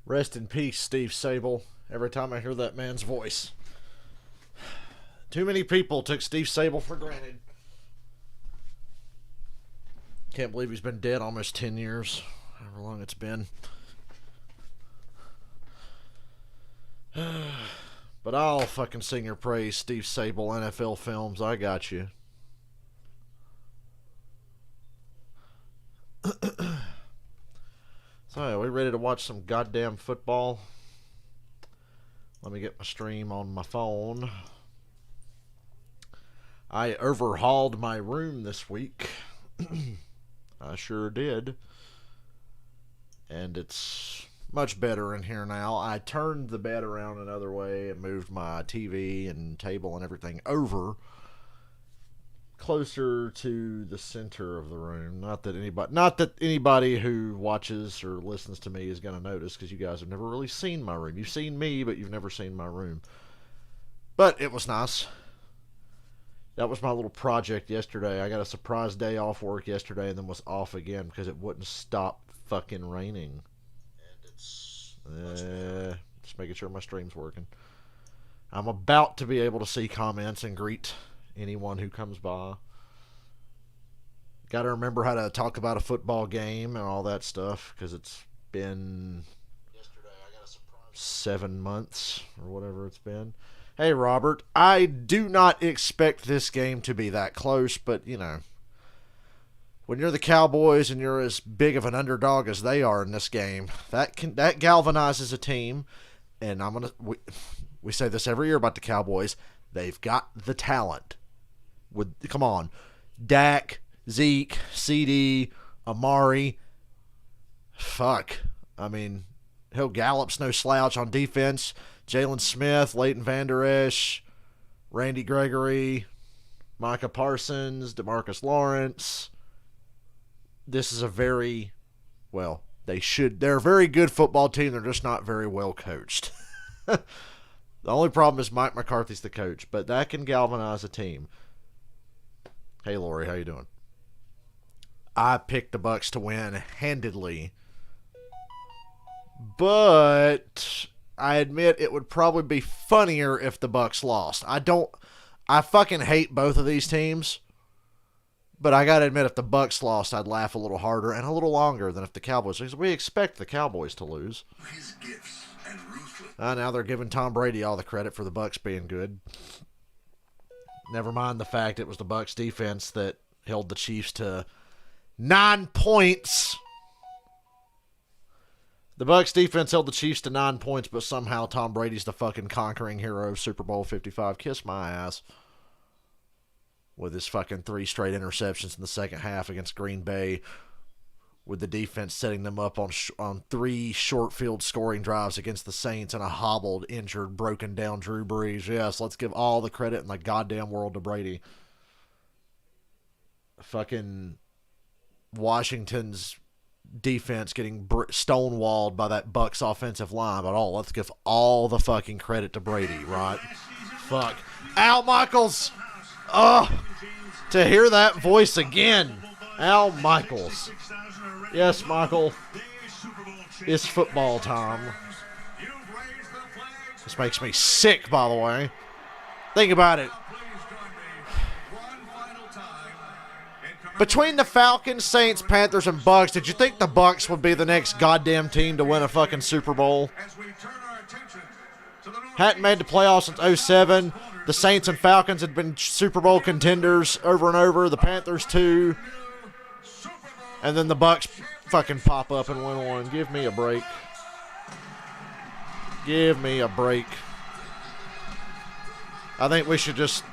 Rest in peace, Steve Sable. Every time I hear that man's voice. Too many people took Steve Sable for granted. Can't believe he's been dead almost 10 years. However long it's been. But I'll fucking sing your praise, Steve Sable, NFL Films. I got you. So, are we ready to watch some goddamn football? Let me get my stream on my phone. I overhauled my room this week. I sure did. And it's much better in here now. I turned the bed around another way and moved my TV and table and everything over closer to the center of the room. Not that anybody who watches or listens to me is going to notice, because you guys have never really seen my room. You've seen me, but you've never seen my room. But it was nice. That was my little project yesterday. I got a surprise day off work yesterday and then was off again because it wouldn't stop fucking raining. And it's just making sure my stream's working. I'm about to be able to see comments and greet anyone who comes by. Got to remember how to talk about a football game and all that stuff, because it's been 7 months or whatever it's been. Hey, Robert, I do not expect this game to be that close, but, you know, when you're the Cowboys and you're as big of an underdog as they are in this game, that galvanizes a team. And we say this every year about the Cowboys. They've got the talent. Come on, Dak, Zeke, CD, Amari. Fuck. I mean, Gallup's no slouch on defense. Jalen Smith, Leighton Vander Esch, Randy Gregory, Micah Parsons, DeMarcus Lawrence. This is they're a very good football team. They're just not very well coached. The only problem is Mike McCarthy's the coach, but that can galvanize a team. Hey, Lori, how you doing? I picked the Bucs to win handedly, but I admit it would probably be funnier if the Bucs lost. I fucking hate both of these teams, but I gotta admit, if the Bucs lost, I'd laugh a little harder and a little longer than if the Cowboys, because we expect the Cowboys to lose. Now they're giving Tom Brady all the credit for the Bucs being good. Never mind the fact it was the Bucs defense that held the Chiefs to 9 points. The Bucs defense held the Chiefs to 9 points, but somehow Tom Brady's the fucking conquering hero of Super Bowl 55. Kiss my ass. With his fucking 3 straight interceptions in the second half against Green Bay, with the defense setting them up on 3 short field scoring drives against the Saints and a hobbled, injured, broken down Drew Brees. Yes, let's give all the credit in the goddamn world to Brady. Fucking Washington's defense getting stonewalled by that Bucs offensive line, but let's give all the fucking credit to Brady, right? Fuck. Al Michaels! To hear that voice again. Al Michaels. Yes, Michael. It's football time. This makes me sick, by the way. Think about it. Between the Falcons, Saints, Panthers, and Bucs, did you think the Bucs would be the next goddamn team to win a fucking Super Bowl? Hadn't made the playoffs since 07. The Saints and Falcons had been Super Bowl contenders over and over. The Panthers too. And then the Bucs fucking pop up and win one. Give me a break. Give me a break. I think we should just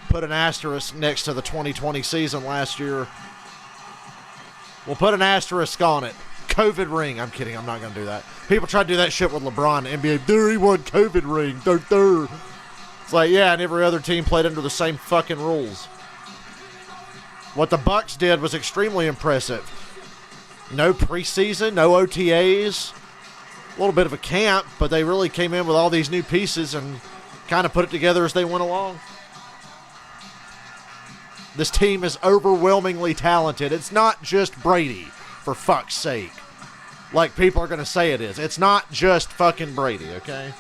put an asterisk next to the 2020 season last year. We'll put an asterisk on it. COVID ring. I'm kidding. I'm not going to do that. People try to do that shit with LeBron. NBA, there he won COVID ring. There. It's like, yeah, and every other team played under the same fucking rules. What the Bucs did was extremely impressive. No preseason, no OTAs. A little bit of a camp, but they really came in with all these new pieces and kind of put it together as they went along. This team is overwhelmingly talented. It's not just Brady, for fuck's sake. like people are going to say it is. It's not just fucking Brady, okay?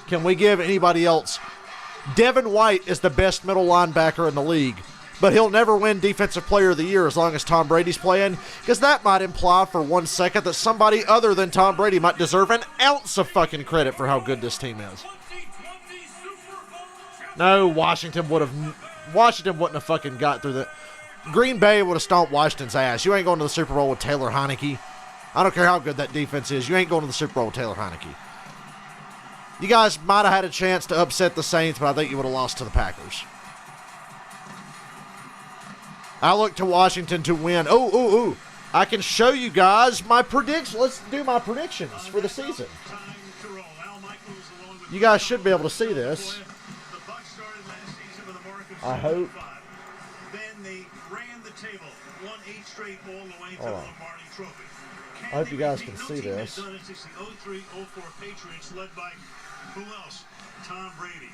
Can we give anybody else? Devin White is the best middle linebacker in the league, but he'll never win Defensive Player of the Year as long as Tom Brady's playing, because that might imply for 1 second that somebody other than Tom Brady might deserve an ounce of fucking credit for how good this team is. No, Washington wouldn't have fucking got through the... Green Bay would have stomped Washington's ass. You ain't going to the Super Bowl with Taylor Heineke. I don't care how good that defense is. You ain't going to the Super Bowl with Taylor Heineke. You guys might have had a chance to upset the Saints, but I think you would have lost to the Packers. I look to Washington to win. Oh. I can show you guys my predictions. Let's do my predictions for the season. You guys should be able to see this. I hope. Hold on. I hope you guys can see this. Who else? Tom Brady.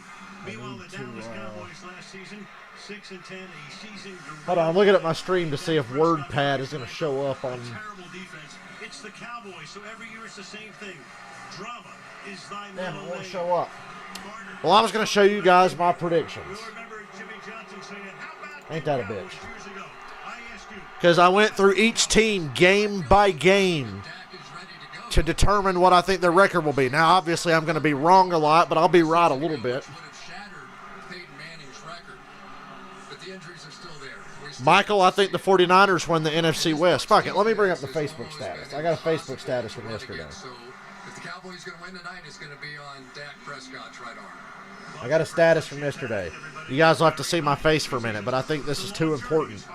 Meanwhile, the Dallas Cowboys last season, 6-10, a season. Hold on, I'm looking at my stream to see if WordPad is going to show up on. Terrible defense. It's the Cowboys, so every year it's the same thing. Drama is thy Damn, it won't name. show up. Well, I was going to show you guys my predictions. Ain't that a bitch? Because I went through each team game by game to determine what I think their record will be. Now, obviously, I'm going to be wrong a lot, but I'll be right a little bit. Michael, I think the 49ers win the NFC West. Fuck it, let me bring up the Facebook status. I got a Facebook status from yesterday. So, if the Cowboys going to win tonight, it's going to be on Dak Prescott's right arm. I got a status from yesterday. You guys will have to see my face for a minute, but I think this is too important.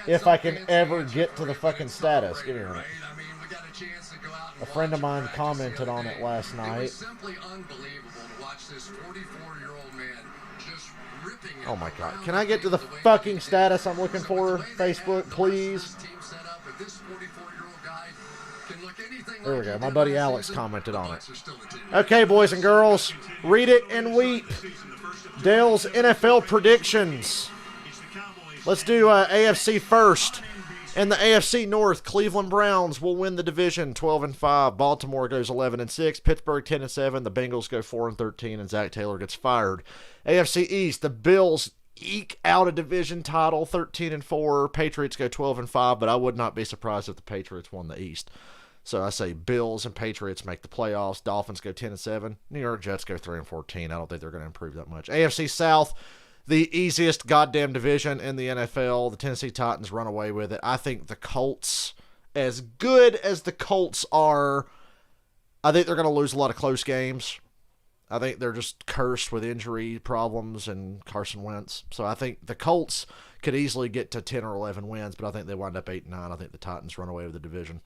If I can ever get to the fucking status. Give me a minute. A friend of mine commented on it last night. It was simply unbelievable to watch this 44-year-old man just ripping it. Oh my god. Can I get to the fucking status I'm looking for, Facebook, please? There we go. My buddy Alex commented on it. Okay, boys and girls. Read it and weep. Dale's NFL predictions. Let's do AFC first. In the AFC North, Cleveland Browns will win the division 12-5. Baltimore goes 11-6. Pittsburgh 10-7. The Bengals go 4-13, and Zach Taylor gets fired. AFC East, the Bills eke out a division title 13-4. Patriots go 12-5, but I would not be surprised if the Patriots won the East. So I say Bills and Patriots make the playoffs. Dolphins go 10-7. New York Jets go 3-14. I don't think they're going to improve that much. AFC South, the easiest goddamn division in the NFL. The Tennessee Titans run away with it. I think the Colts, as good as the Colts are, I think they're going to lose a lot of close games. I think they're just cursed with injury problems and Carson Wentz. So I think the Colts could easily get to 10 or 11 wins, but I think they wind up 8-9. I think the Titans run away with the division.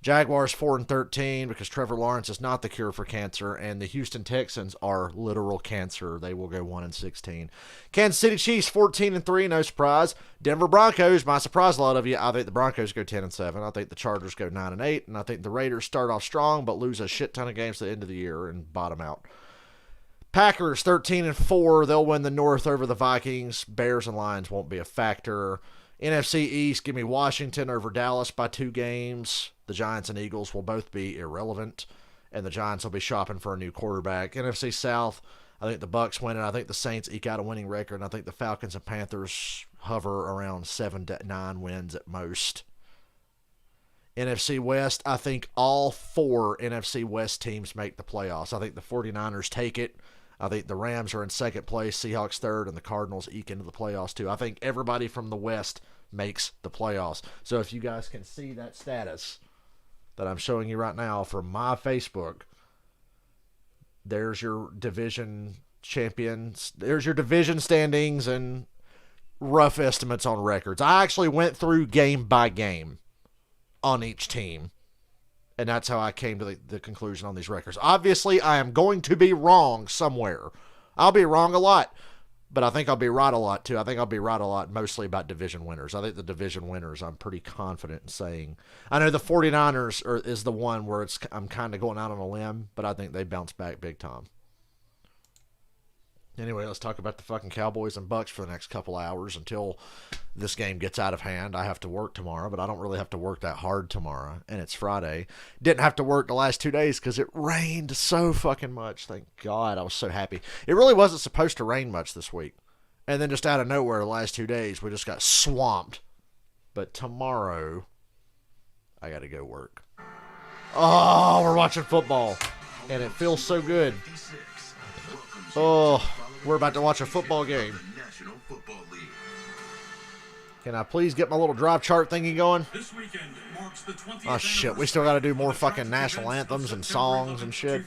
Jaguars 4-13 because Trevor Lawrence is not the cure for cancer, and the Houston Texans are literal cancer. They will go 1-16. Kansas City Chiefs 14-3, no surprise. Denver Broncos might surprise a lot of you. I think the Broncos go 10-7. I think the Chargers go 9-8, and I think the Raiders start off strong but lose a shit ton of games at the end of the year and bottom out. Packers 13-4. They'll win the North over the Vikings. Bears and Lions won't be a factor. NFC East, give me Washington over Dallas by 2 games. The Giants and Eagles will both be irrelevant, and the Giants will be shopping for a new quarterback. NFC South, I think the Bucs win it. I think the Saints eke out a winning record, and I think the Falcons and Panthers hover around 7-9 wins at most. NFC West, I think all 4 NFC West teams make the playoffs. I think the 49ers take it. I think the Rams are in second place, Seahawks third, and the Cardinals eke into the playoffs too. I think everybody from the West makes the playoffs. So if you guys can see that status that I'm showing you right now from my Facebook, there's your division champions. There's your division standings and rough estimates on records. I actually went through game by game on each team, and that's how I came to the conclusion on these records. Obviously, I am going to be wrong somewhere. I'll be wrong a lot, but I think I'll be right a lot too. I think I'll be right a lot mostly about division winners. I think the division winners I'm pretty confident in saying. I know the 49ers is the one where I'm kind of going out on a limb, but I think they bounce back big time. Anyway, let's talk about the fucking Cowboys and Bucs for the next couple hours until this game gets out of hand. I have to work tomorrow, but I don't really have to work that hard tomorrow, and it's Friday. Didn't have to work the last 2 days because it rained so fucking much. Thank God. I was so happy. It really wasn't supposed to rain much this week. And then just out of nowhere, the last 2 days, we just got swamped. But tomorrow, I got to go work. Oh, we're watching football, and it feels so good. Oh, we're about to watch a football game. Can I please get my little drive chart thingy going? Oh, shit. We still got to do more fucking national anthems and songs and shit.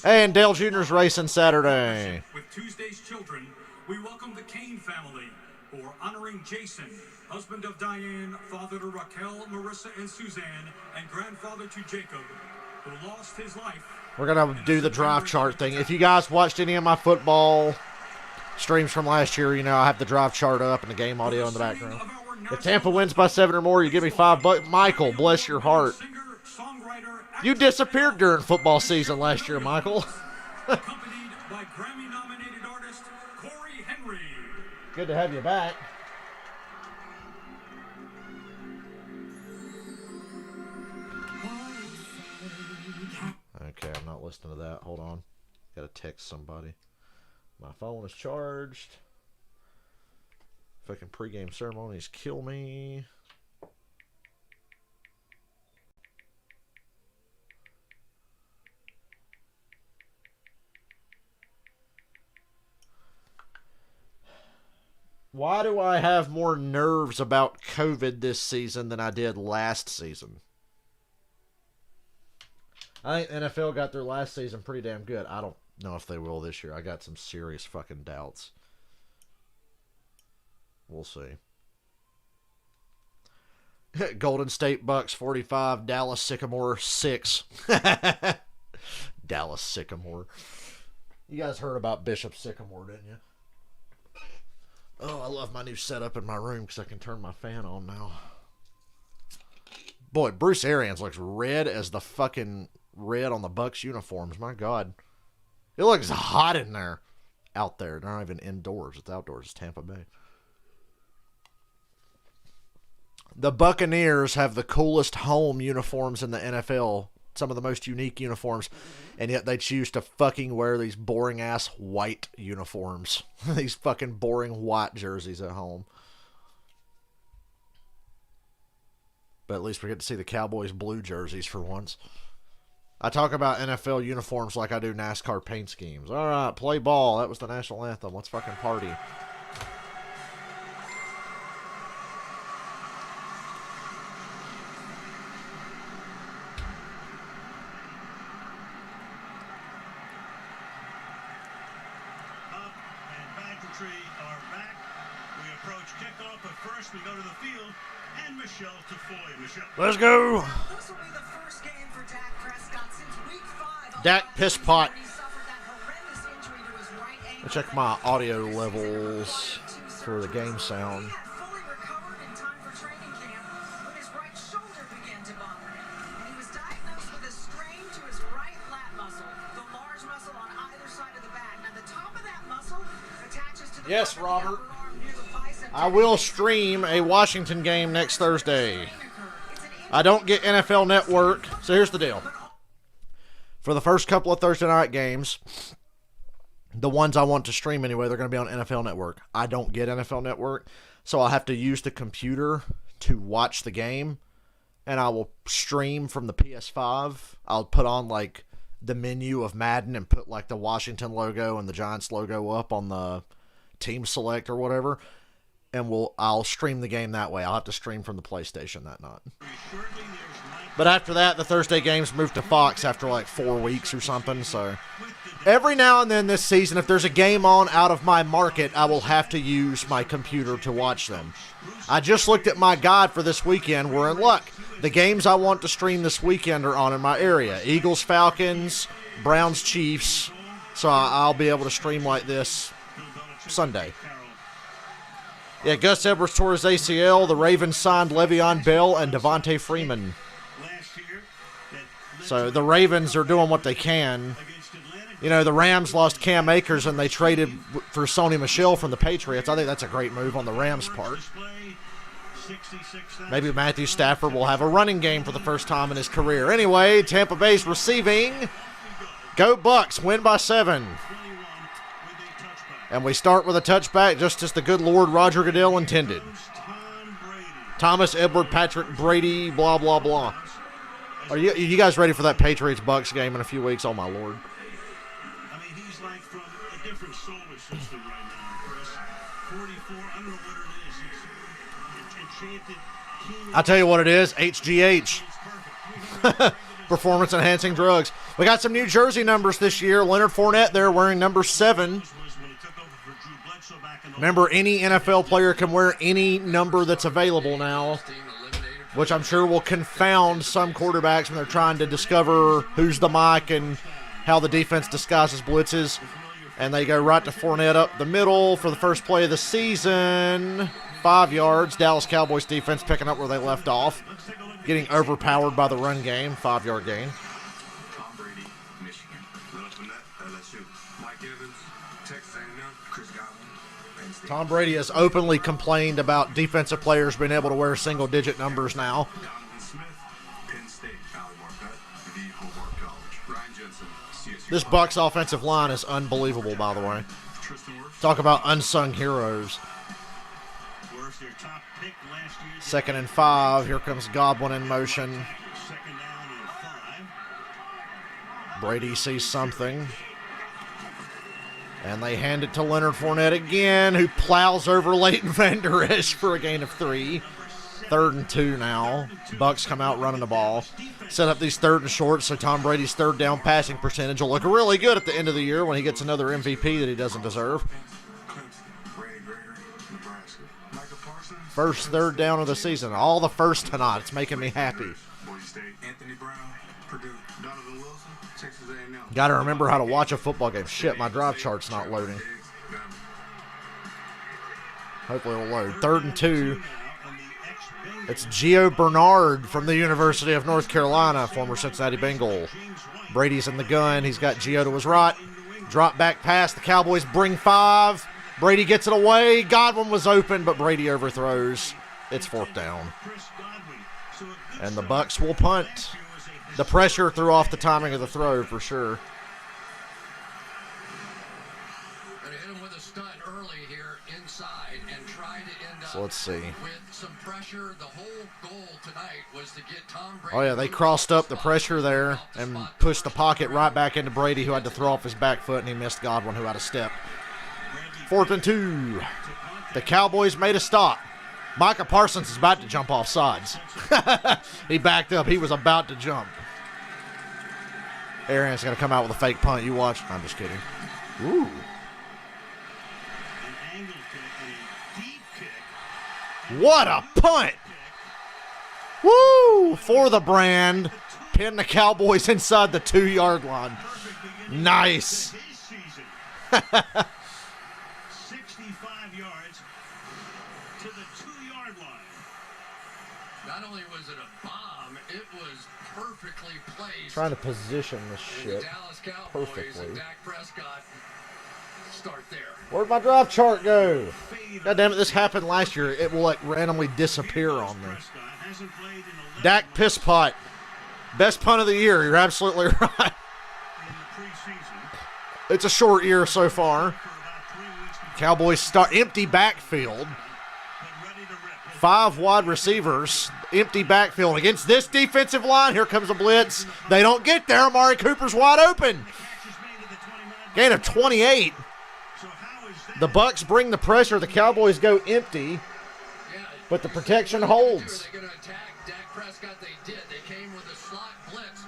Hey, and Dale Jr.'s racing Saturday. With Tuesday's children, we welcome the Kane family, who are honoring Jason, husband of Diane, father to Raquel, Marissa, and Suzanne, and grandfather to Jacob, who lost his life. We're going to do the drive chart thing. If you guys watched any of my football streams from last year, you know I have the drive chart up and the game audio in the background. If Tampa wins by 7 or more, you give me $5. Michael, bless your heart. You disappeared during football season last year, Michael. Accompanied by Grammy-nominated artist Corey Henry. Good to have you back. Okay, I'm not listening to that. Hold on. Gotta text somebody. My phone is charged. Fucking pregame ceremonies kill me. Why do I have more nerves about COVID this season than I did last season? I think NFL got their last season pretty damn good. I don't know if they will this year. I got some serious fucking doubts. We'll see. Golden State Bucs 45, Dallas Sycamore 6. Dallas Sycamore. You guys heard about Bishop Sycamore, didn't you? Oh, I love my new setup in my room because I can turn my fan on now. Boy, Bruce Arians looks red as the fucking red on the Bucs uniforms. My God. It looks hot in there. Out there. They're not even indoors. It's outdoors. It's Tampa Bay. The Buccaneers have the coolest home uniforms in the NFL. Some of the most unique uniforms. And yet they choose to fucking wear these boring-ass white uniforms. These fucking boring white jerseys at home. But at least we get to see the Cowboys blue jerseys for once. I talk about NFL uniforms like I do NASCAR paint schemes. All right, play ball. That was the national anthem. Let's fucking party. Let's go. Dak piss pot. I'll check my audio levels for the game sound. Yes, Robert. I will stream a Washington game next Thursday. I don't get NFL Network, so here's the deal. For the first couple of Thursday night games, the ones I want to stream anyway, they're going to be on NFL Network. I don't get NFL Network, so I'll have to use the computer to watch the game, and I will stream from the PS5. I'll put on, like, the menu of Madden and put, like, the Washington logo and the Giants logo up on the team select or whatever. And I'll stream the game that way. I'll have to stream from the PlayStation that night. But after that, the Thursday games move to Fox after like 4 weeks or something. So every now and then this season, if there's a game on out of my market, I will have to use my computer to watch them. I just looked at my guide for this weekend. We're in luck. The games I want to stream this weekend are on in my area. Eagles, Falcons, Browns, Chiefs. So I'll be able to stream like this Sunday. Yeah, Gus Edwards tore his ACL. The Ravens signed Le'Veon Bell and Devontae Freeman. So the Ravens are doing what they can You know, the Rams lost Cam Akers and they traded for Sony Michel from the Patriots. I think that's a great move on the Rams' part. Maybe Matthew Stafford will have a running game for the first time in his career. Anyway, Tampa Bay's receiving. Go Bucs, win by 7. And we start with a touchback, just as the good Lord Roger Goodell intended. Thomas, Edward, Patrick, Brady, blah, blah, blah. Are you guys ready for that Patriots-Bucs game in a few weeks? Oh, my Lord. I mean, he's like from a different solar system right now, Chris. 44, I don't know what it is. It's enchanted. I'll tell you what it is, HGH. Performance-enhancing drugs. We got some New Jersey numbers this year. Leonard Fournette there wearing number 7. Remember, any NFL player can wear any number that's available now, which I'm sure will confound some quarterbacks when they're trying to discover who's the mic and how the defense disguises blitzes. And they go right to Fournette up the middle for the first play of the season. 5 yards. Dallas Cowboys defense picking up where they left off. Getting overpowered by the run game. 5-yard gain. Tom Brady, Michigan. Leonard Fournette, LSU. Mike Evans, Texas A&M. Chris Godwin, Penn State. Tom Brady has openly complained about defensive players being able to wear single-digit numbers now. Donovan Smith, Penn State. Ali Marpet, the Hobart College. Ryan Jensen, CSU. This Bucs offensive line is unbelievable, by the way. Tristan Wirfs. Talk about unsung heroes. Wirfs, their top pick last year. 2nd and 5. Here comes Godwin in motion. 2nd down and 5. Brady sees something. And they hand it to Leonard Fournette again, who plows over Leighton Vander Esch for a gain of 3. 3rd and 2 now. Bucs come out running the ball. Set up these 3rd and shorts, so Tom Brady's 3rd down passing percentage will look really good at the end of the year when he gets another MVP that he doesn't deserve. Ray Gregory, Nebraska. Michael Parsons. First 3rd down of the season. All the first tonight. It's making me happy. Boise State. Anthony Brown, Purdue. Donovan Wilson, Texas A&M. Got to remember how to watch a football game. Shit, my drive chart's not loading. Hopefully it'll load. 3rd and 2. It's Gio Bernard from the University of North Carolina, former Cincinnati Bengal. Brady's in the gun. He's got Gio to his right. Drop back pass. The Cowboys bring 5. Brady gets it away. Godwin was open, but Brady overthrows. It's 4th down. And the Bucs will punt. The pressure threw off the timing of the throw for sure. And hit him with a stunt early here inside and try to end up So let's see. with some pressure. The whole goal tonight was to get Tom Brady. Oh, yeah, they crossed up the pressure there and pushed the pocket right back into Brady, who had to throw off his back foot, and he missed Godwin, who had a step. 4th and 2. The Cowboys made a stop. Micah Parsons is about to jump off sides. He backed up. He was about to jump. Arian's going to come out with a fake punt. You watch. I'm just kidding. Ooh. An angle kick and a deep kick. What a punt. Woo! For the brand. Pin the Cowboys inside the 2-yard line. Nice. His season. 65 yards to the 2-yard line. Not only was it a bomb, it was perfectly placed. Trying to position this And shit the Dallas Cowboys perfectly. and Dak Prescott start there. Where'd my drive chart go? God damn it, this happened last year. It will like randomly disappear on me. Prescott hasn't played in 11 Dak piss pot. Best punt of the year. You're absolutely right. in the preseason. It's a short year so far. For about 3 weeks before, Cowboys start empty backfield. but ready to rip. 5 wide receivers. Empty backfield against this defensive line. Here comes a blitz. They don't get there. Amari Cooper's wide open. Catch is made to the 29. Gain of 28. So how is that? The Bucs bring the pressure. The Cowboys go empty, Yeah, but the protection Are holds. they going to attack Dak Prescott? They did. They came with a slot blitz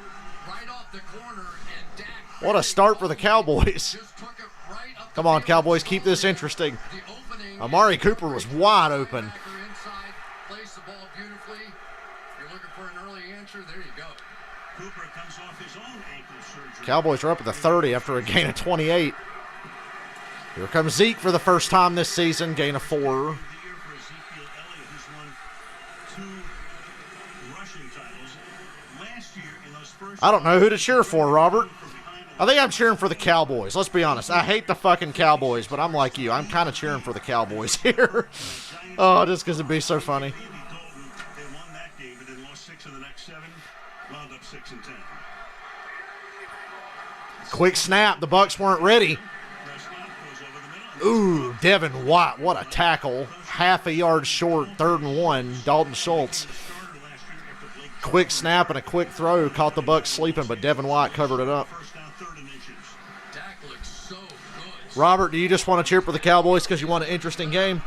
right off the corner, and Dak. What a start for the Cowboys. Just took it right up Come the on, field. Cowboys, keep this interesting. The opening. Amari Cooper was wide open. Linebacker inside, plays the ball beautifully. If you're looking for an early answer, there you go. Cooper comes off his own ankle surgery. Cowboys are up at the 30 after a gain of 28. Here comes Zeke for the first time this season, gain of 4. The year for Ezekiel Elliott, who's won 2 rushing titles. Last year in those first I don't know who to cheer for, Robert. from behind the I think I'm cheering for the Cowboys. Let's be honest. I hate the fucking Cowboys, but I'm like you. I'm kind of cheering for the Cowboys here. Oh, just because it'd be so funny. They won that game, but then lost 6 of the next 7, wound up 6 and 10. Quick snap. The Bucs weren't ready. Prescott goes over the middle. Ooh, Devin White. What a tackle. Half a yard short. 3rd and 1. Dalton Schultz. Quick snap and a quick throw. Caught the Bucs sleeping, but Devin White covered it up. First down, 3rd and inches. Dak looks so good. Robert, do you just want to cheer for the Cowboys because you want an interesting game?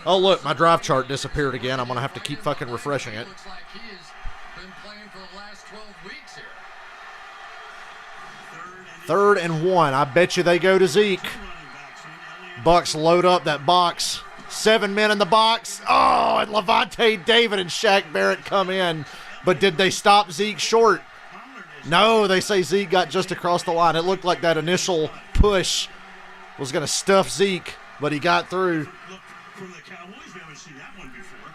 Oh, look, my drive chart disappeared again. I'm going to have to keep fucking refreshing it. Looks like he has been playing for the last 12 weeks here. 3rd and 1. I bet you they go to Zeke. Bucs load up that box. 7 men in the box. Oh, and Levante David and Shaq Barrett come in. But did they stop Zeke short? No, they say Zeke got just across the line. It looked like that initial push was going to stuff Zeke, but he got through. Look, from the Cowboys, we haven't seen that one before.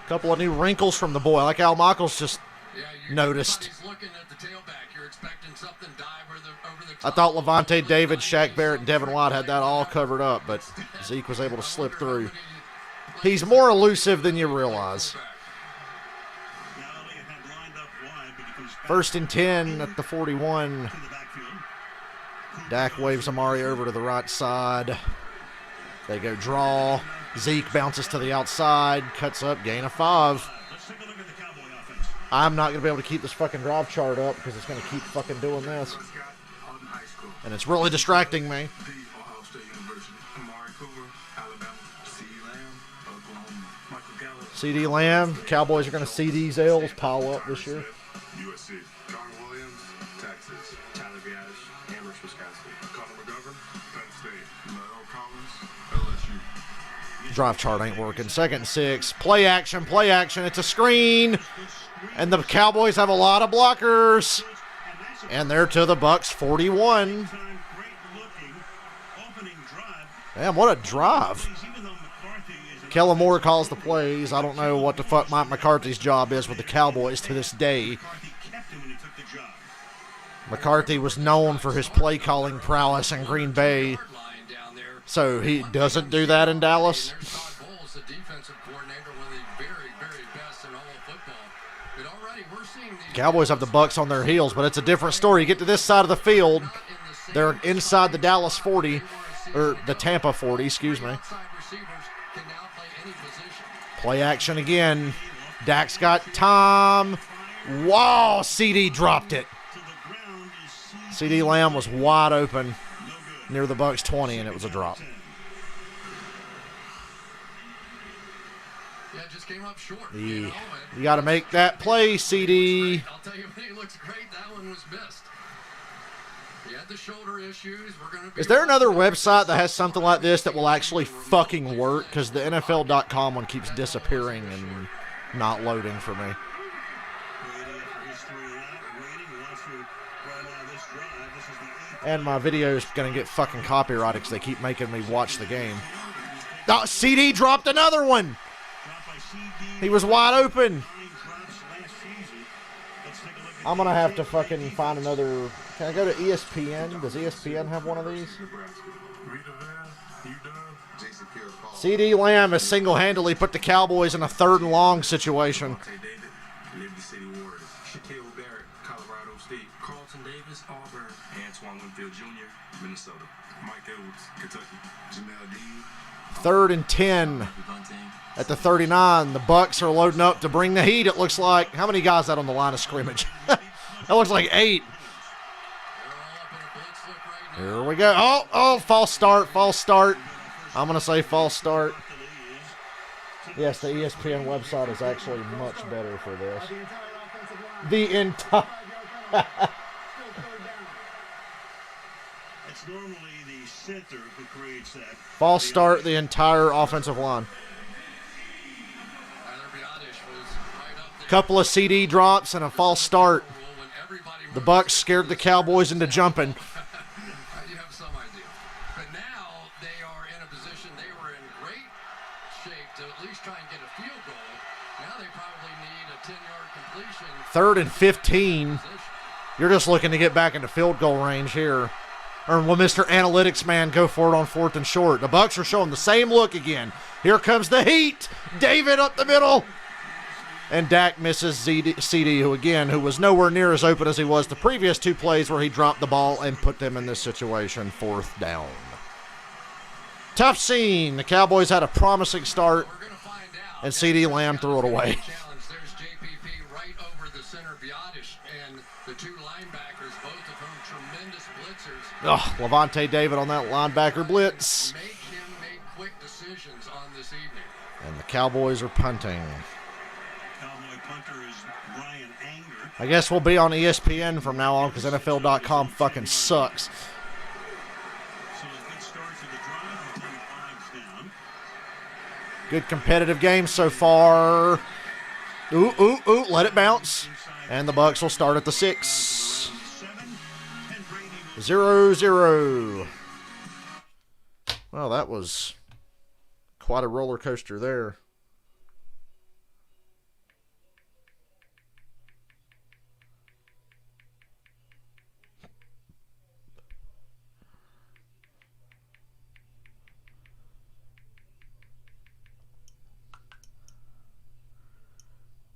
Couple of new wrinkles from the boy, like Al Michaels just noticed. Looking at the tailback, you're expecting something dive over the I thought Levante David, Shaq Barrett, and Devin White had that all covered up, but Zeke was able to slip through. He's more elusive than you realize. Now Elliott had lined up wide, but he comes back 1st and 10 at the 41. to the backfield. Dak waves Amari over to the right side. They go draw. Zeke bounces to the outside, cuts up, gain of 5. Let's take a look at the Cowboy offense. I'm not going to be able to keep this fucking drive chart up because it's going to keep fucking doing this. Prescott, Houghton High School. And it's really distracting me. The Ohio State University. Amari Cooper, Alabama. C.D. Lamb, Oklahoma. Michael Gallup. CD Lamb. Cowboys are going to see these L's pile up this year. USC. Darn Williams, Texas. Tyler Biadasz, Amherst, Wisconsin. Connor McGovern, Penn State. Noel Collins, LSU. Drive chart ain't working. 2nd and 6. Play action, play action. It's a screen. And the Cowboys have a lot of blockers. And they're to the Bucs 41. Time, great looking opening drive. Damn, what a drive. Even though McCarthy is an Kellen Moore calls the plays. I don't know what the fuck Mike McCarthy's job is with the Cowboys to this day. McCarthy kept him when he took the job. McCarthy was known for his play calling prowess in Green Bay. So he doesn't do that in Dallas. There's Todd Bowles, the defensive coordinator, one of the very, very best in all of football. But already we're seeing these Cowboys have the Bucs on their heels, but it's a different story. You get to this side of the field, they're inside the Dallas 40, or the Tampa 40, excuse me. outside receivers can now play any position. Play action again. Dak's got time. Wow, CD dropped it. To the ground is CD Lamb was wide open near the Bucs 20, and it was a drop. Yeah, it just came up short. You got to make that play, CD. I'll tell you, he looks great. That one was missed. He had the shoulder issues. We're going to. Is there another website that has something like this that will actually fucking work? Because the NFL.com one keeps disappearing and not loading for me. waiting for his 3 and out, waiting. He wants to run out this drive. This is the 8th. And my video is going to get fucking copyrighted because they keep making me watch the game. Oh, CD dropped another one. Dropped by CD. He was wide open. 9 drops last season. Let's take a look at I'm going to have to fucking find another. Can I go to ESPN? Does ESPN have one of these? Jason Pierre-Paul. CD Lamb has single-handedly put the Cowboys in a 3rd and long situation. Tay David, Liberty City Warriors. Shaquille Barrett, Colorado State. Carlton Davis, Auburn. Antoine Winfield Jr., Minnesota. Mike Edwards, Kentucky. Jamel Dean. 3rd and 10 at the 39. The Bucs are loading up to bring the heat, it looks like. How many guys out on the line of scrimmage? That looks like 8. Here we go. Oh, false start, false start. I'm going to say false start. Yes, the ESPN website is actually much better for this. The entire... It's normally the center who creates that. False start, the entire offensive line. Couple of CD drops and a false start. The Bucs scared the Cowboys into jumping. You have some idea. But now they are in a position, they were in great shape to at least try and get a field goal. Now they probably need a 10-yard completion. 3rd and 15. You're just looking to get back into field goal range here. Or will Mr. Analytics Man go for it on 4th and short? The Bucs are showing the same look again. Here comes the heat. David up the middle. And Dak misses CD, who was nowhere near as open as he was the previous 2 plays where he dropped the ball and put them in this situation. 4th down. Tough scene. The Cowboys had a promising start, and CD Lamb threw it away. There's JPP right over the center, Biotish, and the 2 linebackers, both of whom tremendous blitzers. Levante David on that linebacker blitz. Make him make quick decisions on this evening. And the Cowboys are punting. Cowboy punter is Brian Anger. I guess we'll be on ESPN from now on because NFL.com fucking sucks. So a good start to the drive with 10 fives down. Good competitive game so far. Ooh, let it bounce. And the Bucs will start at the 6. 0-0. Well, that was quite a roller coaster there.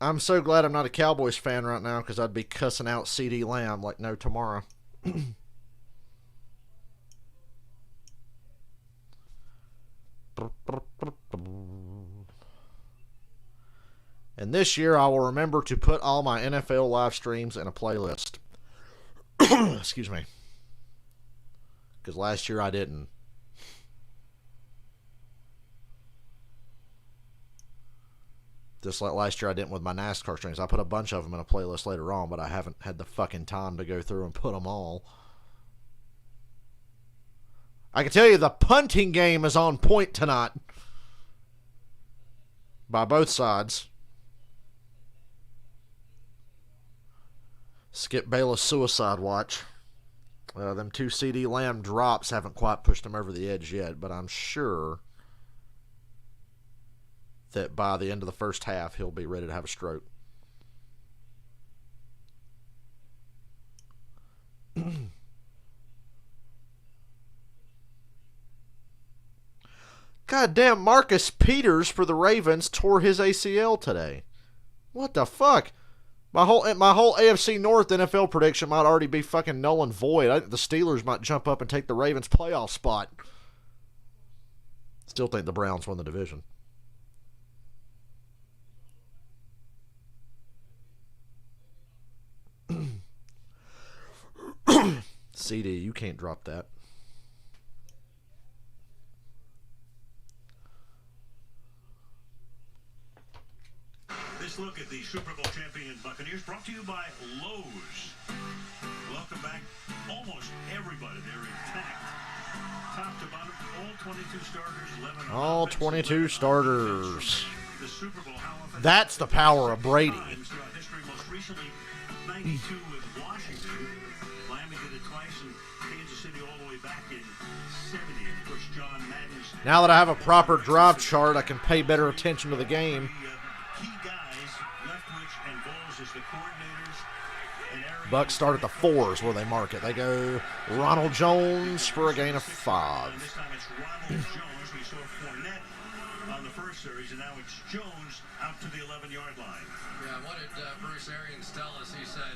I'm so glad I'm not a Cowboys fan right now because I'd be cussing out CD Lamb like no tomorrow. And this year I will remember to put all my NFL live streams in a playlist. Excuse me. Because last year I didn't. Just like last year I didn't with my NASCAR streams. I put a bunch of them in a playlist later on, but I haven't had the fucking time to go through and put them all. I can tell you the punting game is on point tonight. By both sides. Skip Bayless suicide watch. Them 2 CD Lamb drops haven't quite pushed him over the edge yet, but I'm sure that by the end of the first half, he'll be ready to have a stroke. Goddamn, Marcus Peters for the Ravens tore his ACL today. What the fuck? My whole AFC North NFL prediction might already be fucking null and void. I think the Steelers might jump up and take the Ravens playoff spot. Still think the Browns won the division. CD, you can't drop that. This look at the Super Bowl champion Buccaneers brought to you by Lowe's. Welcome back. Almost everybody there intact. Top to bottom, all 22 starters, 11 all 22 starters. The Super Bowl, how often That's the power of Brady. throughout history, most recently 92 with Washington. Miami did it twice, and Kansas City all the way back in 70. Of course, John Madden's Now that I have a proper drive chart, I can pay better attention to the game. key guys, Leftwich and Bowles as the coordinators. And Arians Bucs start at the 4s where they mark it. They go Ronald Jones for a gain of 5. This time it's Ronald Jones. We saw Fournette on the first series, and now it's Jones out to the 11-yard line. Yeah, what did Bruce Arians tell us? He said,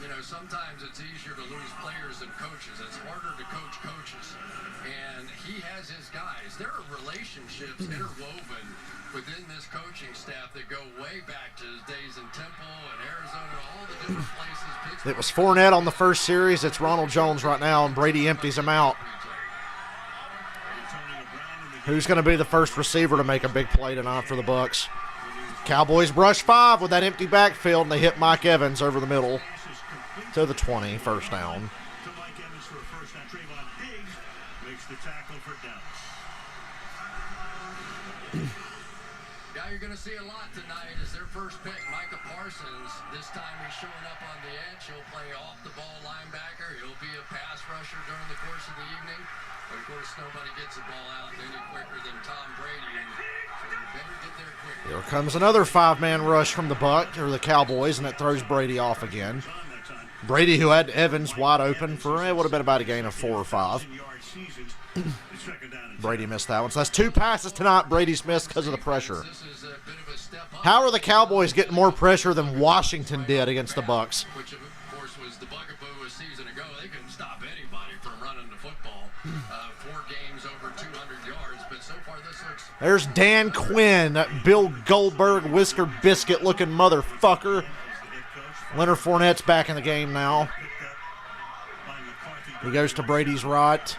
you know, sometimes it's easier to lose players than coaches. It's harder to coach coaches. And he has his guys. There are relationships interwoven within this coaching staff that go way back to his days in Temple and Arizona, all the different places. Pittsburgh. It was Fournette on the first series. It's Ronald Jones right now, and Brady empties him out. Who's going to be the first receiver to make a big play tonight for the Bucs? Cowboys brush 5 with that empty backfield, and they hit Mike Evans over the middle to the 20, first down. To Mike Evans for a first down. Trayvon Diggs makes the tackle for Dallas. Guy you're going to see a lot tonight is their first pick, Micah Parsons. This time he's showing up on the edge. He'll play off-the-ball linebacker. He'll be a pass rusher during the course of the evening. But, of course, nobody gets the ball out any quicker than Tom Brady. And so you better get there quick. Here comes another 5-man rush from the Cowboys, and it throws Brady off again. Brady, who had Evans wide open for, would have been about a gain of 4 or 5. Brady missed that one. So that's 2 passes tonight Brady's missed because of the pressure. How are the Cowboys getting more pressure than Washington did against the Bucs? Which, of course, was the bugaboo a season ago. They couldn't stop anybody from running the football. 4 games over 200 yards, but so far this looks... There's Dan Quinn, that Bill Goldberg, Whisker Biscuit-looking motherfucker. Leonard Fournette's back in the game now. He goes to Brady's right.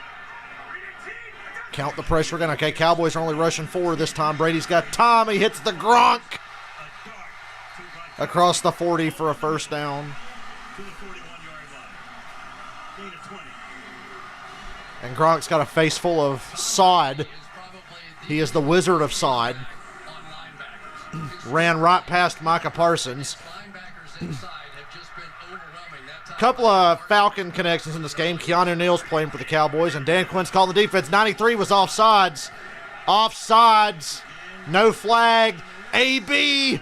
Count the pressure again. Okay, Cowboys are only rushing 4 this time. Brady's got time. He hits the Gronk across the 40 for a first down. And Gronk's got a face full of sod. He is the wizard of sod. Ran right past Micah Parsons. Couple of Falcon connections in this game. Keanu Neal's playing for the Cowboys, and Dan Quinn's calling the defense. 93 was offsides. Offsides. No flag. AB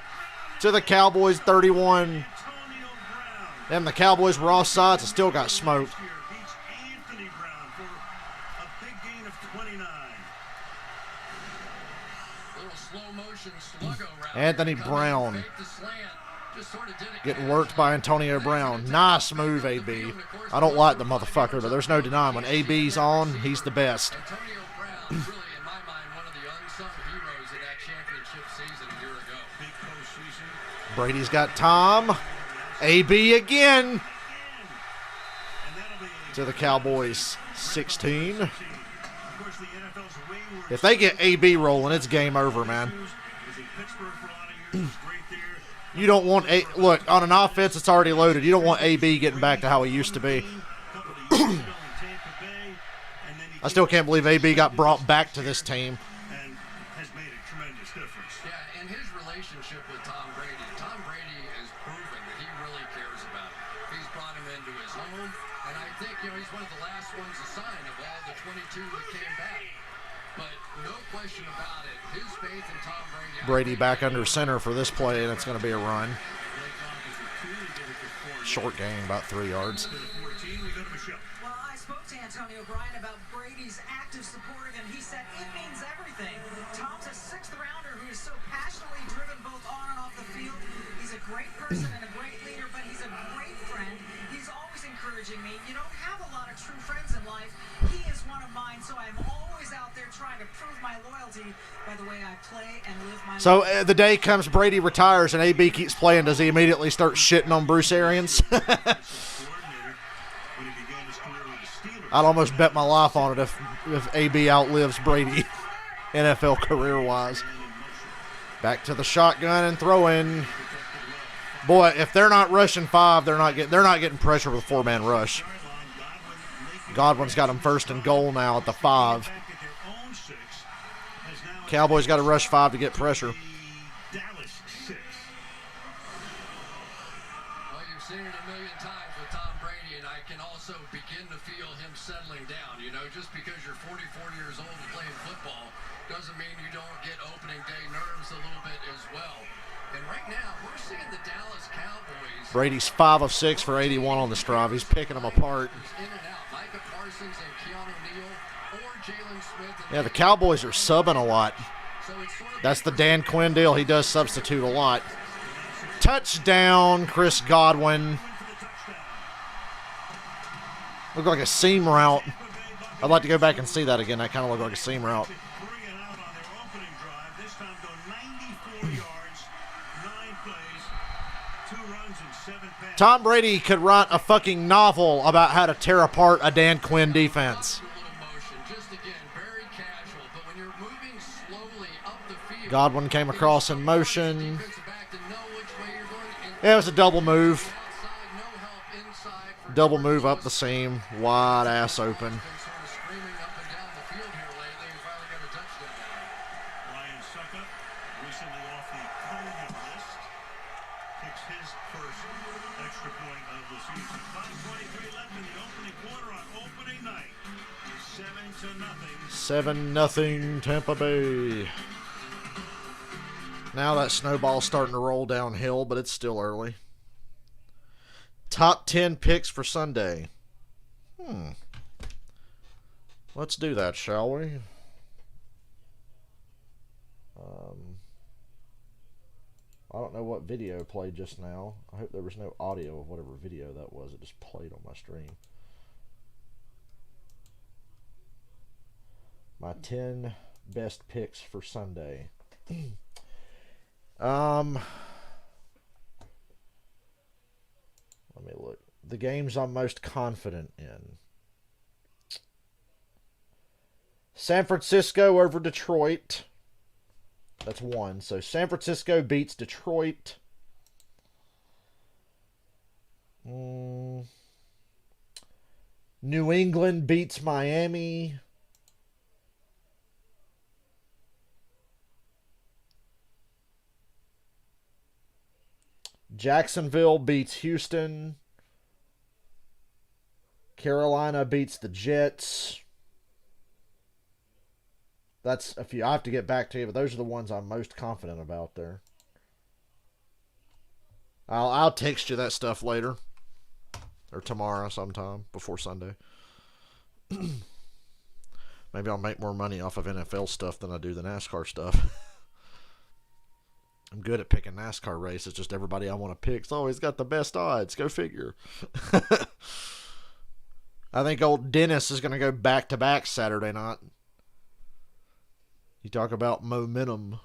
to the Cowboys, 31. And the Cowboys were offsides and still got smoked. Anthony Brown getting worked by Antonio Brown. Nice move, AB. I don't like the motherfucker, but there's no denying when AB's on, he's the best. Antonio Brown, really, in my mind, one of the unsung heroes in that championship season a year ago. Brady's got Tom. AB again. To the Cowboys, 16. If they get AB rolling, it's game over, man. You don't want look, on an offense that's already loaded, you don't want AB getting back to how he used to be. I still can't believe AB got brought back to this team. Yeah, and his relationship with Tom Brady has proven that he really cares about him. He's brought him into his home, and I think, he's one of the last ones to sign of all the 22 that came back. But no question about it, his faith in Tom Brady. Brady back under center for this play, and it's going to be a run. Short gain, about 3 yards. Well, I spoke to Antonio Bryan about Brady's active support of him. He said it means everything. Tom's a 6th rounder who is so passionately driven both on and off the field. He's a great person and a great leader, but he's a great friend. He's always encouraging me. You don't have a lot of true friends in life. He is one of mine, so I'm always out there trying to prove my loyalty by the way I play and live my life. So the day comes Brady retires and AB keeps playing. Does he immediately start shitting on Bruce Arians? I'd almost bet my life on it if AB outlives Brady, NFL career-wise. Back to the shotgun and throwing. Boy, if they're not rushing 5, they're not getting pressure with a 4-man rush. Godwin's got him first and goal now at the 5. Cowboys got to rush 5 to get pressure. Well, you've seen it a million times with Tom Brady, and I can also begin to feel him settling down. Just because you're 44 years old and playing football doesn't mean you don't get opening day nerves a little bit as well. And right now, we're seeing the Dallas Cowboys. Brady's 5 of 6 for 81 on this drive. He's picking them apart. In and out. Micah Parsons and Keanu Neal or Jalen Smith. Yeah, the Cowboys are subbing a lot. So it's sort of That's the Dan Quinn deal. He does substitute a lot. Touchdown, Chris Godwin. Looked like a seam route. I'd like to go back and see that again. That kind of looked like a seam route. Tom Brady could write a fucking novel about how to tear apart a Dan Quinn defense. Godwin came across in motion. Yeah, it was a double move. Double move up the seam. Wide ass open. Extra point of the season. 5:23 left in the opening quarter on opening night. 7-0. 7-0 Tampa Bay. Now that snowball's starting to roll downhill, but it's still early. Top 10 picks for Sunday. Let's do that, shall we? I don't know what video played just now. I hope there was no audio of whatever video that was. It just played on my stream. My 10 best picks for Sunday. Let me look. The games I'm most confident in. San Francisco over Detroit. That's one. So San Francisco beats Detroit. New England beats Miami. Jacksonville beats Houston. Carolina beats the Jets. That's a few. I have to get back to you, but those are the ones I'm most confident about there. I'll text you that stuff later. Or tomorrow sometime before Sunday. Maybe I'll make more money off of NFL stuff than I do the NASCAR stuff. I'm good at picking NASCAR races. Just everybody I want to pick's always got the best odds. Go figure. I think old Dennis is going to go back-to-back Saturday night. You talk about momentum.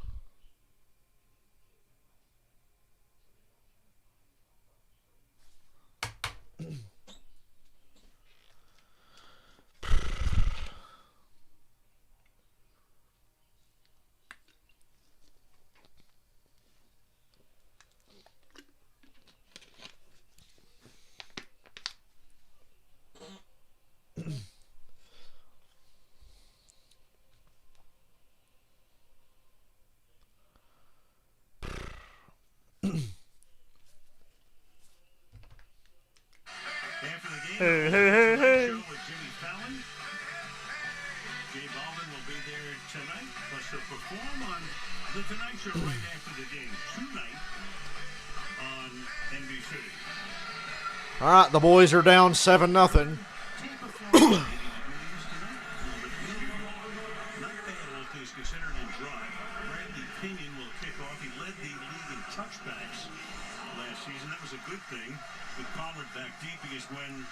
After the game, Hey, hey, hey, hey. show with Jimmy Fallon. Jay Baldwin will be there tonight, plus he'll perform on the Tonight Show right after the game tonight on NBC. All right, the boys are down 7-0. Tampa, Florida, 80 degrees tonight. Not bad, all things considered, and dry. Bradley Pinion will kick off. He led the league in touchbacks last season. That was a good thing with Pollard back deep, because when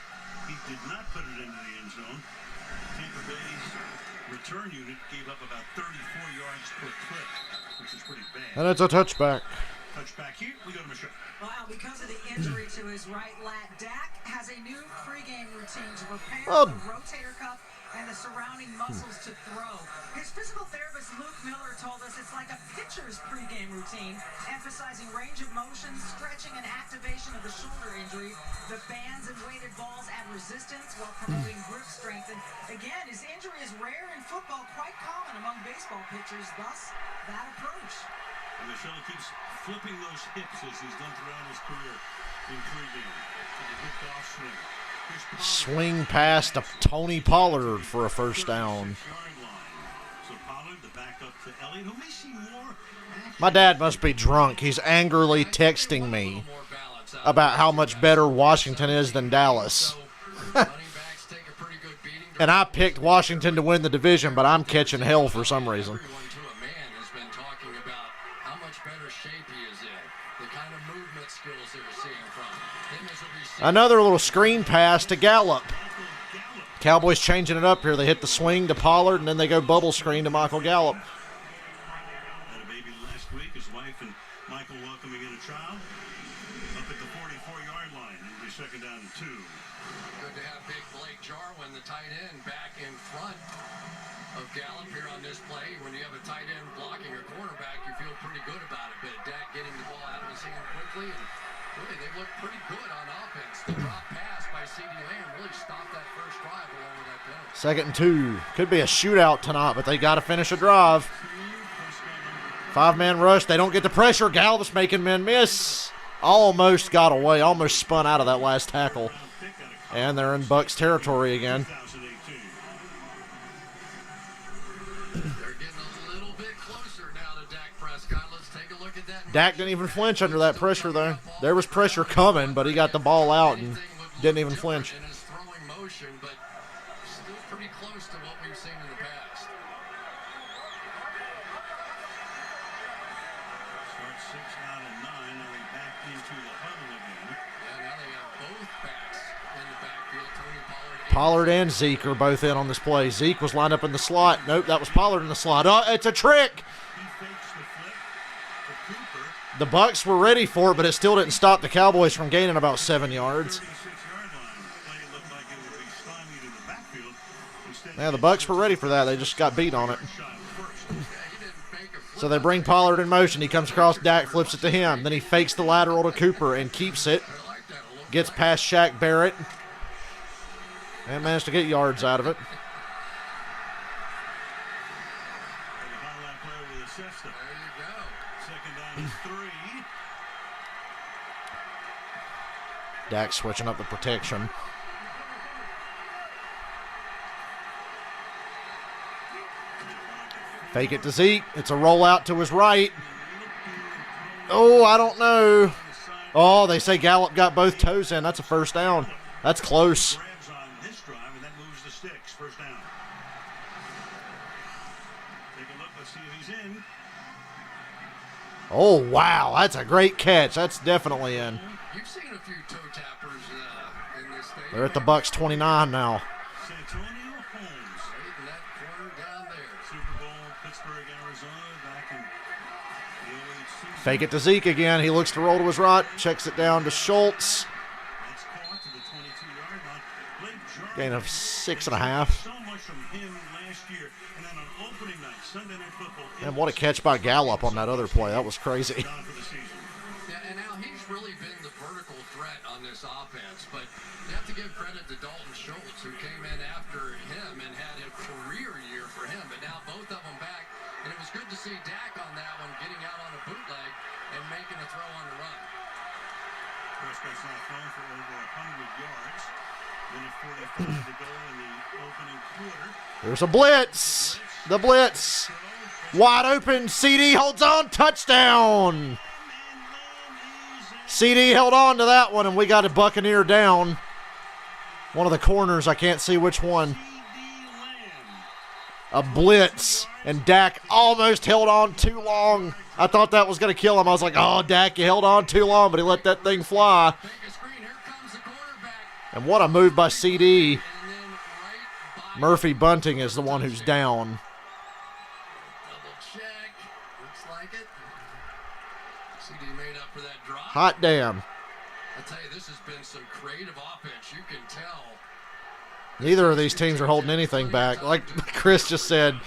he did not put it into the end zone, Tampa Bay's return unit gave up about 34 yards per clip, which is pretty bad. And it's a touchback. Touchback here, we go to Michelle. Wow, because of the injury to his right lat, Dak has a new pregame routine to repair Oh. the rotator cuff and the surrounding muscles to throw. His physical therapist, Luke Miller, told us it's like a pitcher's pregame routine, emphasizing range of motion, stretching, and activation of the shoulder injury. The bands and weighted balls add resistance while promoting grip strength. And again, his injury is rare in football, quite common among baseball pitchers, thus that approach. And Michelle keeps flipping those hips as he's done throughout his career in pregame. To the hooked off swing. Here's Pollard. Swing pass to Tony Pollard for a first down. 36-yard line. So Pollard, the backup to Elliott, who may see more action. My dad must be drunk. He's angrily texting me about how much better Washington is than Dallas. And I picked Washington to win the division, but I'm catching hell for some reason. Everyone to a man has been talking about how much better shape he is in, the kind of movement skills they're seeing from him as a receiver. Another little screen pass to Gallup. Cowboys changing it up here. They hit the swing to Pollard, and then they go bubble screen to Michael Gallup. Had a baby last week. His wife and Michael welcoming in a child. Up at the 44-yard line. It'll be second down and 2. Good to have big Blake Jarwin, the tight end, back in front of Gallup here on this play. When you have a tight end blocking a cornerback, you feel pretty good about it. But Dak getting the ball out of his hand quickly, and really they look pretty good on offense. The drop pass by CeeDee Lamb really stopped that first drive along with that penalty. 2nd and 2. Could be a shootout tonight, but they got to finish a drive. 5-man rush. They don't get the pressure. Gallup's making men miss. Almost got away. Almost spun out of that last tackle. And they're in Bucs territory again. 2018. They're getting a little bit closer now to Dak Prescott. Let's take a look at that Dak didn't even flinch under that pressure, though. There was pressure coming, but he got the ball out and didn't even flinch. In his throwing motion, but still pretty close to what we've seen in the past. Start 6 out of 9. Now they back into the huddle again. Yeah, now they have both backs in the backfield. Tony Pollard and Zeke are both in on this play. Zeke was lined up in the slot. Nope, that was Pollard in the slot. Oh, it's a trick. He fakes the flip for Cooper. The Bucs were ready for it, but it still didn't stop the Cowboys from gaining about 7 yards. 36-yard line. Play looked like it would be stymied in the backfield. Instead, Yeah, the Bucs were ready for that. They just got beat on it. shot first. So they bring Pollard in motion. He comes across Dak, flips it to him. Then he fakes the lateral to Cooper and keeps it. Gets past Shaq Barrett. And managed to get yards out of it. And the highlight play over the Sesta. There you go. Second down and 3. Dak switching up the protection. Fake it to Zeke. It's a rollout to his right. Oh, I don't know. Oh, they say Gallup got both toes in. That's a first down. That's close. Grabs on this drive, and that moves the sticks. First down. Take a look. Let's see if he's in. Oh, wow. That's a great catch. That's definitely in. You've seen a few toe tappers in this state. They're at the Bucs 29 now. Santonio Holmes. Right in that corner down there. Super Bowl, Pittsburgh, Arizona, back in the 08 season. Fake it to Zeke again. He looks to roll to his right. Checks it down to Schultz. That's caught to the 22-yard line. Blake Jarvis. Gain of 6.5. So much from him last year. And then on opening night, Sunday Night Football. And what a catch by Gallup on that other play. That was crazy. Gone for the season. Yeah, and now he's really been the vertical threat on this offense, but you have to give credit to Dalton Schultz, who came in after him and had a career year for him, but now both of them back, and it was good to see Dak on that one, getting out on a bootleg and making a throw on the run. Prescott's not thrown for over 100 yards. Minute 45 to go in the opening quarter. There's a blitz. The blitz. Wide open. CD holds on. Touchdown. CD held on to that one, and we got a Buccaneer down. One of the corners. I can't see which one. A blitz, and Dak almost held on too long. I thought that was going to kill him. I was like, oh, Dak, you held on too long, but he let that thing fly. Take a screen. Here comes the quarterback. And what a move by CD. And then right by Murphy Bunting is the one who's down. double check. Looks like it. CD made up for that drop. Hot damn. I tell you, this has been some creative offense. You can tell. Neither of these teams are holding anything back. Like Chris just said,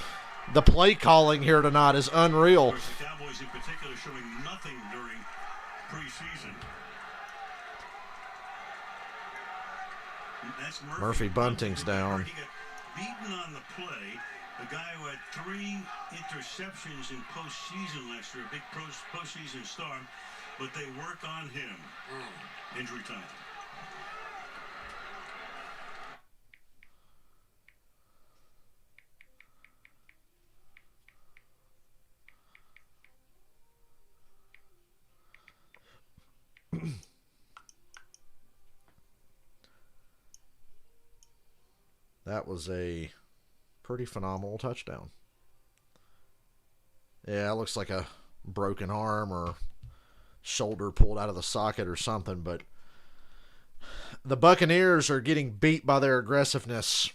the play calling here tonight is unreal. Of course, the Cowboys in particular showing nothing during preseason. That's Murphy Bunting's down. He got beaten on the play. A guy who had 3 interceptions in postseason last year, a big postseason star, but they work on him. Injury time. That was a pretty phenomenal touchdown. Yeah, it looks like a broken arm or shoulder pulled out of the socket or something, but the Buccaneers are getting beat by their aggressiveness.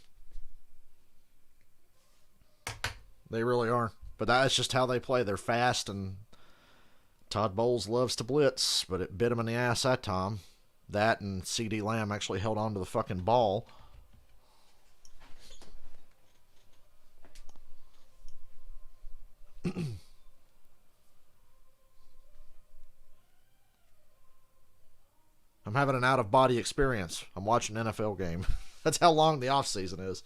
They really are. But that's just how they play. They're fast, and Todd Bowles loves to blitz, but it bit him in the ass that time. That and CD Lamb actually held on to the fucking ball. I'm having an out-of-body experience. I'm watching an NFL game. That's how long the off-season is.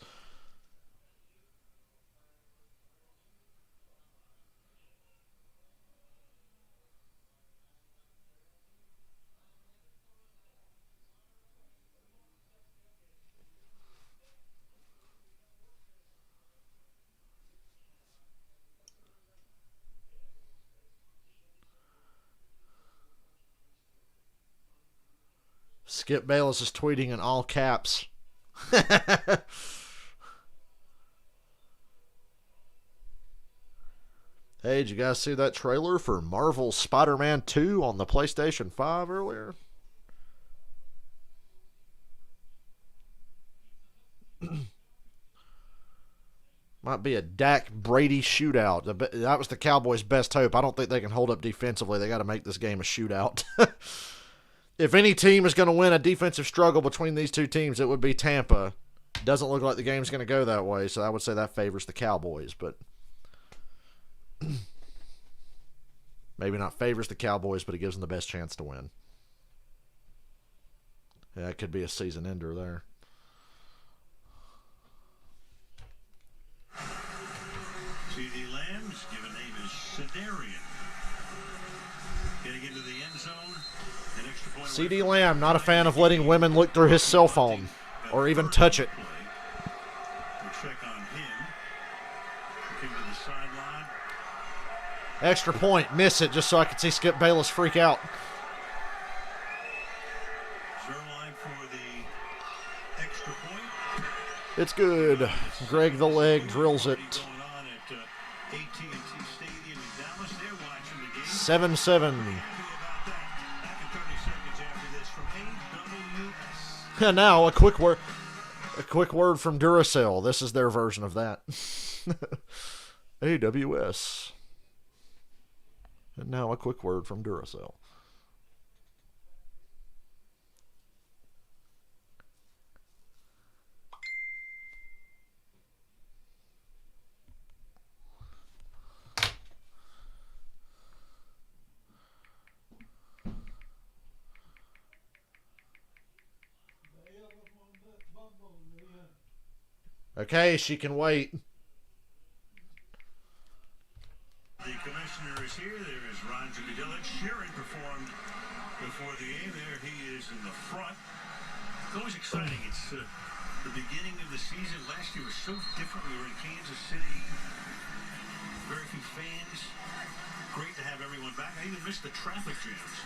Skip Bayless is tweeting in all caps. Hey, did you guys see that trailer for Marvel's Spider-Man 2 on the PlayStation 5 earlier? Might be a Dak Brady shootout. That was the Cowboys' best hope. I don't think they can hold up defensively. They got to make this game a shootout. If any team is going to win a defensive struggle between these two teams, it would be Tampa. Doesn't look like the game's going to go that way, so I would say that favors the Cowboys, but maybe not favors the Cowboys, but it gives them the best chance to win. Yeah, it could be a season ender there. C.D. Lamb's given name is Sedarian. Getting into the end zone. An extra point. C.D. Lamb, not a fan of letting women look through his cell phone or even touch it. We'll check on him. Came to the sideline. Extra point, miss it, just so I could see Skip Bayless freak out. Zerline for the extra point. It's good. Greg the Leg drills it. Going on at AT&T Stadium in Dallas. They're watching the game. 7-7. Happy about that. Back in 30 seconds after this from AWS. And now a quick word from Duracell. This is their version of that. AWS. And now a quick word from Duracell. Okay, she can wait. The commissioner is here. There is Roger Goodell. Sheeran performed before the game. There he is in the front. It's always exciting. It's the beginning of the season. Last year was so different. We were in Kansas City. Very few fans. Great to have everyone back. I even missed the traffic jams.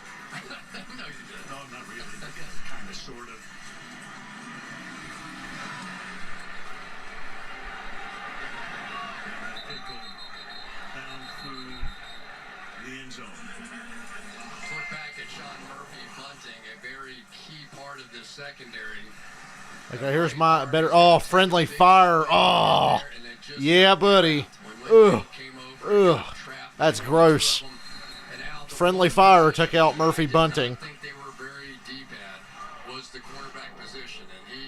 No, you didn't. No, not really. Kind of, sort of. Down through the end zone. Look back at Sean Murphy bunting, a very key part of this secondary. Okay, here's my better. Oh, friendly fire. Oh, yeah, buddy. Ugh. Ugh. That's gross. Friendly fire took out Murphy bunting.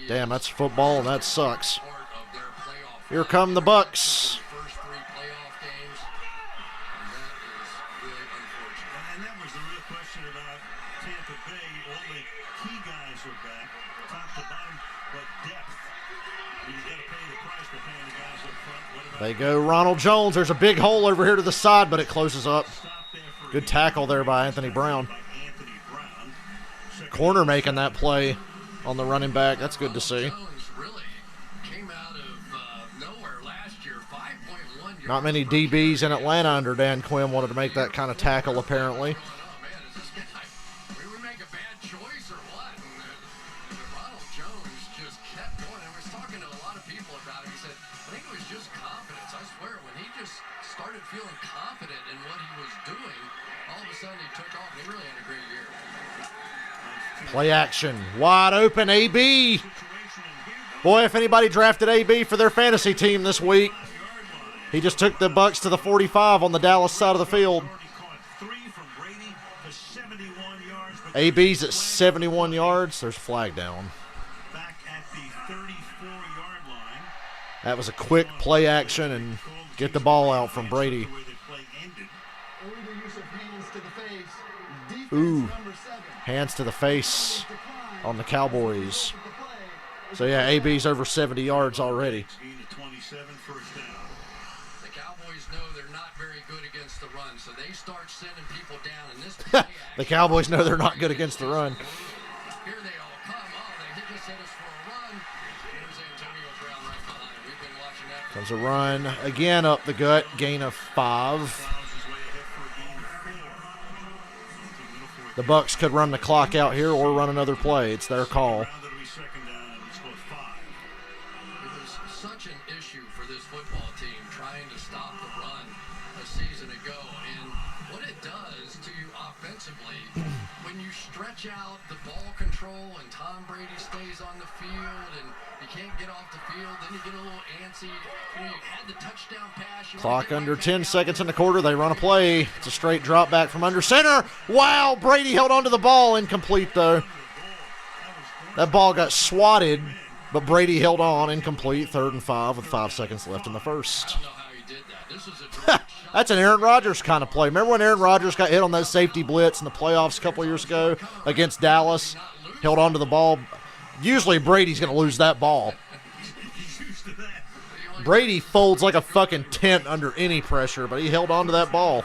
Damn, that's football, and that sucks. Here come the Bucs. And that was the real question about Tampa Bay. All the key guys are back, top to bottom, but depth. You got to pay the price for paying the guys up front. What about They go Ronald Jones. There's a big hole over here to the side, but it closes up. Good tackle there by Anthony Brown. Corner making that play on the running back. That's good to see. Not many DBs in Atlanta under Dan Quinn wanted to make that kind of tackle, apparently. Play action. Wide open, AB. Boy, if anybody drafted AB for their fantasy team this week, he just took the Bucs to the 45 on the Dallas side of the field. AB's at 71 yards. There's a flag down. That was a quick play action and get the ball out from Brady. Ooh. Hands to the face on the Cowboys. So, yeah, AB's over 70 yards already. The Cowboys know they're not very good against the run, so they start sending people down. And this the Cowboys know they're not good against the run. Here they all come. Oh, they just hit us for a run. Here's Antonio Brown right behind. We've been watching that. Comes a run again up the gut, gain of 5. The Bucs could run the clock out here or run another play. It's their call. It was such an issue for this football team trying to stop the run a season ago. And what it does to you offensively, when you stretch out the ball control and Tom Brady stays on the field and you can't get off the field, then you get a little antsy. You had the touchdown pass. Clock under 10 seconds in the quarter. They run a play. It's a straight drop back from under center. Wow, Brady held onto the ball. Incomplete, though. That ball got swatted, but Brady held on. Incomplete. 3rd and 5 with 5 seconds left in the first. I don't know how he did that. This was a great shot. That's an Aaron Rodgers kind of play. Remember when Aaron Rodgers got hit on that safety blitz in the playoffs a couple of years ago against Dallas? Held onto the ball. Usually Brady's going to lose that ball. Brady folds like a fucking tent under any pressure, but he held on to that ball.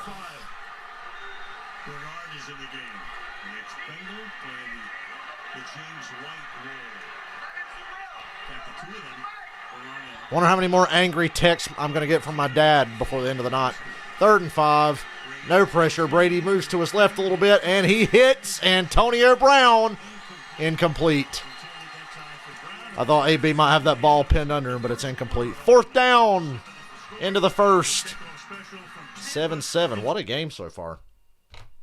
Wonder how many more angry texts I'm going to get from my dad before the end of the night. 3rd and 5. No pressure. Brady moves to his left a little bit, and he hits Antonio Brown. Incomplete. I thought AB might have that ball pinned under him, but it's incomplete. 4th down into the first. 7-7. What a game so far.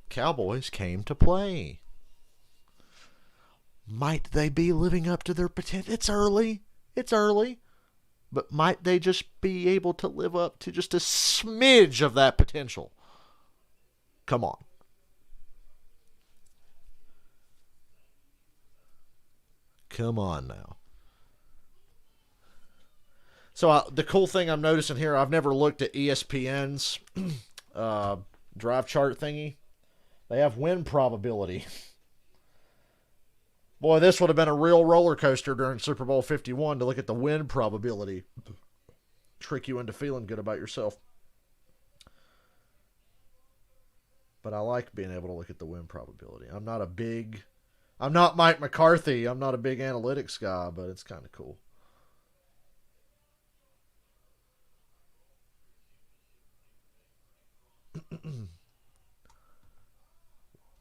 Cowboys came to play. Might they be living up to their potential? It's early. It's early. But might they just be able to live up to just a smidge of that potential? Come on. Come on now. So the cool thing I'm noticing here, I've never looked at ESPN's drive chart thingy. They have win probability. Boy, this would have been a real roller coaster during Super Bowl 51 to look at the win probability. Trick you into feeling good about yourself. But I like being able to look at the win probability. I'm not Mike McCarthy. I'm not a big analytics guy, but it's kind of cool.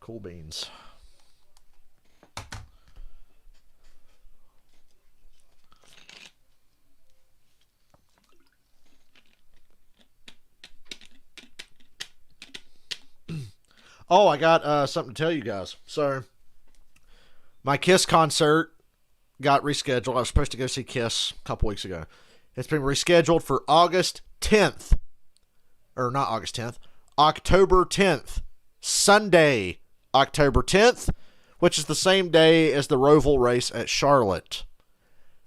Cool beans. Oh, I got something to tell you guys. So, my Kiss concert got rescheduled. I was supposed to go see Kiss a couple weeks ago. It's been rescheduled for August 10th. Or not August 10th. October 10th. Sunday, October 10th, which is the same day as the Roval race at Charlotte.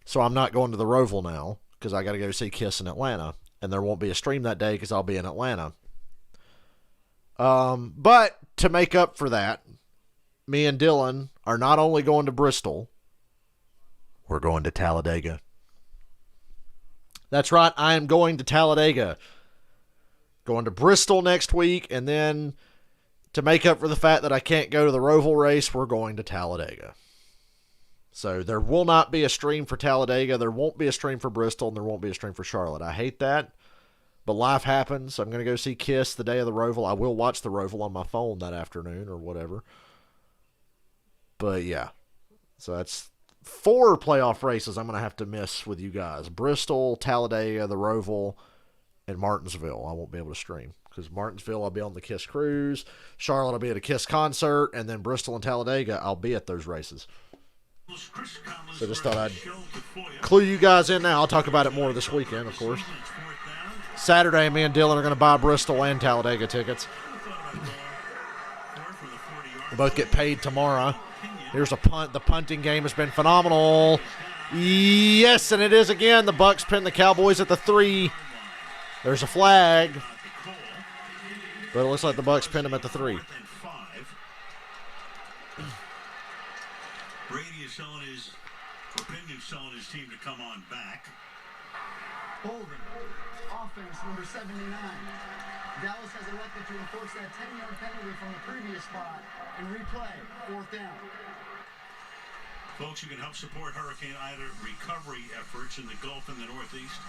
So I'm not going to the Roval now because I got to go see Kiss in Atlanta. And there won't be a stream that day because I'll be in Atlanta. But to make up for that, me and Dylan are not only going to Bristol, we're going to Talladega. That's right, I am going to Talladega. Going to Bristol next week, and then to make up for the fact that I can't go to the Roval race, we're going to Talladega. So there will not be a stream for Talladega, there won't be a stream for Bristol, and there won't be a stream for Charlotte. I hate that, but life happens. I'm going to go see Kiss the day of the Roval. I will watch the Roval on my phone that afternoon or whatever. But yeah, so that's 4 playoff races I'm going to have to miss with you guys. Bristol, Talladega, the Roval, and Martinsville. I won't be able to stream because Martinsville I'll be on the Kiss cruise. Charlotte I'll be at a Kiss concert. And then Bristol and Talladega I'll be at those races. So just thought I'd clue you guys in now. I'll talk about it more this weekend, of course. Saturday, me and Dylan are going to buy Bristol and Talladega tickets. We'll both get paid tomorrow. Here's a punt. The punting game has been phenomenal. Yes, and it is again. The Bucs pin the Cowboys at the 3. There's a flag. But it looks like the Bucs pinned him at the 3. Brady is telling his team to come on back. Holding. Offense number 79. Dallas has elected to enforce that 10-yard penalty from the previous spot and replay 4th down. Folks, you can help support Hurricane Ida recovery efforts in the Gulf and the Northeast.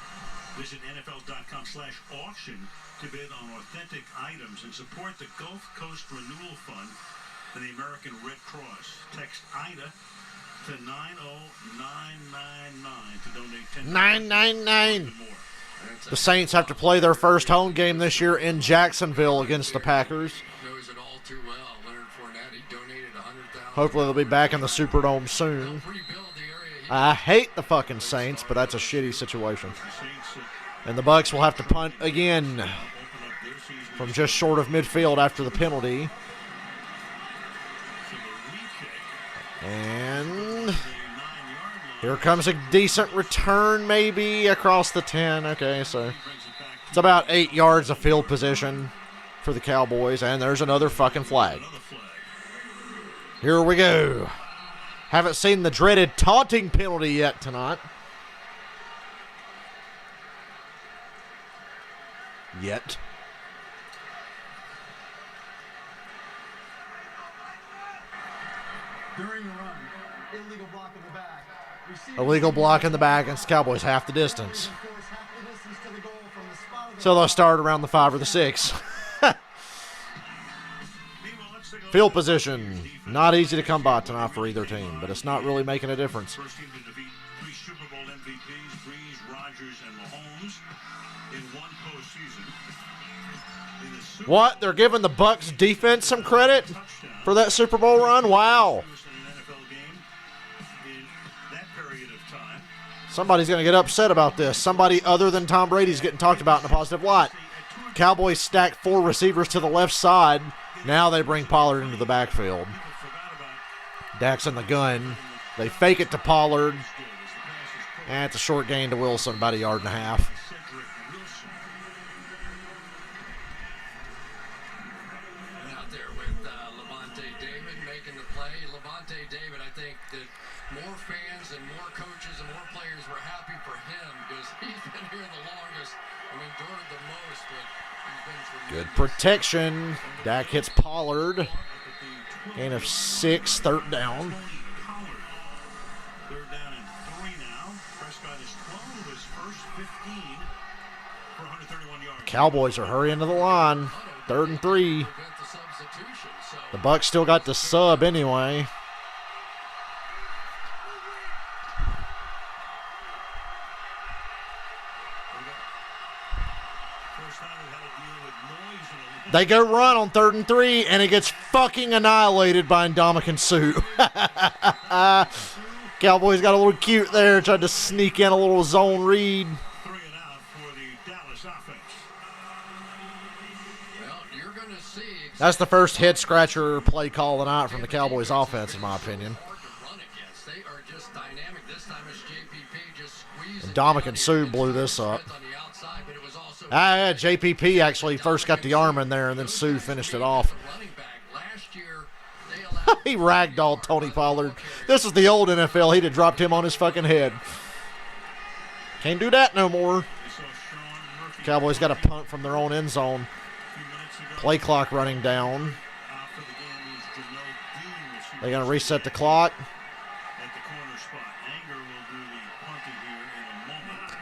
Visit NFL.com/auction to bid on authentic items and support the Gulf Coast Renewal Fund and the American Red Cross. Text IDA to 90999 to donate 10 999. The Saints have to play their first home game this year in Jacksonville against the Packers. Knows it all too well. Leonard Fournette, he donated $100,000. Hopefully they'll be back in the Superdome soon. I hate the fucking Saints, but that's a shitty situation. And the Bucs will have to punt again from just short of midfield after the penalty. And here comes a decent return, maybe, across the 10. Okay, so it's about 8 yards of field position for the Cowboys, and there's another fucking flag. Here we go. Haven't seen the dreaded taunting penalty yet tonight. Yet. During the run, illegal block in the back. Illegal block in the back against the Cowboys, half the distance. Of course, half the distance to the goal from the spot of the So they'll start around the 5 or the 6. Field position. Not easy to come by tonight for either team, but it's not really making a difference. First team to defeat 3 Super Bowl MVPs, Breeze, Rodgers, and Mahomes in one postseason. In the Super What? They're giving the Bucs defense some credit for that Super Bowl run? Wow. Bowl in an NFL game in that period of time. Somebody's going to get upset about this. Somebody other than Tom Brady's getting talked about in a positive light. Cowboys stacked 4 receivers to the left side. Now they bring Pollard into the backfield. Dak's in the gun. They fake it to Pollard. And it's a short gain to Wilson, about 1.5 yards. Out there with Levante David making the play. Levante David, I think that more fans and more coaches and more players were happy for him because he's been here the longest and endured the most. But he's been tremendous. Good protection. Dak hits Pollard. Gain of 6, third down. Third down and 3 now. Prescott is 12 of his first 15 for 131 yards. Cowboys are hurrying to the line. 3rd and 3. Prevent the substitution. So The Bucs still got the sub anyway. First time we've had to deal with noise and They go run on 3rd and 3, and it gets fucking annihilated by Ndamukong Suh. Cowboys got a little cute there, tried to sneak in a little zone read. 3 and out for the Dallas offense. well, you're going to see That's the first head-scratcher play call of the night from the Cowboys offense, in my opinion. hard to run against. They are just dynamic. This time it's JPP just squeezing. Ndamukong Suh blew this up. On the outside, but it was also Yeah, JPP actually first got the arm in there, and then Suh finished it off. running back. Last year, they allowed He ragdolled Tony Pollard. This is the old NFL. He'd have dropped him on his fucking head. Can't do that no more. We saw Sean Murphy Cowboys got a punt from their own end zone. a few minutes ago. Play clock running down. After the game is Jamel Dean receiving They're going to reset the clock. at the corner spot. Anger will do the punting here in a moment.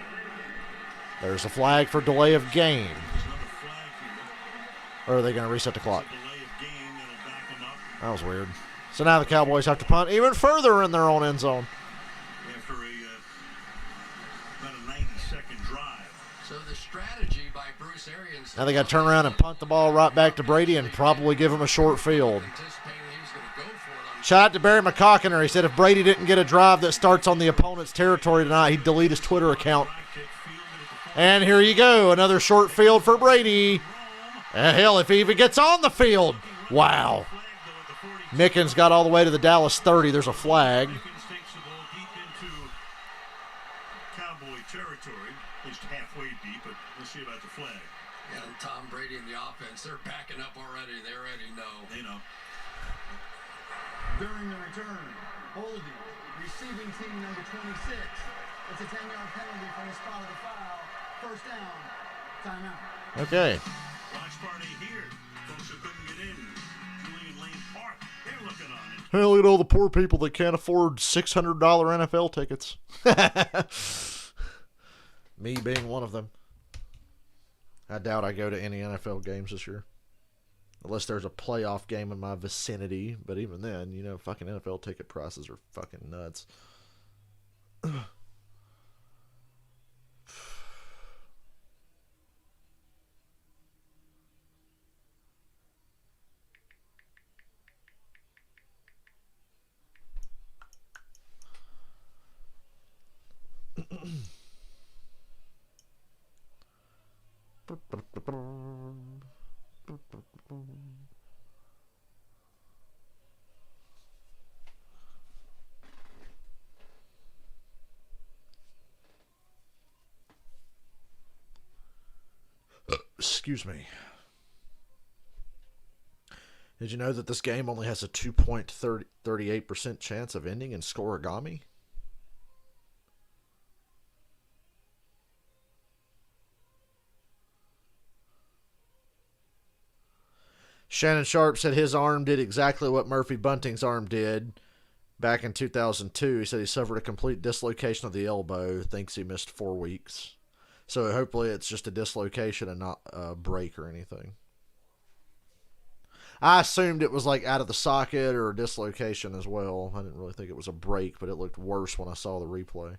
There's a flag for delay of game. There's another flag here. Or are they going to reset the clock? Delay of game that'll back them up That was weird. So now the Cowboys have to punt even further in their own end zone. after about a 90-second drive. So the strategy by Bruce Arians. Now they got to turn around and punt the ball right back to Brady and probably give him a short field. Anticipating he was going to go for it on Shout out to Barry McCockiner. He said if Brady didn't get a drive that starts on the opponent's territory tonight, he'd delete his Twitter account. Kick fielded at the And here you go. Another short field for Brady. Hell, if he even gets on the field. Wow. flag, though, at the 40. Mickens got all the way to the Dallas 30. There's a flag. Mickens takes the ball deep into Cowboy territory, at least halfway deep, but we'll see about the flag. And Tom Brady and the offense, they're backing up already. They already know. They know. During the return, holding, receiving team number 26. It's a 10-yard penalty from the spot of the foul. First down, timeout. Okay. Watch party here. Folks who couldn't get in. Julian Lane Park. They're looking on it. Hell, look at all the poor people that can't afford $600 NFL tickets. Me being one of them. I doubt I go to any NFL games this year. Unless there's a playoff game in my vicinity. But even then, fucking NFL ticket prices are fucking nuts. Excuse me. Did you know that this game only has a 2.38% chance of ending in scoregami? Shannon Sharp said his arm did exactly what Murphy Bunting's arm did back in 2002. He said he suffered a complete dislocation of the elbow. Thinks he missed 4 weeks. So hopefully it's just a dislocation and not a break or anything. I assumed it was like out of the socket or a dislocation as well. I didn't really think it was a break, but it looked worse when I saw the replay.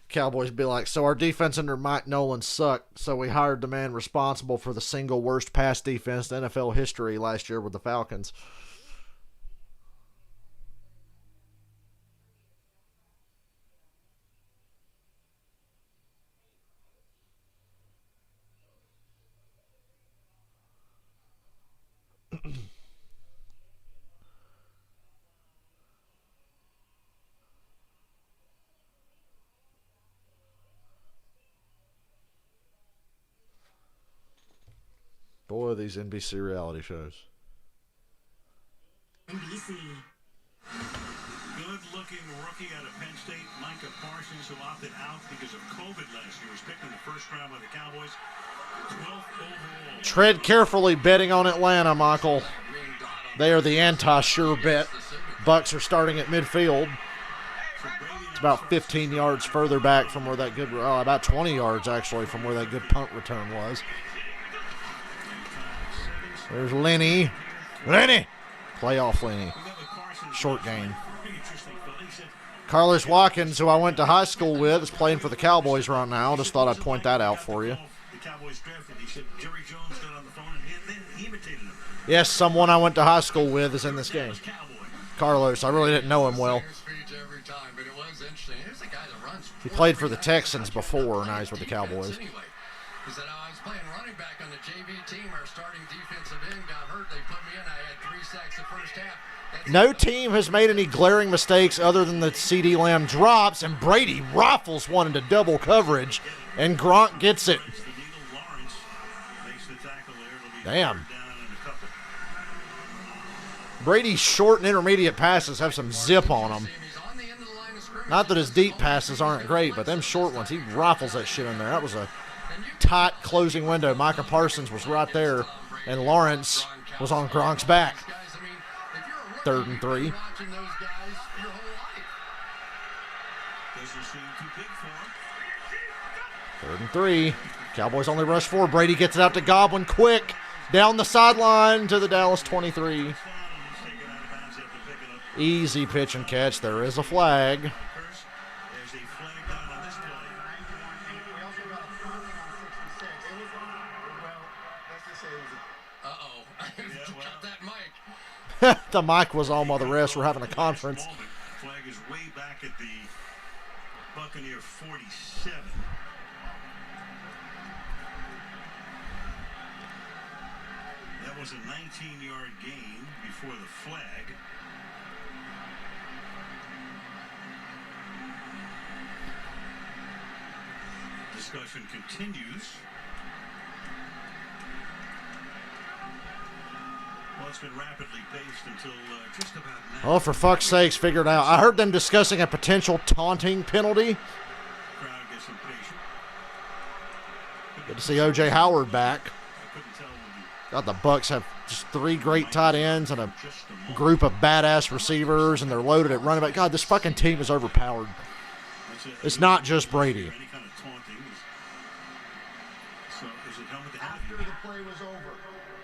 Cowboys be like, so our defense under Mike Nolan sucked, so we hired the man responsible for the single worst pass defense in NFL history last year with the Falcons. Boy, these NBC reality shows. NBC. Good-looking rookie out of Penn State, Micah Parsons, who opted out because of COVID last year, was picked in the first round by the Cowboys. 12th overall. Tread carefully betting on Atlanta, Michael. They are the anti-sure bet. Bucs are starting at midfield. It's about 15 yards further back from where that good, about 20 yards actually from where that good punt return was. There's Lenny. Playoff Lenny. Short game. Carlos Watkins, who I went to high school with, is playing for the Cowboys right now. Just thought I'd point that out for you. Yes, someone I went to high school with is in this game. Carlos, I really didn't know him well. He played for the Texans before, and now he's with the Cowboys. He said, I was playing running back on the JV team. Our starting defensive end got hurt. They put me in. I had 3 sacks the first half. No team has made any glaring mistakes other than the CeeDee Lamb drops, and Brady rifles one into double coverage, and Gronk gets it. Damn. Brady's short and intermediate passes have some zip on them. Not that his deep passes aren't great, but them short ones, he rifles that shit in there. That was a tight closing window. Micah Parsons was right there, and Lawrence was on Gronk's back. 3rd and 3. 3rd and 3. Cowboys only rush 4. Brady gets it out to Godwin quick. Down the sideline to the Dallas 23. Easy pitch and catch. There is a flag. The mic was on while the rest were having a conference. Flag is way back at the Buccaneer 47. That was a 19-yard gain before the flag. Discussion continues. Well, it's been rapidly paced until just about now. Oh, for fuck's sakes, figure it out. I heard them discussing a potential taunting penalty. Crowd gets impatient. Good to see O.J. Howard back. God, the Bucs have just 3 great tight ends and a group of badass receivers, and they're loaded at running back. God, this fucking team is overpowered. It's not just Brady. Any kind of taunting is So is it helmet to After helmet? the play was over,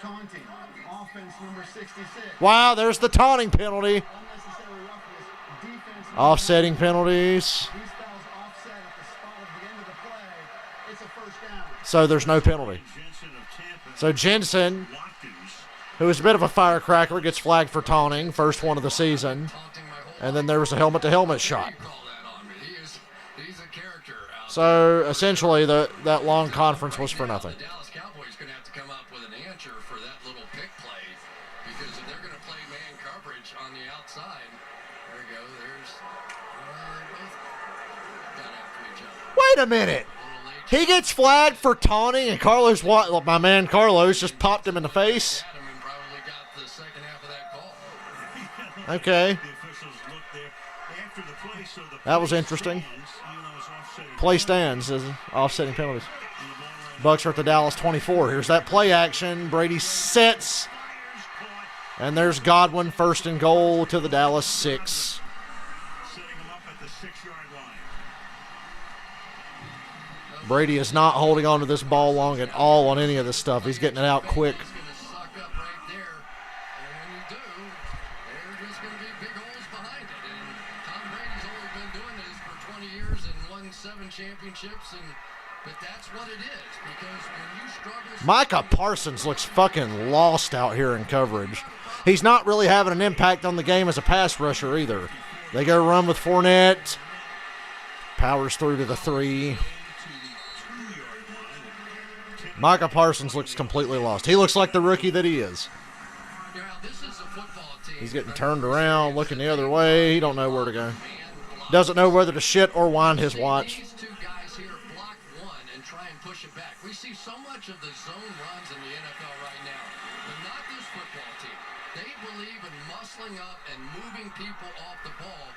taunting, offense number 66. Wow, there's the taunting penalty. Unnecessary roughness, defense number Offsetting 9. penalties. These fouls offset at the spot of the end of the play. It's a first down. So there's no penalty. Jensen of Tampa. So Jensen, Watkins. who is a bit of a firecracker, gets flagged for taunting, first one of the season. Taunting my whole And then there was a helmet-to-helmet shot. You call that on me. He's a character out So essentially, that long conference was for nothing. The Dallas Cowboys going to have to come up with an answer for that little pick play, because if they're going to play man coverage on the outside, there you go. There's they both got after each other. Wait a minute. A little late. He gets flagged for taunting, and Carlos, my man Carlos, just popped him in the face. Adam and probably got the second half of that call. Okay. The officials looked there after the play, so the That was play interesting. stands, even though it's offsetting Play penalty. stands as offsetting penalties. And the ball ran Bucs are at the Dallas 24. Here's that play action. Brady sets, fires, caught, and there's Godwin, first and goal to the Dallas 6. setting him up at the 6-yard line. Brady is not holding on to this ball long at all on any of this stuff. He's getting it out quick. It's going to suck up right there, and when you do, there's just going to be big holes behind it. And Tom Brady's only been doing this for 20 years and won 7 championships, but that's what it is, because when you struggle. Micah Parsons looks fucking lost out here in coverage. He's not really having an impact on the game as a pass rusher either. They go run with Fournette. Powers through to the 3. Micah Parsons looks completely lost. He looks like the rookie that he is. Now, this is a football team. He's getting turned around, looking the other way. He don't know where to go. Doesn't know whether to shit or wind his watch. These two guys here block one and try and push it back. We see so much of the zone runs in the NFL right now, but not this football team. They believe in muscling up and moving people off the ball.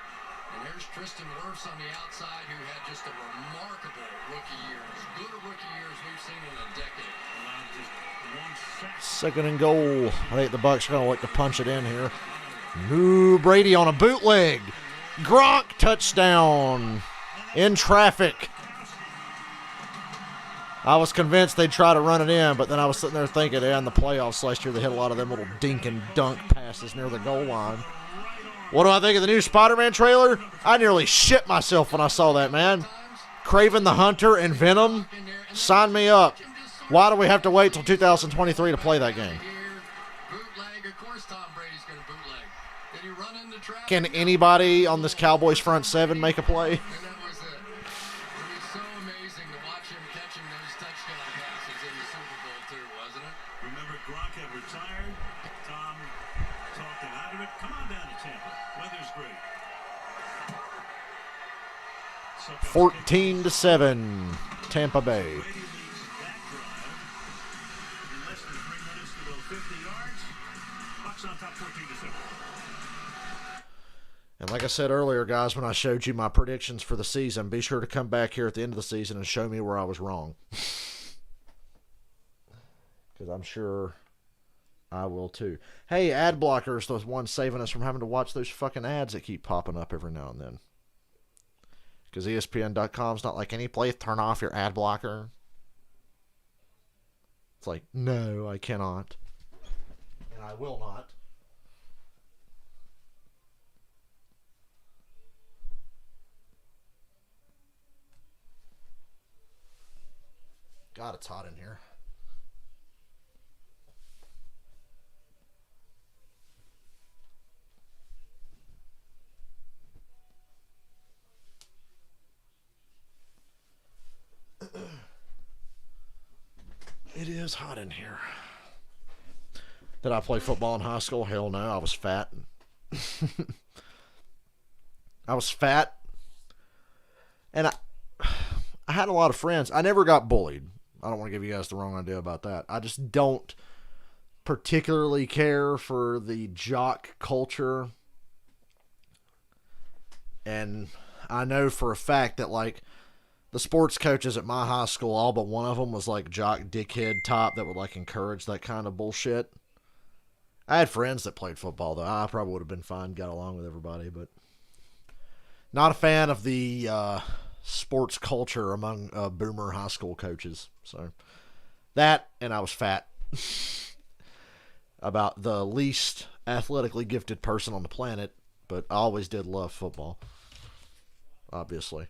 And there's Tristan Wirfs on the outside, who had just a remarkable rookie year. As good a rookie year as we've seen in a decade. Allowed just 1 sack. Second and goal. I think the Bucs are going to like to punch it in here. Ooh, Brady on a bootleg. Gronk touchdown in traffic. I was convinced they'd try to run it in, but then I was sitting there thinking, in the playoffs last year, they hit a lot of them little dink and dunk passes near the goal line. What do I think of the new Spider-Man trailer? I nearly shit myself when I saw that, man. Kraven the Hunter and Venom, sign me up. Why do we have to wait till 2023 to play that game? Bootleg, of course Tom Brady's going to bootleg. Did he run into traffic? Can anybody on this Cowboys front 7 make a play? And that was it. It was so amazing to watch him catching those touchdown passes in the Super Bowl too, wasn't it? Remember, Gronk had retired. Tom talked him out of it. Come on down to Tampa. Weather's great. Suckers 14-7, Tampa Bay. Brady leads that drive. In less than 3 minutes to go 50 yards. Bucs on top 14-7. And like I said earlier, guys, when I showed you my predictions for the season, be sure to come back here at the end of the season and show me where I was wrong. Because I'm sure I will too. Hey, ad blockers, those ones saving us from having to watch those fucking ads that keep popping up every now and then. Because ESPN.com's not like any place, turn off your ad blocker. It's like, no, I cannot. And I will not. God, it's hot in here. It is hot in here. Did I play football in high school? Hell no. I was fat. I was fat. And I had a lot of friends. I never got bullied. I don't want to give you guys the wrong idea about that. I just don't particularly care for the jock culture. And I know for a fact that, like, the sports coaches at my high school, all but one of them was, like, jock dickhead top that would, like, encourage that kind of bullshit. I had friends that played football, though. I probably would have been fine, got along with everybody, but not a fan of the sports culture among boomer high school coaches. So That, and I was fat. About the least athletically gifted person on the planet, but I always did love football. Obviously.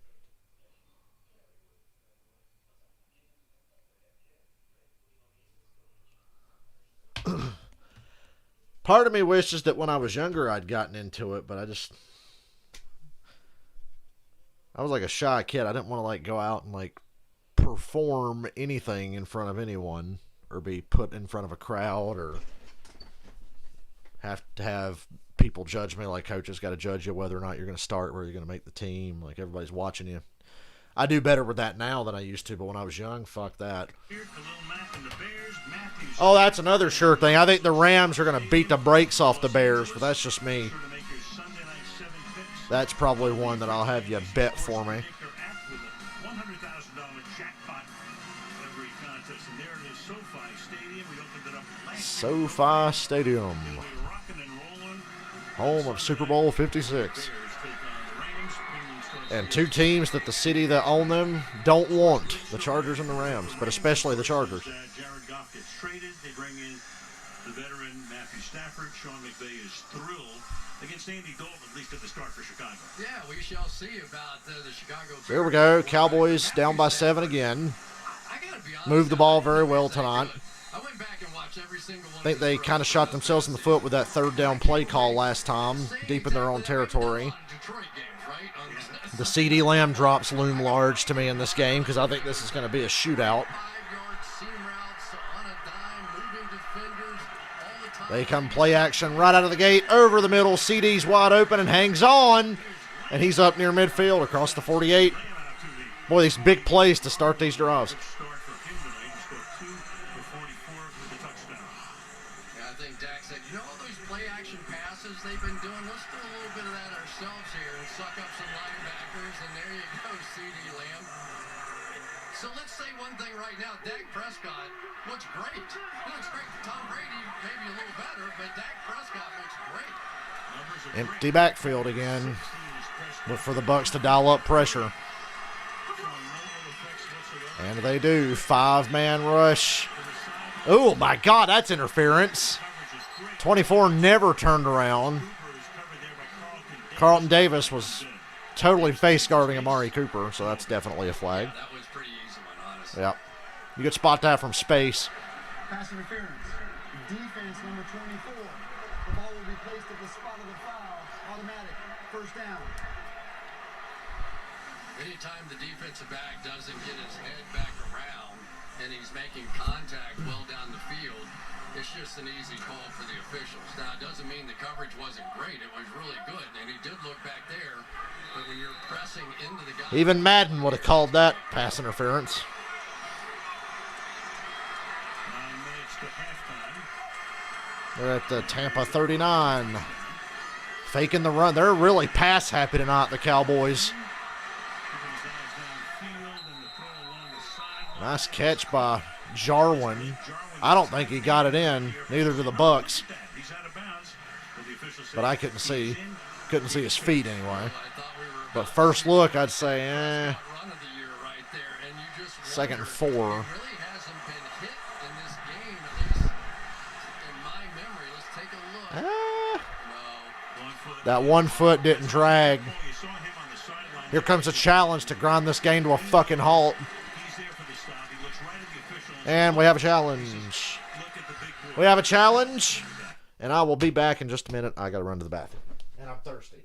Part of me wishes that when I was younger I'd gotten into it, but I was like a shy kid. I didn't want to like go out and like perform anything in front of anyone or be put in front of a crowd or have to have people judge me. Like coaches got to judge you whether or not you're going to start, whether you're going to make the team. Like everybody's watching you. I do better with that now than I used to, but when I was young, fuck that. Oh, that's another sure thing. I think the Rams are going to beat the brakes off the Bears, but that's just me. That's probably one that I'll have you bet for me. SoFi Stadium, home of Super Bowl 56. And two teams that the city that own them don't want, the Chargers and the Rams, but especially the Chargers. Jared Goff gets traded. They bring in the veteran Matthew Stafford. Sean McVay is thrilled against Andy Dalton, at least at the start for Chicago. Yeah, we shall see about the Chicago Bears. There we go. Cowboys down by 7 again. Moved the ball very well tonight. I went back and watched every single one. I think they kind of shot themselves in the foot with that third down play call last time, deep in their own territory. The CeeDee Lamb drops loom large to me in this game because I think this is going to be a shootout. They come play action right out of the gate, over the middle. CeeDee's wide open and hangs on, and he's up near midfield across the 48. Boy, these big plays to start these drives. I think Dak said, you know all those play action passes they've been doing? Let's do a little bit of that ourselves here and suck up some linebackers, and there you go, CeeDee Lamb. So let's say one thing right now. Dak Prescott looks great. He looks great. Tom Brady maybe a little better, but Dak Prescott looks great. Empty backfield again. Look for the Bucs to dial up pressure. And they do. 5-man rush. Oh, my God, that's interference. 24 never turned around. Carlton Davis was totally face guarding Amari Cooper, so that's definitely a flag. Yeah, that was pretty easy one, honestly. Yep. You could spot that from space. Pass interference. Defense number 24. The ball will be placed at the spot of the foul. Automatic. First down. Anytime the defensive back doesn't get his head back around and he's making contact well down the field, it's just an easy call for the officials. Now, it doesn't mean the coverage wasn't great. It was really good, and he did look back there. But when you're pressing into the guy... Even Madden would have called that pass interference. 9 minutes to halftime. They're at the Tampa 39. Faking the run. They're really pass happy tonight, the Cowboys. Nice catch by Jarwin. I don't think he got it in. Neither do the Bucs. But I couldn't see. Couldn't see his feet anyway. But first look, I'd say, second and 4. That 1 foot didn't drag. Here comes a challenge to grind this game to a fucking halt. And we have a challenge. We have a challenge. And I will be back in just a minute. I got to run to the bathroom. And I'm thirsty.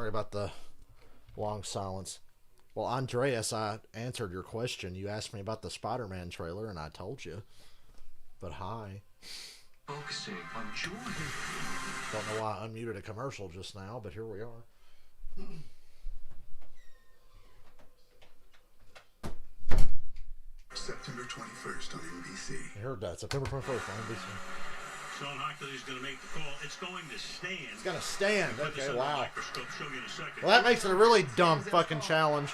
Sorry about the long silence. Well, Andreas, I answered your question. You asked me about the Spider-Man trailer, and I told you. But hi. Focusing on joy. Don't know why I unmuted a commercial just now, but here we are. September 21st on NBC. I heard that. September 21st on NBC. Sean Hockley is going to make the call. It's going to stand. It's going to stand. Put this Okay, under the wow. microscope, show you in a second. Well, that makes it a really dumb fucking challenge.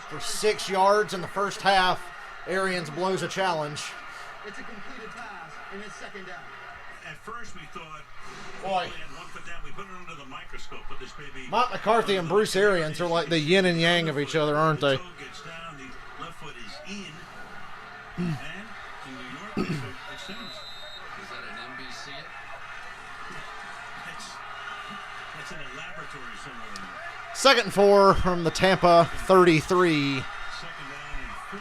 For 6 yards in the first half, Arians blows a challenge. It's a completed pass, and it's second down. At first, we thought, Boy. we had 1 foot down. We put it under the microscope. Put this baby. Mike McCarthy and Bruce Arians are like the yin and yang of each other, aren't they? The toe gets down, the left foot is in. And in New York, it extends. Is that an NBC? That's in a laboratory somewhere. 2nd and 4 from the Tampa 33. Second down and 4.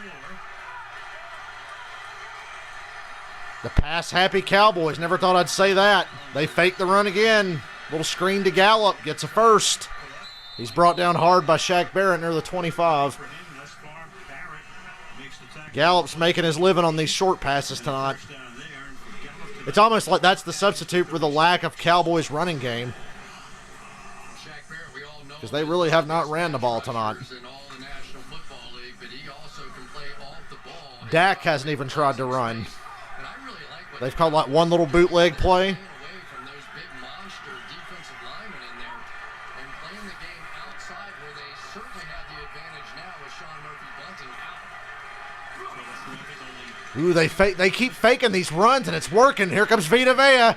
The pass-happy Cowboys. Never thought I'd say that. They fake the run again. Little screen to Gallup. Gets a first. He's brought down hard by Shaq Barrett near the 25. For him, thus far, Barrett makes the tackle. Gallup's making his living on these short passes tonight. First down there, and for Gallup to It's almost like that's the substitute for the lack of Cowboys running game. Shaq Barrett, we all know, Because they really have not ran the ball tonight. in all the National Football League, but he also can play off the ball. Dak hasn't even tried to run. And I really like what They've called like one little bootleg play. away from those big monster defensive linemen in there and playing the game outside where they certainly have the advantage now with Sean Murphy Bunting out. Ooh, they keep faking these runs, and it's working. Here comes Vita Vea.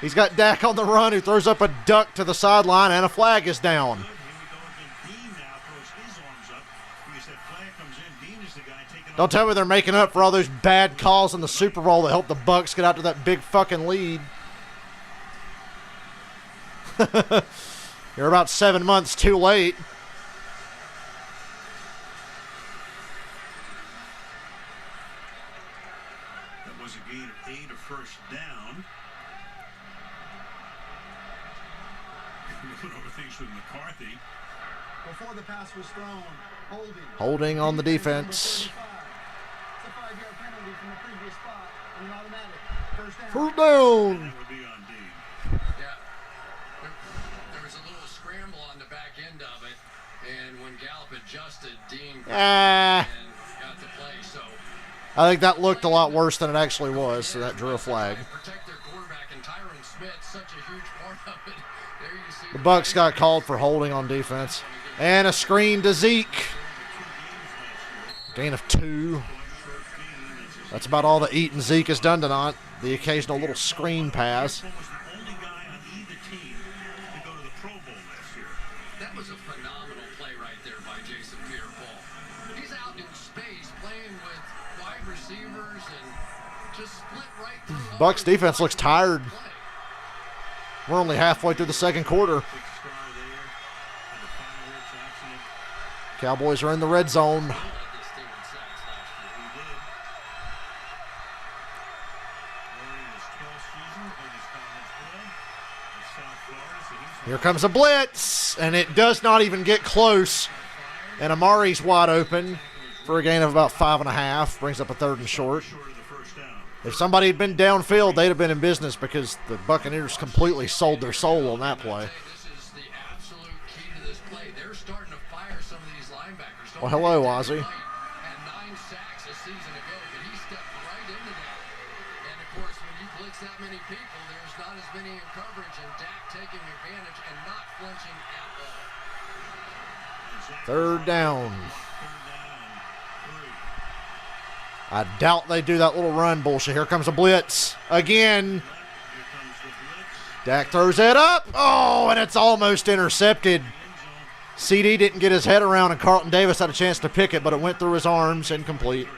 He's got Dak on the run, who throws up a duck to the sideline, and a flag is down. Here we go again. Dean now throws his arms up. Because that flag comes in. Dean is the guy taking Don't tell me they're making up for all those bad calls in the Super Bowl that helped the Bucs get out to that big fucking lead. You're about 7 months too late. That was a gain of 8, a first down. Moving over things with McCarthy. Before the pass was thrown, Holding on the defense. It's a 5-yard penalty from the previous spot and an automatic first down. First down. That would be on Dean. Yeah. There was a little scramble on the back end of it, and when Gallup adjusted, Dean Ah, and got to play. So I think that looked a lot worse than it actually was, so that drew a flag. protect their quarterback, and Tyron Smith, such a huge part of it. There you see The Bucs got called for holding on defense. And a screen to Zeke. Gain of 2. That's about all that Eaton Zeke has done tonight. The occasional little screen pass. Was the only guy on either team to go to the Pro Bowl last year. that was a phenomenal play right there by Jason Pierre-Paul. He's out in space playing with wide receivers and just split right through. all Bucs the defense looks tired. play. We're only halfway through the 2nd quarter. Big star there. And the fireworks accident. Cowboys are in the red zone. Led this team in sacks last year. He did. Early in his 12th season in his college play at South Florida. So he's Here comes a blitz, and it does not even get close. And Amari's wide open for a gain of about 5.5. Brings up a 3rd and short. short of the first down. If somebody had been downfield, they'd have been in business because the Buccaneers completely sold their soul on that play. This is the absolute key to this play. They're starting to fire some of these linebackers. Don't Well, hello, forget, Ozzie. Derek White had 9 sacks a season ago, but he stepped right into that. And of course, when you blitz that many people, there's not as many in coverage, and Dak taking advantage and not flinching at all. 3rd down. 3rd down and 3. I doubt they do that little run bullshit. Here comes a blitz. Again. Here comes the blitz. Dak throws it up. Oh, and it's almost intercepted. CD didn't get his head around, and Carlton Davis had a chance to pick it, but it went through his arms. Incomplete.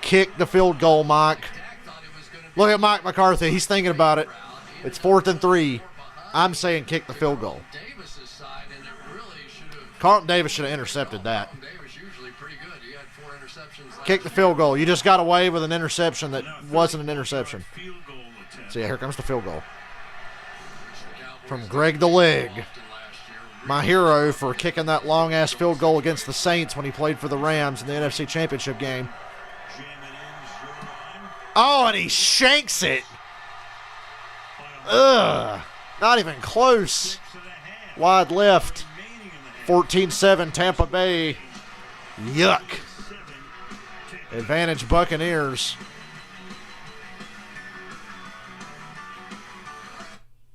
Kick the field goal, Mike. Dak thought it was going to be Look at Mike McCarthy. He's thinking about it. It's 4th and 3. I'm saying kick the field goal. Davis's side, and it really should have. Carlton Davis should have intercepted that. Davis usually pretty good. He had 4 interceptions last Kick the year. field goal. You just got away with an interception that wasn't an interception. Field goal attempt. So, yeah, here comes the field goal. The Cowboys From Greg the Leg. often last my hero for kicking that long-ass field goal against the Saints when he played for the Rams in the NFC Championship game. Oh, and he shanks it. Ugh. Not even close. Wide left. 14-7 Tampa Bay. Yuck. Advantage Buccaneers.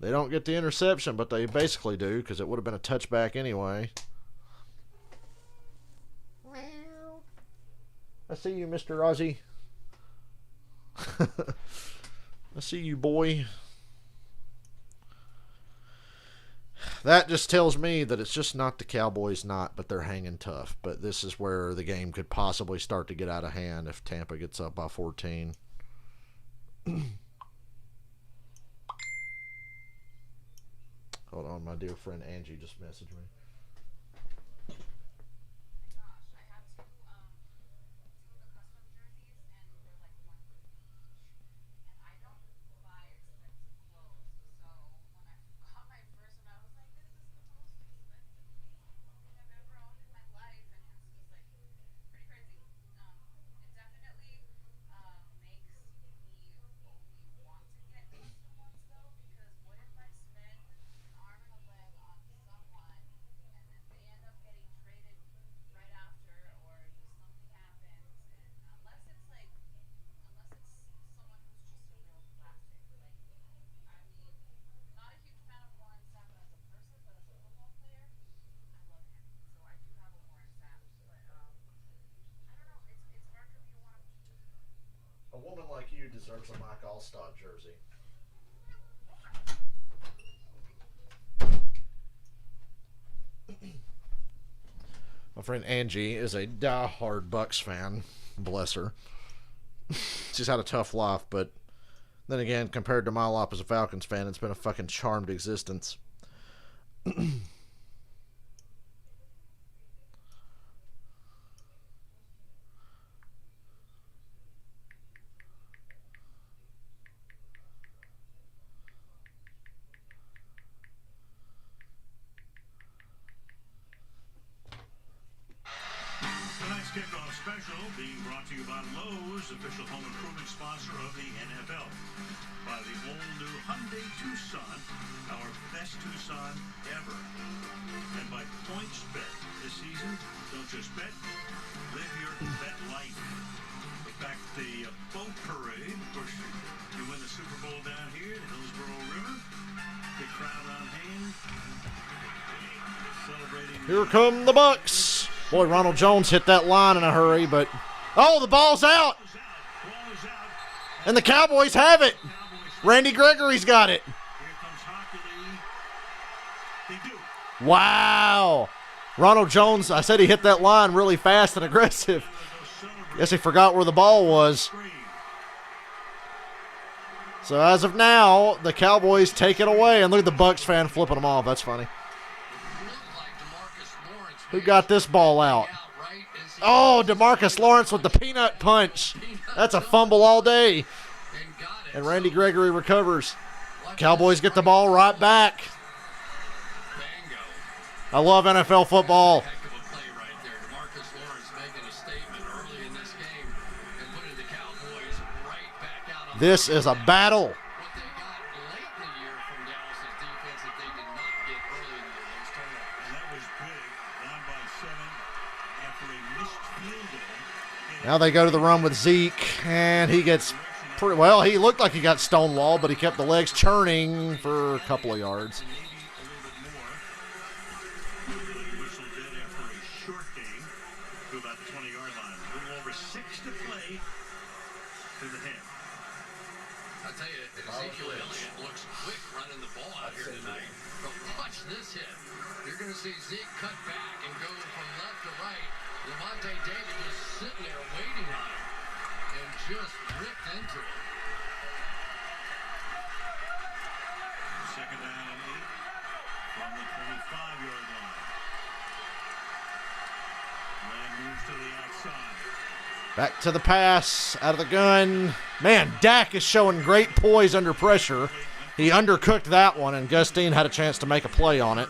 They don't get the interception, but they basically do because it would have been a touchback anyway. I see you, Mr. Ozzy. I see you, boy. That just tells me that it's just not the Cowboys but they're hanging tough. But this is where the game could possibly start to get out of hand if Tampa gets up by 14. Hold on, my dear friend Angie just messaged me. A woman like you deserves a Mike Allstott jersey. My friend Angie is a die-hard Bucs fan. Bless her. She's had a tough life, but then again, compared to my life as a Falcons fan, it's been a fucking charmed existence. Tonight's kickoff special being brought to you by Lowe's, official home improvement sponsor of the NFL. By the all-new Hyundai Tucson, our best Tucson ever. And by PointsBet. This season, don't just bet, live your bet life. But back to the boat parade. Of course, you win the Super Bowl down here, the Hillsborough River. Big crowd on hand. Celebrating. Here come the Bucs. Boy, Ronald Jones hit that line in a hurry, but... Oh, the ball's out! And the Cowboys have it! Randy Gregory's got it! Wow! Ronald Jones, I said he hit that line really fast and aggressive. Guess he forgot where the ball was. So as of now, the Cowboys take it away. And look at the Bucs fan flipping them off. That's funny. Who got this ball out? Oh, DeMarcus Lawrence with the peanut punch. That's a fumble all day. And Randy Gregory recovers. Cowboys get the ball right back. I love NFL football. This is a battle. Now they go to the run with Zeke, and he gets pretty well. He looked like he got stonewalled, but he kept the legs churning for a couple of yards. See Zeke cut back and go from left to right. Levante David just sitting there waiting on him and just ripped into it. Second down and 8 from the 25-yard line. Lamb moves to the outside. Back to the pass, out of the gun. Man, Dak is showing great poise under pressure. He undercooked that one, and Gustine had a chance to make a play on it.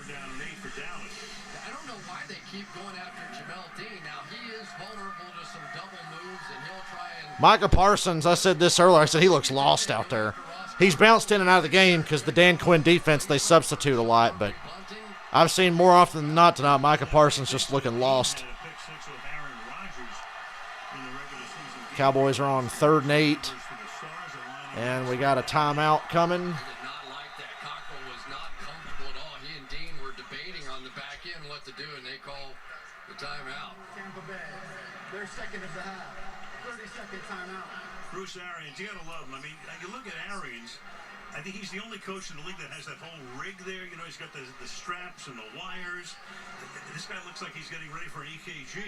Micah Parsons, I said this earlier, I said he looks lost out there. He's bounced in and out of the game because the Dan Quinn defense, they substitute a lot, but I've seen more often than not tonight Micah Parsons just looking lost. Cowboys are on 3rd and 8, and we got a timeout coming. Their second of the half. 30-second timeout. Bruce Arians, you gotta love him. I mean, you look at Arians, I think he's the only coach in the league that has that whole rig there. You know, he's got the straps and the wires. This guy looks like he's getting ready for an EKG.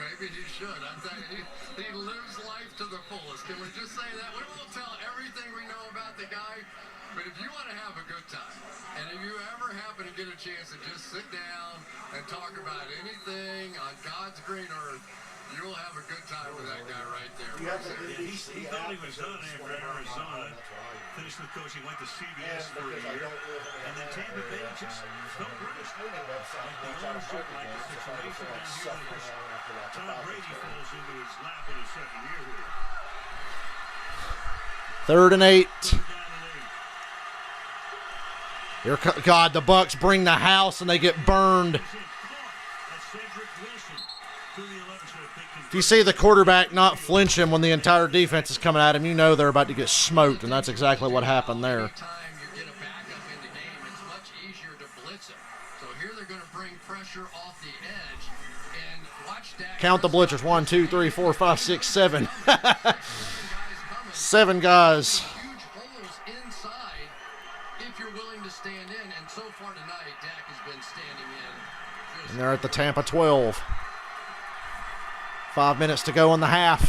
Maybe he should. I'm telling you, he lives life to the fullest. Can we just say that? We won't tell everything we know about the guy, but if you want to have a good time, and if you ever happen to get a chance to just sit down and talk about anything on God's green earth, you will have a good time with that guy right there. Yeah, he thought he was done after Arizona. Finished with coaching, went to CBS for a year. And then Tampa Bay just felt rest. Like the ownership, like the situation down here. Tom Brady falls into his lap in his second year here. 3rd and 8. Here, God, the Bucs bring the house and they get burned. If you see the quarterback not flinching when the entire defense is coming at him, you know they're about to get smoked, and that's exactly what happened there. Count the blitzers. 1, 2, 3, 4, 5, 6, 7. 7 guys. And they're at the Tampa 12. 5 minutes to go in the half.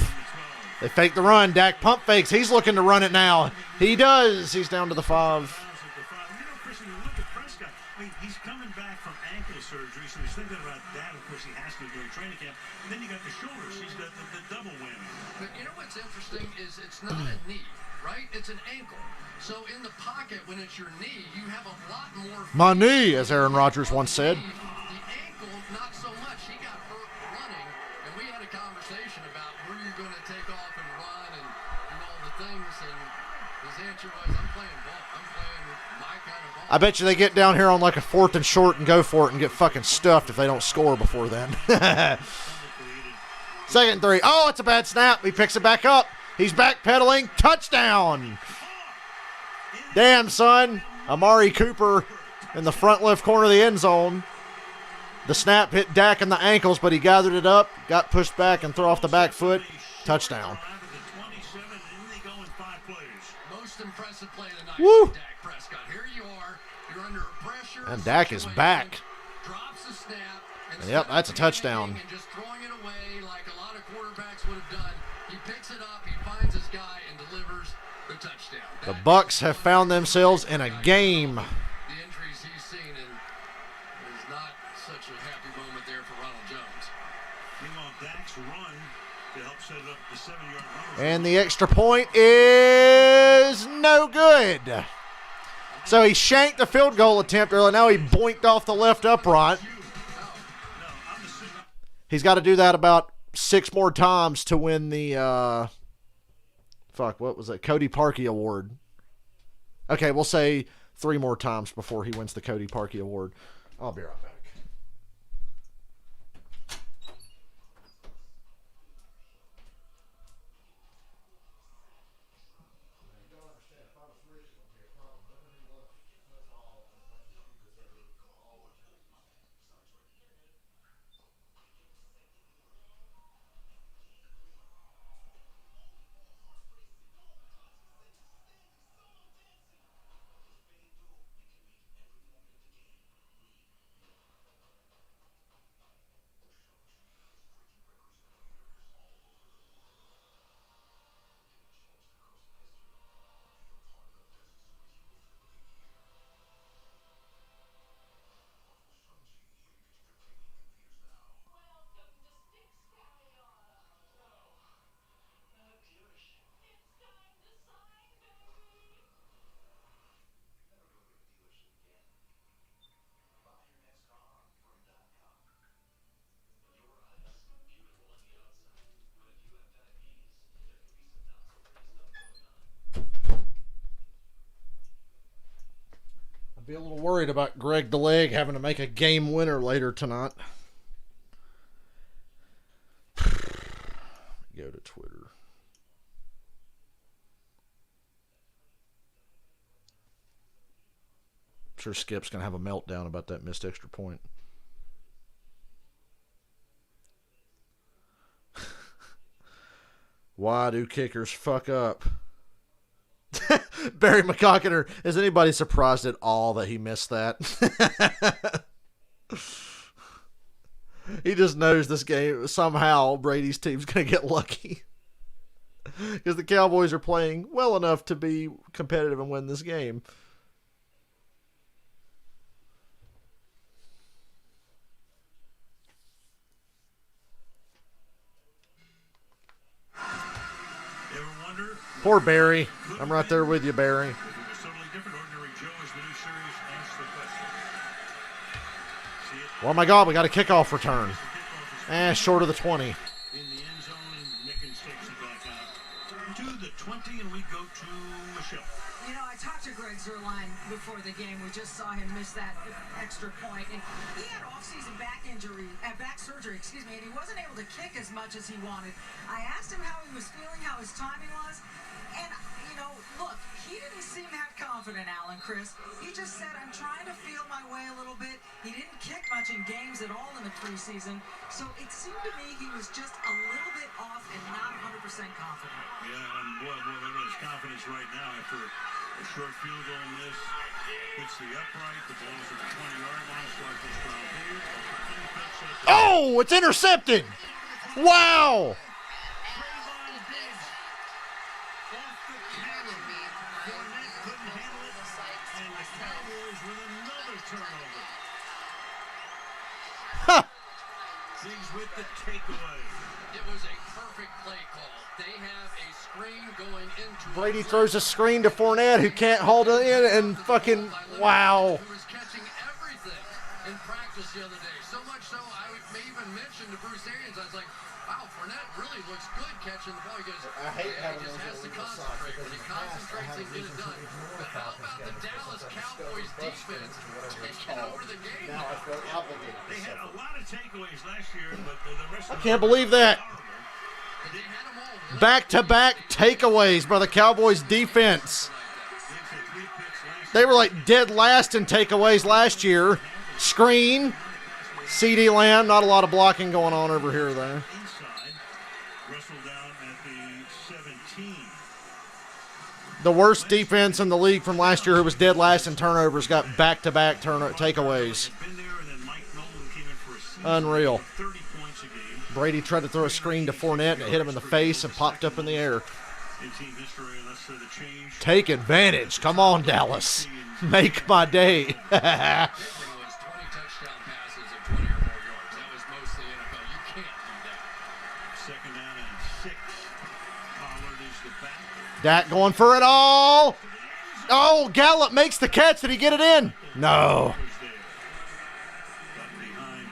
They fake the run. Dak pump fakes. He's looking to run it now. He does. He's down to the 5. You know, Chris, when you look at Prescott, I mean, he's coming back from ankle surgery, so he's thinking about that. Of course, he has to during training camp. And then you got the shoulders. He's got the double whammy. But you know what's interesting is it's not a knee, right? It's an ankle. So in the pocket, when it's your knee, you have a lot more. My knee, as Aaron Rodgers once said. The ankle, not so much. He got hurt running, and we had a conversation about where you're going to take off and run and all the things. And his answer was, I'm playing ball. I'm playing my kind of ball. I bet you they get down here on like a 4th and short and go for it and get fucking stuffed if they don't score before then. 2nd and 3. Oh, it's a bad snap. He picks it back up. He's backpedaling. Touchdown. Damn, son. Amari Cooper in the front left corner of the end zone. The snap hit Dak in the ankles, but he gathered it up, got pushed back, and threw off the back foot. Touchdown. Most impressive play of the night. Woo! Dak Prescott. Here you are. You're under pressure. And Dak is back. Drops the snap. And yep, that's a touchdown. And just throwing it away like a lot of quarterbacks would have done. He picks it up, he finds his guy, and delivers the touchdown. The Bucs have found themselves in a game. The injuries he's seen, and is not such a happy moment there for Ronald Jones. Meanwhile, Dak's run to help set it up the 7-yard run. And the extra point is no good. So he shanked the field goal attempt earlier. Now he boinked off the left upright. He's got to do that about 6 more times to win the, what was it? Cody Parkey Award. Okay, we'll say 3 more times before he wins the Cody Parkey Award. I'll be right back. I'd be a little worried about Greg the Leg having to make a game winner later tonight. Go to Twitter. I'm sure Skip's going to have a meltdown about that missed extra point. Why do kickers fuck up? Barry McCockiner, is anybody surprised at all that he missed that? He just knows this game, somehow Brady's team's going to get lucky. Because the Cowboys are playing well enough to be competitive and win this game. Poor Barry. I'm right there with you, Barry. Oh my God, we got a kickoff return. Short of the 20. In the end zone, Mickens takes it back out to the 20, and we go to Michelle. You know, I talked to Greg Zuerlein before the game. We just saw him miss that extra point, and he had off-season back surgery, and he wasn't able to kick as much as he wanted. I asked him how he was feeling, how his timing was, and, you know, look, he didn't seem that confident, Alan, Chris. He just said, I'm trying to feel my way a little bit. He didn't kick much in games at all in the preseason, so it seemed to me he was just a little bit off and not 100% confident. Yeah, and boy, look at his confidence right now after a short field goal miss. Hits the upright, the ball's at the 20-yard line, starts this ground. Oh, it's intercepted! Wow! With the takeaway. It was a perfect play call. They have a screen going into Brady throws a screen to Fournette, who can't hold it in, and fucking, wow. Who was catching everything in practice the other day. So much so, I may even mention to Bruce Arians, I was like, wow, Fournette really looks good catching the ball. He goes, he just has to concentrate. When he concentrates, he gets it done. But how about the Dallas Cowboys defense taking over the game? Now I feel obligated. They had a lot of takeaways last year, but the rest of I can't believe that. Back-to-back takeaways by the Cowboys defense. They were like dead last in takeaways last year. Screen, CeeDee Lamb, not a lot of blocking going on over here though. The worst defense in the league from last year, who was dead last in turnovers, got back-to-back takeaways. Unreal. Brady tried to throw a screen to Fournette, and it hit him in the face and popped up in the air. Take advantage. Come on, Dallas. Make my day. Dak going for it all. Oh, Gallup makes the catch. Did he get it in? No.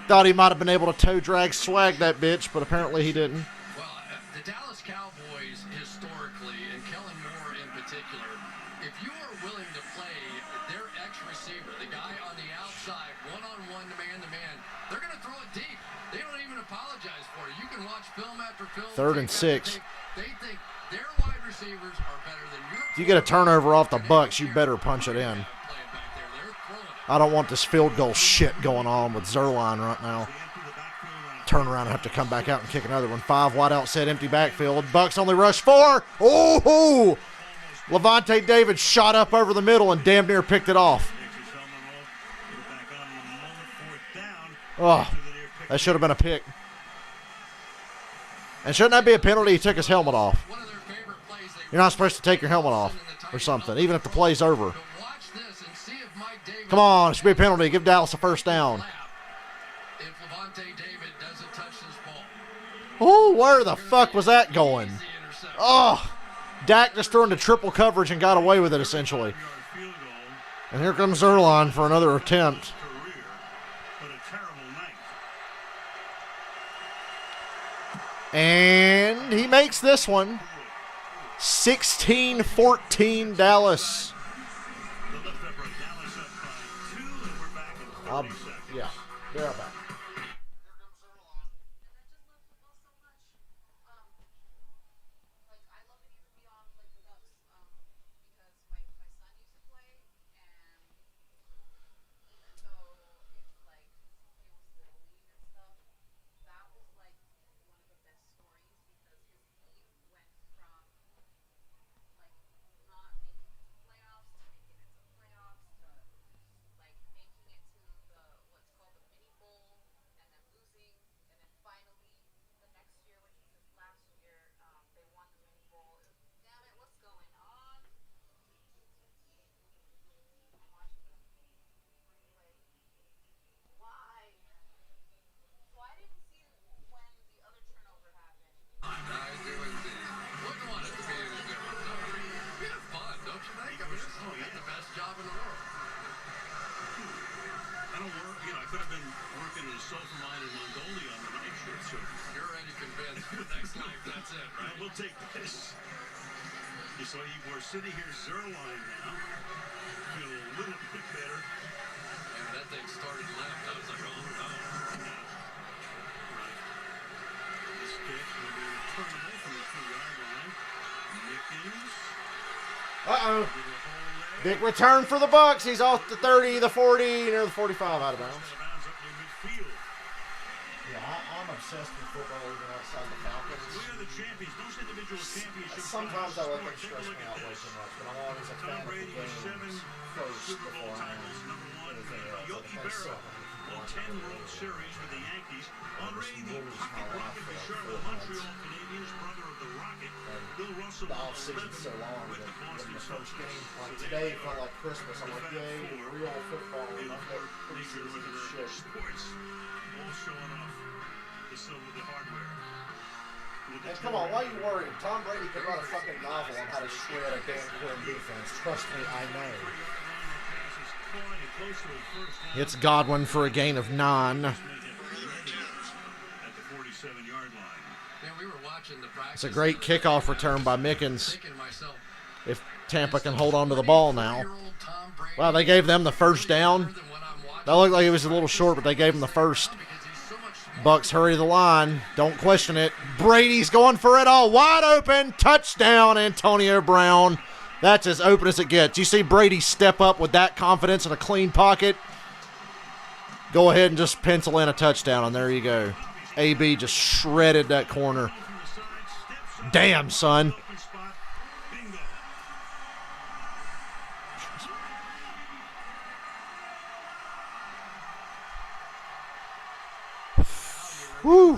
Thought he might have been able to toe drag swag that bitch, but apparently he didn't. Well, the Dallas Cowboys historically, and Kellen Moore in particular, if you are willing to play their X-receiver, the guy on the outside, one-on-one to man, they're going to throw it deep. They don't even apologize for it. You can watch film after film. 3rd and 6. They think their wide receivers are better than your. If you get a turnover off the Bucs, you better punch it in. I don't want this field goal shit going on with Zuerlein right now. Turn around and have to come back out and kick another one. 5 wide out set, empty backfield. Bucs only rush 4. Oh! Levante David shot up over the middle and damn near picked it off. Oh, that should have been a pick. And shouldn't that be a penalty? He took his helmet off. You're not supposed to take your helmet off or something, even if the play's over. Come on, it should be a penalty. Give Dallas a first down. Oh, where the fuck was that going? Oh, Dak just threw into triple coverage and got away with it, essentially. And here comes Zuerlein for another attempt. And he makes this one. 16-14 Dallas. seconds. Yeah, they're back. We'll take this. So we're sitting here Zerline now. Feel a little bit better. And that thing started left. I was like, oh no. Right. This kick will be returnable from the 2-yard line. Nickens. Uh-oh. Big return for the Bucs. He's off the 30, the 40, near the 45 out of bounds. Yeah, I'm obsessed with football even outside the Falcons. We are the champions. Most individual championships. Sometimes I let them stress me out way too much, but I'm always a fan of the games first before I am anything else. Yogi Berra won 10 World Series with the Yankees. Andre the Pocket Rocket Bouchard with the Montreal Canadiens, brother of the Rocket. Bill Russell The off-season's so long that when the first game, like today, felt like Christmas. I'm like, yay, real football. And I'm like, preseason shit. Sports, all showing off the hardware. And come on, why are you worried? Tom Brady could write a fucking novel on how to shred a Dan Quinn defense. Trust me, I know. It's Godwin for a gain of 9. It's a great kickoff return by Mickens. If Tampa can hold on to the ball now. Wow, they gave them the first down. That looked like it was a little short, but they gave them the first. Bucs hurry the line. Don't question it. Brady's going for it all. Wide open. Touchdown, Antonio Brown. That's as open as it gets. You see Brady step up with that confidence in a clean pocket. Go ahead and just pencil in a touchdown, and there you go. AB just shredded that corner. Damn, son. Woo.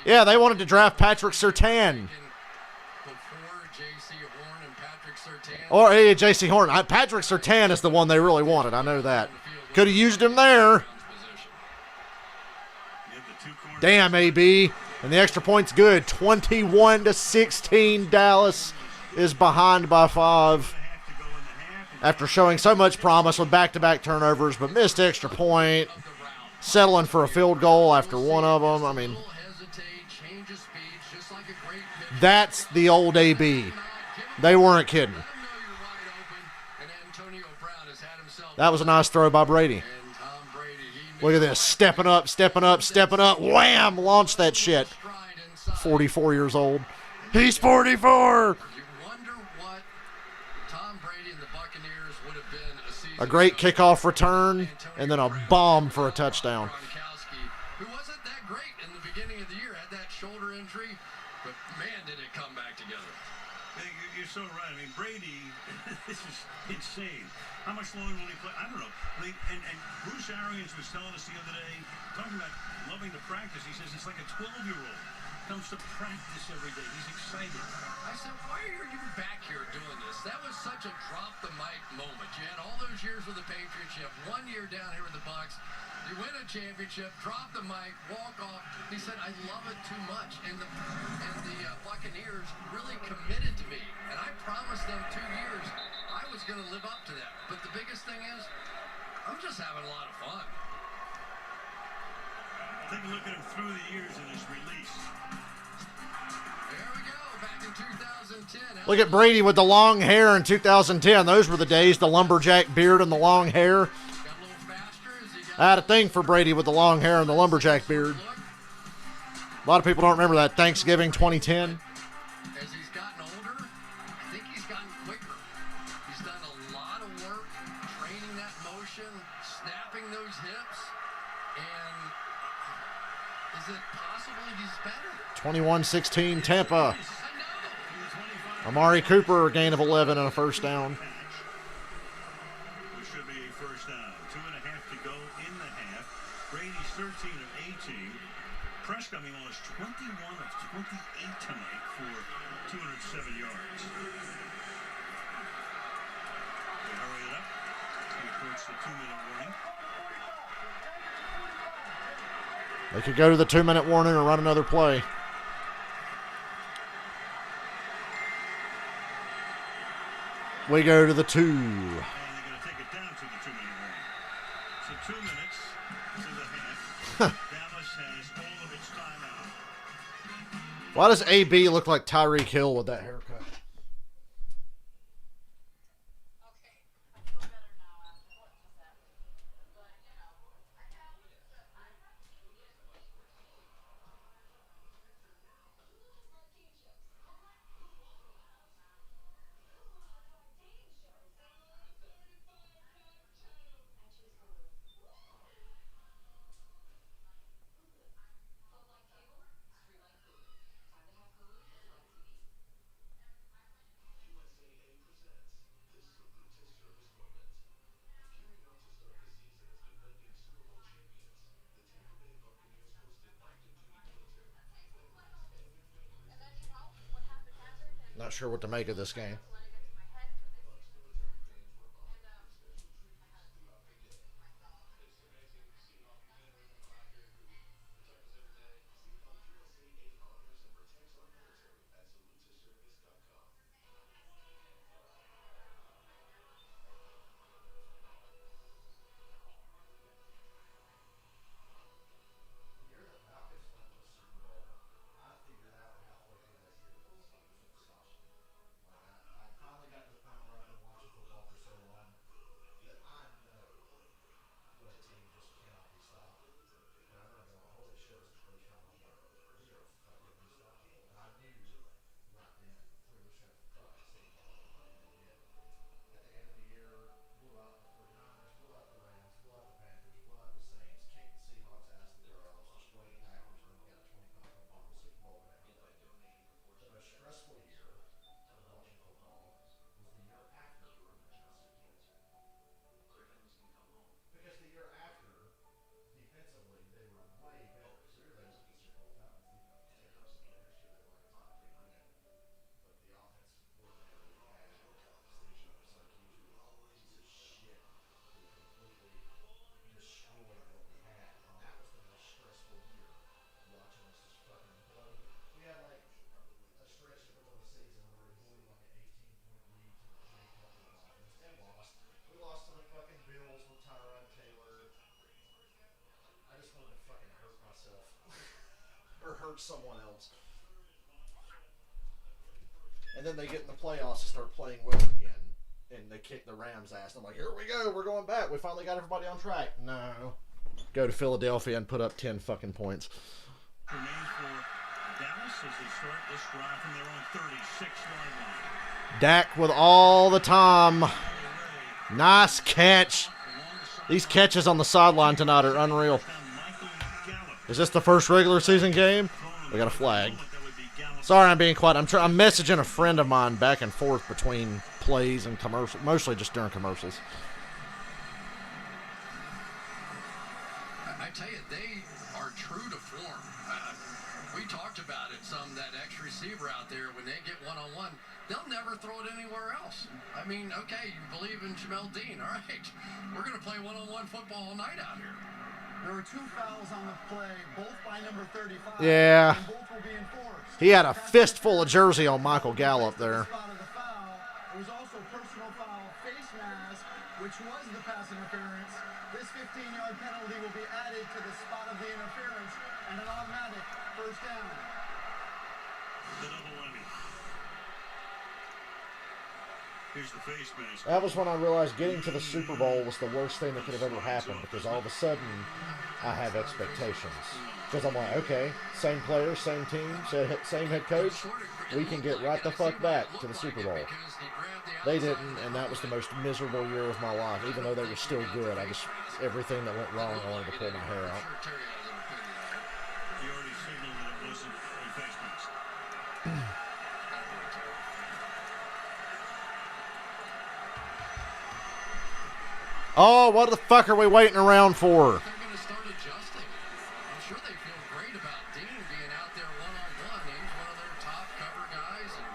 Yeah, they wanted to draft Patrick Surtain. Or J.C. Horn. Patrick Surtain is the one they really wanted. I know that. Could have used him there. Damn, AB. And the extra point's good. 21-16. Dallas is behind by 5. After showing so much promise with back-to-back turnovers, but missed extra point. Settling for a field goal after one of them. I mean, that's the old AB. They weren't kidding. That was a nice throw by Brady. Look at this. Stepping up, stepping up, stepping up. Wham! Launched that shit. 44 years old. He's 44! A great kickoff return, and then a bomb for a touchdown. Who wasn't that great in the beginning of the year, had that shoulder injury, but man, did it come back together. You're so right. I mean, Brady, this is insane. How much longer will he play? I don't know. And Bruce Arians was telling us the other day, talking about loving to practice. He says it's like a 12-year-old. Comes to practice every day. He's excited. I said, why are you back here doing this? That was such a drop-the-mic moment. You had all those years with the Patriots. You have 1 year down here with the Bucs. You win a championship, drop the mic, walk off. He said, I love it too much. And the Buccaneers really committed to me. And I promised them 2 years I was going to live up to that. But the biggest thing is, I'm just having a lot of fun. Take a look at him through the years in his release. There we go. Back in 2010. Look at Brady with the long hair in 2010. Those were the days, the lumberjack beard and the long hair. Got a little faster as he got I had a thing for Brady with the long hair and the lumberjack beard. A lot of people don't remember that. Thanksgiving 2010. As he's gotten older, I think he's gotten quicker. He's done a lot of work training that motion, snapping those hips, and is it possibly he's better? 21-16 Tampa. I know. Amari Cooper, a gain of 11 and a first down. Which should be a first down. 2.5 to go in the half. Brady's 13 of 18. Prescott, meanwhile, is 21 of 28 tonight for 207 yards. They hurry it up. We approach the 2-minute warning. They could go to the 2-minute warning or run another play. We go to the 2. And they're going to take it down to the 2-minute warning. So 2 minutes to the half. Dallas has all of its time out. Why does AB look like Tyreek Hill with that haircut? Not sure what to make of this game. Someone else. And then they get in the playoffs and start playing well again. And they kick the Rams' ass. I'm like, here we go. We're going back. We finally got everybody on track. No. Go to Philadelphia and put up 10 fucking points. Remains for Dallas as they start this drive from their own 36-yard line. Dak with all the time. Nice catch. These catches on the sideline tonight are unreal. Is this the first regular season game? We got a flag. Sorry I'm being quiet. I'm messaging a friend of mine back and forth between plays and commercials, mostly just during commercials. I tell you, they are true to form. We talked about it some, that X receiver out there, when they get one-on-one, they'll never throw it anywhere else. I mean, okay, you believe in Jamel Dean. All right, we're going to play one-on-one football all night out here. There were 2 fouls on the play, both by number 35. Yeah. And both will be enforced. He had a fistful of jersey on Michael Gallup there. It was also personal foul, face mask, which was the pass interference. This 15-yard penalty will be added to the spot of the interference and an automatic first down. the double whammy. Here's the face mask. That was when I realized getting to the Super Bowl was the worst thing that could have ever happened, because all of a sudden I have expectations. Because I'm like, okay, same players, same team, same head coach, we can get right the fuck back to the Super Bowl. They didn't, and that was the most miserable year of my life. Even though they were still good, everything that went wrong, I wanted to pull my hair out. You already signaled that it wasn't a face mask. Oh, what the fuck are we waiting around for? They're going to start adjusting. I'm sure they feel great about Dean being out there one-on-one. He's one of their top cover guys. And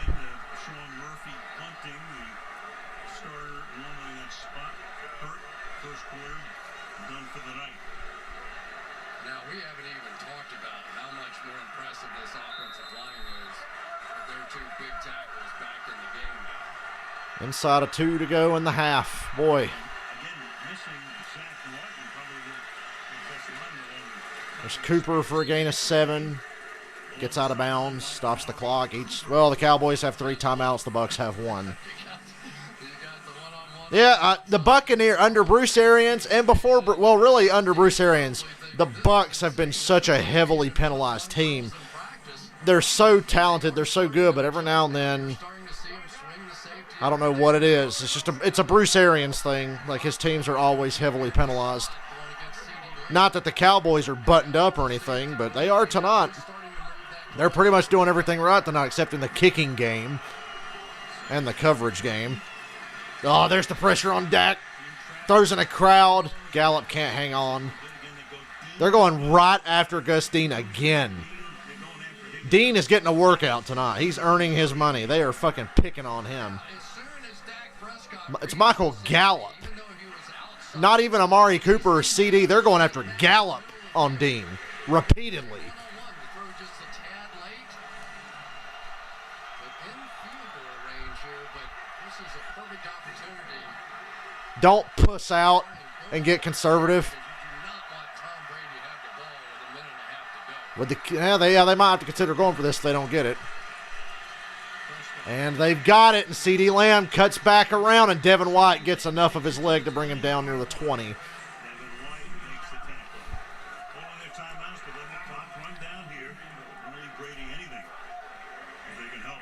Again, Sean Murphy punting, the starter normally in that spot. Hurt, first quarter, done for the night. now we haven't even talked about how much more impressive this offensive line is with their two big tackles back in the game now. Inside of 2 to go in the half. Boy. Again, missing Zach Martin, probably the best lineman. There's Cooper for a gain of 7. Gets out of bounds. Stops the clock. The Cowboys have 3 timeouts. The Bucs have 1. Yeah, the Buccaneers under Bruce Arians and really under Bruce Arians, the Bucs have been such a heavily penalized team. They're so talented. They're so good, but every now and then, I don't know what it is. It's a Bruce Arians thing. Like, his teams are always heavily penalized. Not that the Cowboys are buttoned up or anything, but they are tonight. They're pretty much doing everything right tonight except in the kicking game and the coverage game. Oh, there's the pressure on Dak. Throws in a crowd. Gallup can't hang on. They're going right after Gus Dean again. Dean is getting a workout tonight. He's earning his money. They are fucking picking on him. It's Michael Gallup. Not even Amari Cooper or CD. They're going after Gallup on Dean repeatedly. Don't puss out and get conservative. They might have to consider going for this if they don't get it. And they've got it, and CeeDee Lamb cuts back around, and Devin White gets enough of his leg to bring him down near the 20. Devin White makes the tackle. All their timeouts, but letting the clock run down here. Only Brady anything if they can help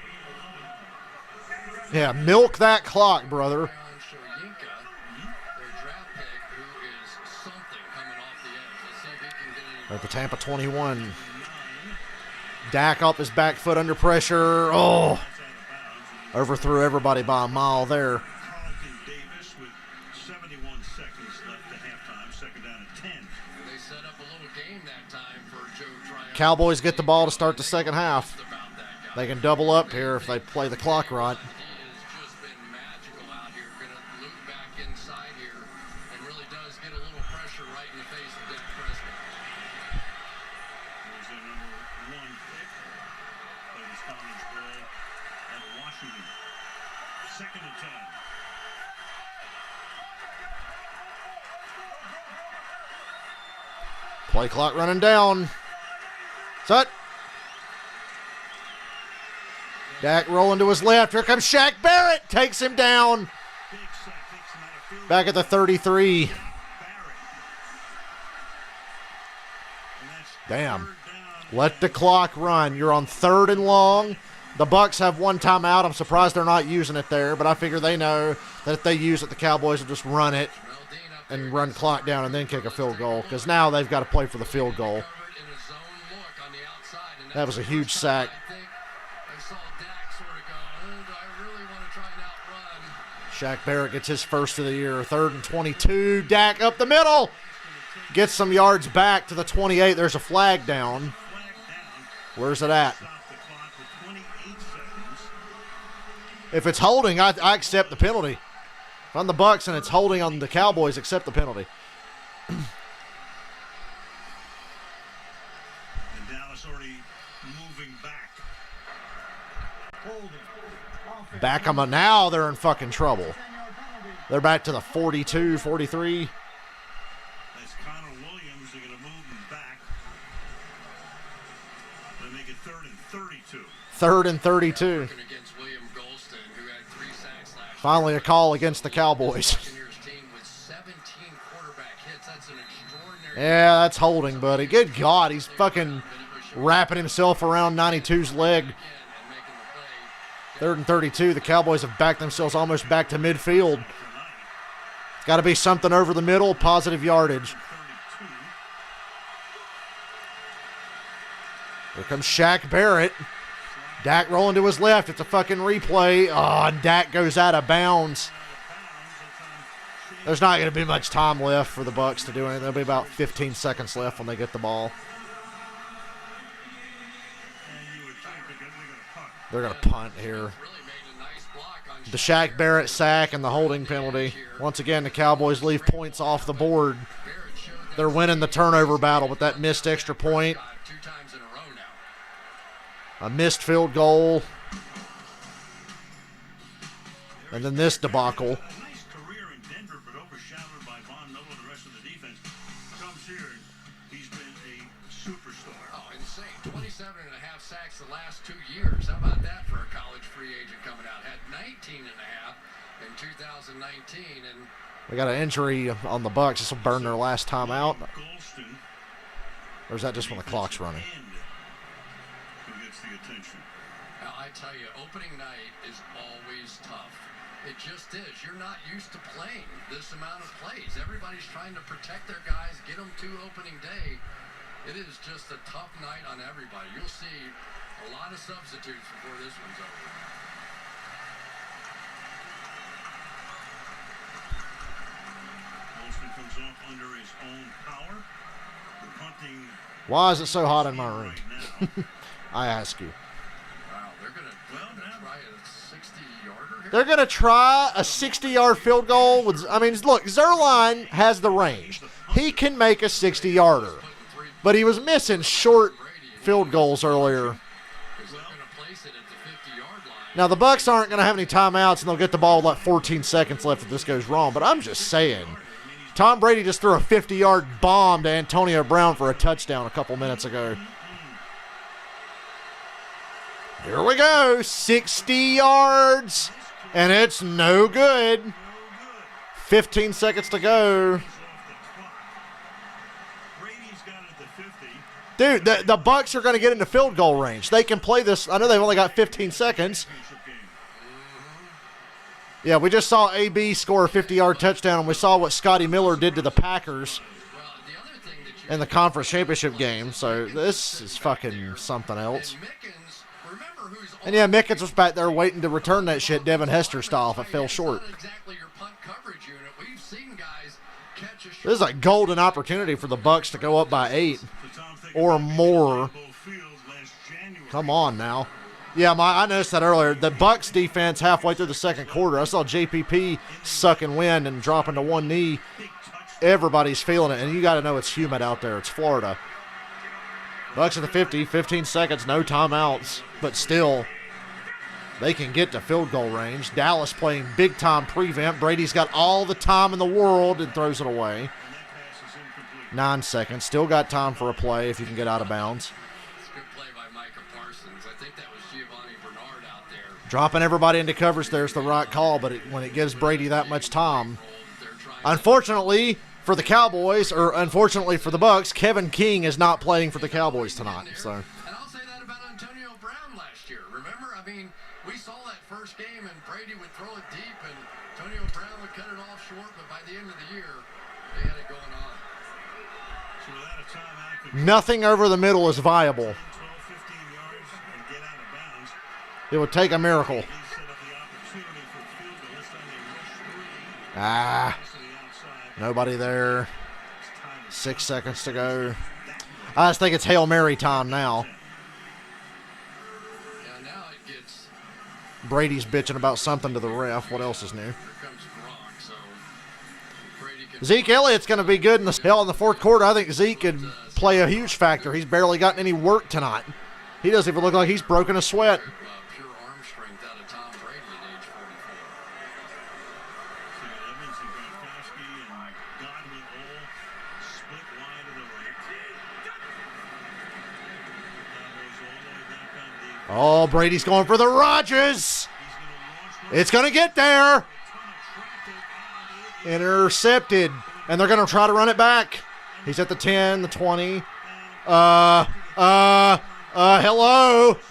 it. Yeah, milk that clock, brother. At the Tampa 21. Dak off his back foot under pressure. Oh, overthrew everybody by a mile there. Carlton Davis with 71 seconds left at halftime. Second down and 10. They set up a little game that time for Joe Tryon. Cowboys get the ball to start the second half. They can double up here if they play the clock right. He has just been magical out here. Going to loop back inside here and really does get a little pressure right in the face of Dak Prescott. There's their number 1 pick. Plays college ball at Washington. Second and 10. Play clock running down. Set. Dak rolling to his left. Here comes Shaq Barrett. Takes him down. Big sack takes him out of field. Back at the 33. Barrett. And that's Damn. third down. Let the clock run. You're on 3rd and long. The Bucs have 1 timeout. I'm surprised they're not using it there, but I figure they know that if they use it, the Cowboys will just run it and run clock down and then kick a field goal, because now they've got to play for the field goal. That was a huge sack. Shaq Barrett gets his first of the year. 3rd and 22. Dak up the middle. Gets some yards back to the 28. There's a flag down. Where's it at? Stop the clock with 28 seconds. If it's holding, I accept the penalty. If I'm the Bucs and it's holding on the Cowboys, accept the penalty. And Dallas already moving back. Back them up. Now they're in fucking trouble. They're back to the 42, 43. As Connor Williams, they're going to move him back. to make it 3rd and 32. 3rd and 32. Working against William Golston, who had 3 sacks last Finally a call against the Cowboys. Buccaneers team with 17 quarterback hits. That's an extraordinary. Yeah, that's holding, buddy. Good God, he's fucking wrapping himself around 92's leg. 3rd and 32. The Cowboys have backed themselves almost back to midfield. It's got to be something over the middle, positive yardage. Here comes Shaq Barrett. Dak rolling to his left. It's a fucking replay. Oh, and Dak goes out of bounds. There's not going to be much time left for the Bucs to do anything. There'll be about 15 seconds left when they get the ball. They're going to punt here. The Shaq Barrett sack and the holding penalty. Once again, the Cowboys leave points off the board. They're winning the turnover battle with that missed extra point. A missed field goal. And then this debacle. Nice career in Denver, but overshadowed by Von Miller and the rest of the defense. Comes here, he's been a superstar. Oh, insane. 27 and a half sacks the last 2 years. How about that for a college free agent coming out? Had 19 and a half in 2019. And We got an injury on the Bucs. This will burn their last time out. Golston, Or is that just when the clock's running? who gets the attention. now, I tell you, opening night is always tough. It just is. You're not used to playing this amount of plays. Everybody's trying to protect their guys, get them to opening day. It is just a tough night on everybody. You'll see a lot of substitutes before this one's over. Golston comes off under his own power. The punting Why is it so hot in my room? right now. I ask you. Wow, they're going to try a 60-yarder here. They're going to try a 60-yard field goal. Look, Zerline has the range. He can make a 60-yarder. But he was missing short field goals earlier. Now, the Bucs aren't going to have any timeouts, and they'll get the ball with like 14 seconds left if this goes wrong. But I'm just saying, Tom Brady just threw a 50-yard bomb to Antonio Brown for a touchdown a couple minutes ago. Here we go, 60 yards, and it's no good. 15 seconds to go. Brady's got it at the 50. Dude, the Bucs are going to get into field goal range. They can play this. I know they've only got 15 seconds. Yeah, we just saw AB score a 50-yard touchdown, and we saw what Scotty Miller did to the Packers in the conference championship game. So this is fucking something else. And yeah, Mickens was back there waiting to return that shit Devin Hester style if it fell short. This is a golden opportunity for the Bucs to go up by 8 or more. Come on now. Yeah, I noticed that earlier. The Bucs defense halfway through the second quarter, I saw JPP sucking wind and dropping to one knee. Everybody's feeling it, and you got to know it's humid out there. It's Florida. Bucs at the 50, 15 seconds, no timeouts, but still, they can get to field goal range. Dallas playing big-time prevent. Brady's got all the time in the world and throws it away. 9 seconds. Still got time for a play if you can get out of bounds. Good play by Micah Parsons. I think that was Giovanni Bernard out there. Dropping everybody into coverage there's the right call, but when it gives Brady that much time. Unfortunately for the Cowboys, or unfortunately for the Bucs, Kevin King is not playing for the Cowboys tonight. So. And I'll say that about Antonio Brown last year. Remember, we saw that first game, and Brady would throw it deep, and Antonio Brown would cut it off short, but by the end of the year, they had it going on. So without a timeout, Nothing over the middle is viable. 12, 15 yards and get out of bounds. It would take a miracle. They set up the opportunity for a field goal. This time they rush through. Ah, To the outside. nobody there. 6 seconds to go. I just think it's Hail Mary time now. Yeah, now it gets. Brady's bitching about something to the ref. What else is new? Here comes Gronk, so Brady can. Zeke Elliott's going to be good in the fourth quarter. I think Zeke could play a huge factor. He's barely gotten any work tonight. He doesn't even look like he's broken a sweat. Pure arm strength out of Tom Brady at age 44. So you got Evans and Gronkowski and Godwin all split wide to the right. Cowboys all Oh, Brady's going for the Rodgers. It's going to get there. Intercepted. And they're going to try to run it back. He's at the 10, the 20. Hello.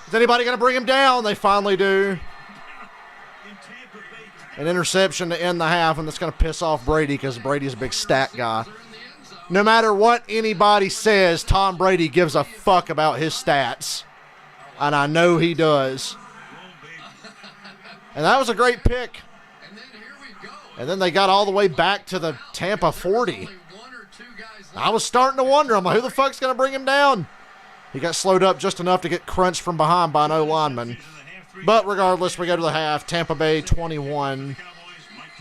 Is anybody going to bring him down? They finally do. An interception to end the half, and that's going to piss off Brady because Brady's a big stat guy. No matter what anybody says, Tom Brady gives a fuck about his stats. And I know he does. And that was a great pick. And then they got all the way back to the Tampa 40. I was starting to wonder, I'm like, who the fuck's going to bring him down? He got slowed up just enough to get crunched from behind by an O-lineman. But regardless, we go to the half. Tampa Bay 21,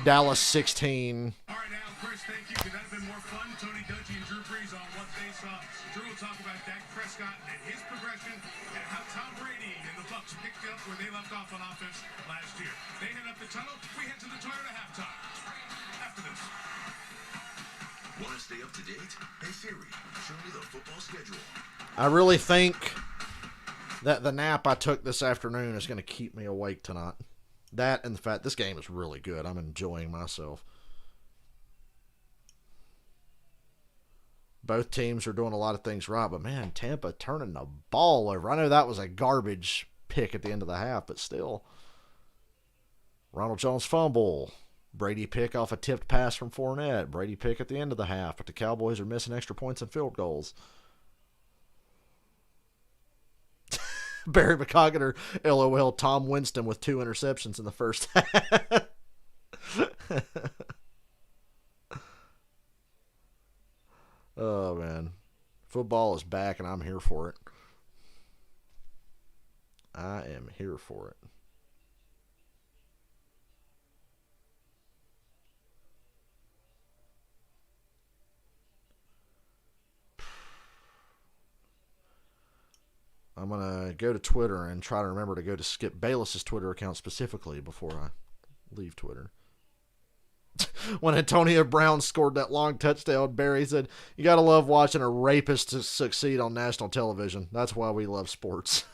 Dallas 16. All right, now, Chris, thank you. Could that have been more fun? Tony Dungy and Drew Brees on what they saw. Drew will talk about Dak Prescott and his progression and how Tom Brady and the Bucs picked up where they left off on offense last year. They head up the tunnel. We head to the Toyota halftime. After this. Want to stay up to date? Hey Siri, show me the football schedule. I really think that the nap I took this afternoon is going to keep me awake tonight. That and the fact this game is really good. I'm enjoying myself. Both teams are doing a lot of things right, but man, Tampa turning the ball over. I know that was a garbage pick at the end of the half, but still. Ronald Jones fumble. Brady pick off a tipped pass from Fournette. Brady pick at the end of the half, but the Cowboys are missing extra points and field goals. Barry McCogginer, LOL, Tom Winston with 2 interceptions in the first half. Oh, man. Football is back, and I'm here for it. I am here for it. I'm going to go to Twitter and try to remember to go to Skip Bayless's Twitter account specifically before I leave Twitter. When Antonio Brown scored that long touchdown, Barry said, "You got to love watching a rapist to succeed on national television. That's why we love sports."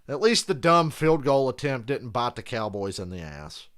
At least the dumb field goal attempt didn't bite the Cowboys in the ass.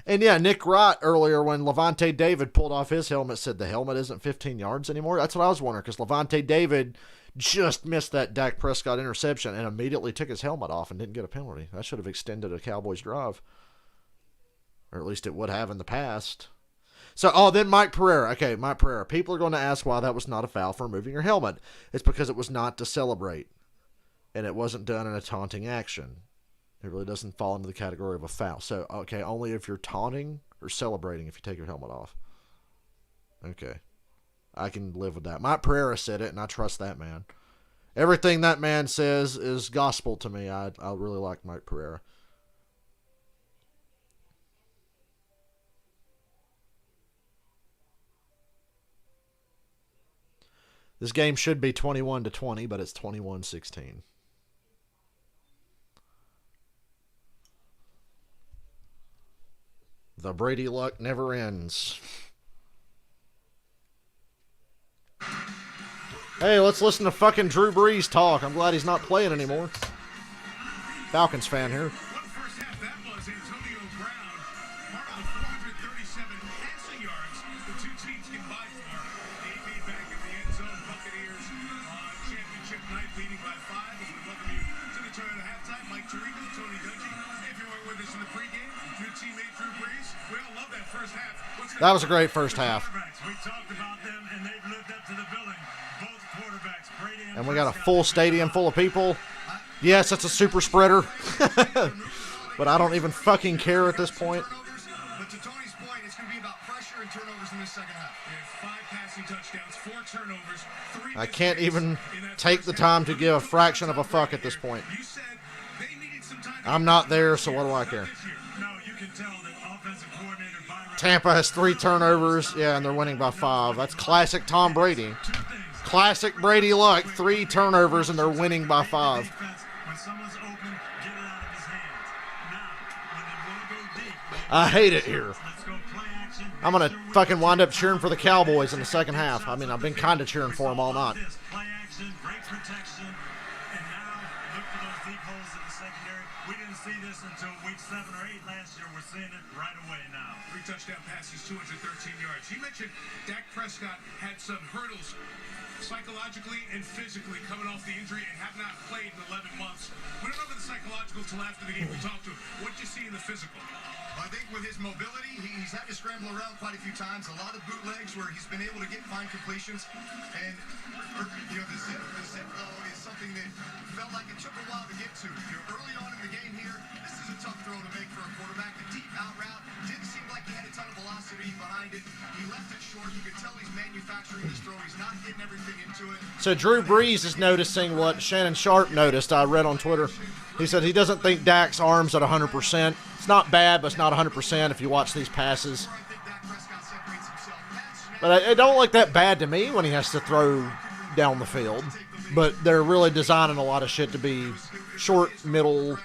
And yeah, Nick Wright earlier when Levante David pulled off his helmet said the helmet isn't 15 yards anymore. That's what I was wondering because Levante David just missed that Dak Prescott interception and immediately took his helmet off and didn't get a penalty. That should have extended a Cowboys drive. Or at least it would have in the past. So, then Mike Pereira. Okay, Mike Pereira. People are going to ask why that was not a foul for removing your helmet. It's because it was not to celebrate. And it wasn't done in a taunting action. It really doesn't fall into the category of a foul. So, okay, only if you're taunting or celebrating if you take your helmet off. Okay. I can live with that. Mike Pereira said it, and I trust that man. Everything that man says is gospel to me. I really like Mike Pereira. This game should be 21-20, but it's 21-16. The Brady luck never ends. Hey, let's listen to fucking Drew Brees talk. I'm glad he's not playing anymore. Falcons fan here. What a first half that was. Antonio Brown, part of the 437 passing yards the two teams combined for. AB back in the end zone. Buccaneers on championship night, leading by 5. As we welcome you to the Toyota halftime. Mike Tirico, Tony Dungy. If you were with us in the pregame, new teammate Drew Brees. We all love that first half. That was a great first half. We talked about them, and they've lived up to the billing. Both quarterbacks, Brady and we got a full stadium full of people. Yes, it's a super spreader. But I don't even fucking care at this point. But to Tony's point, it's going to be about pressure and turnovers in the second half. 5 passing touchdowns, 4 turnovers, 3 I can't even take the time to give a fraction of a fuck at this point. You said they needed some time I'm not there, so what do I care? No, you can tell that offensive coordinator Byron. Tampa has 3 turnovers. Yeah, and they're winning by 5. That's classic Tom Brady. Classic Brady luck. 3 turnovers, and they're winning by 5. When someone's open, get it out of his hands. Now, when they want to go deep, I hate it here. let's go play action. I'm going to fucking wind up cheering for the Cowboys in the second half. I mean, I've been kind of cheering for them all night. This play action, great protection, and now look for those deep holes in the secondary. We didn't see this until week 7 or 8 last year. We're seeing it right away now. 3 touchdown passes, 213 yards. You mentioned Dak Prescott had some hurdles psychologically and physically coming off the injury and have not played in 11 months. We don't know about the psychological till after the game. We talked to him. What did you see in the physical? I think with his mobility, he's had to scramble around quite a few times. A lot of bootlegs where he's been able to get fine completions. And, you know, the zip though is something that felt like it took a while to get to. You know, early on in the game here, this is a tough throw to make for a quarterback. A deep out route didn't seem like he had a ton of velocity behind it. He left it short. You could tell he's manufacturing this throw. He's not getting everything into it. So Drew Brees is noticing what Shannon Sharp noticed. I read on Twitter. He said he doesn't think Dak's arm's at 100%. It's not bad, but it's not 100% if you watch these passes. But it don't look that bad to me when he has to throw down the field. But they're really designing a lot of shit to be short, middle,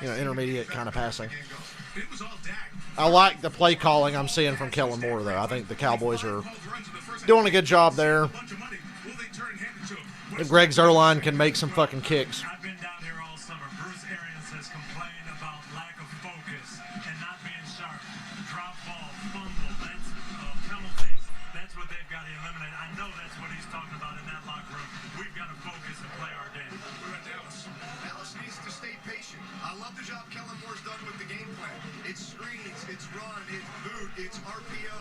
intermediate kind of passing. I like the play calling I'm seeing from Kellen Moore, though. I think the Cowboys are doing a good job there. Greg Zuerlein can make some fucking kicks. I've been down here all summer. Bruce Arians has complained about lack of focus and not being sharp. Drop ball, fumble, that's penalties. That's what they've got to eliminate. I know that's what he's talking about in that locker room. We've got to focus and play our game. What about Dallas? Dallas needs to stay patient. I love the job Kellen Moore's done with the game plan. It's screens, it's run, it's boot, it's RPO,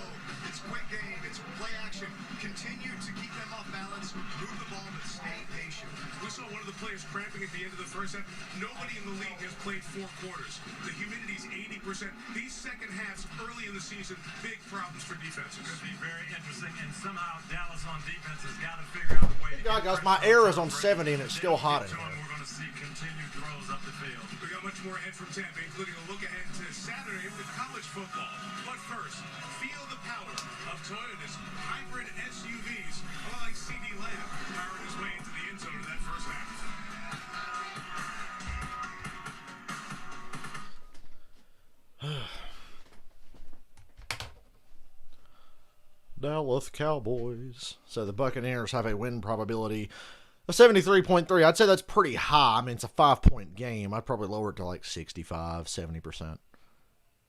it's quick game, it's play action. Continue to keep them off balance, move the ball, but stay patient. We saw one of the players cramping at the end of the first half. Nobody in the league has played 4 quarters. The humidity's 80%. These second halves early in the season, big problems for defenses. Could be very interesting, and somehow Dallas on defense has got to figure out a way to God, guys, my air is on 70 and it's still hot in So here. we're going to see continued throws up the field. We got much more ahead from Tampa, including a look ahead to Saturday with college football. But first, feel the power of Toyota's hybrid SUVs. Like CD Lamb powering his way into the end zone in that first half. Dallas Cowboys. So the Buccaneers have a win probability of 73.3. I'd say that's pretty high. I mean, it's a 5-point game. I'd probably lower it to like 65, 70%.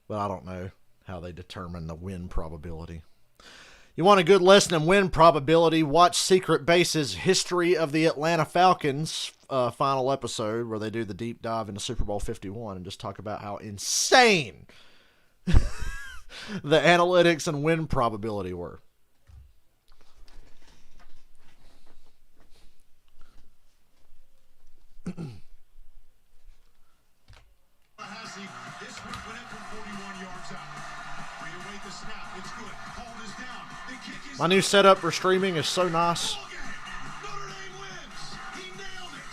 But I don't know how they determine the win probability. You want a good lesson in win probability? Watch Secret Base's History of the Atlanta Falcons final episode where they do the deep dive into Super Bowl 51 and just talk about how insane the analytics and win probability were. This one went in from 41 yards out. We await the snap. It's good. Hold is down. The kick is My new setup for streaming is so nice. Notre Dame wins. He nailed it.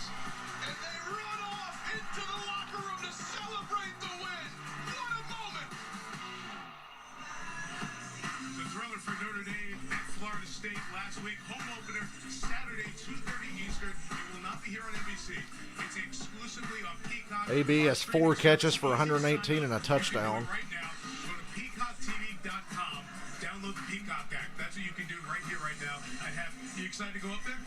And they run off into the locker room to celebrate the win. What a moment. The thriller for Notre Dame at Florida State last week. Home opener Saturday, 2:30 Eastern. It will not be here on NBC. It's exclusively on Peacock. AB has 4 catches for 118 and a touchdown. Right now, go to peacocktv.com. Download the Peacock app. That's what you can do right here, right now. You excited to go up there?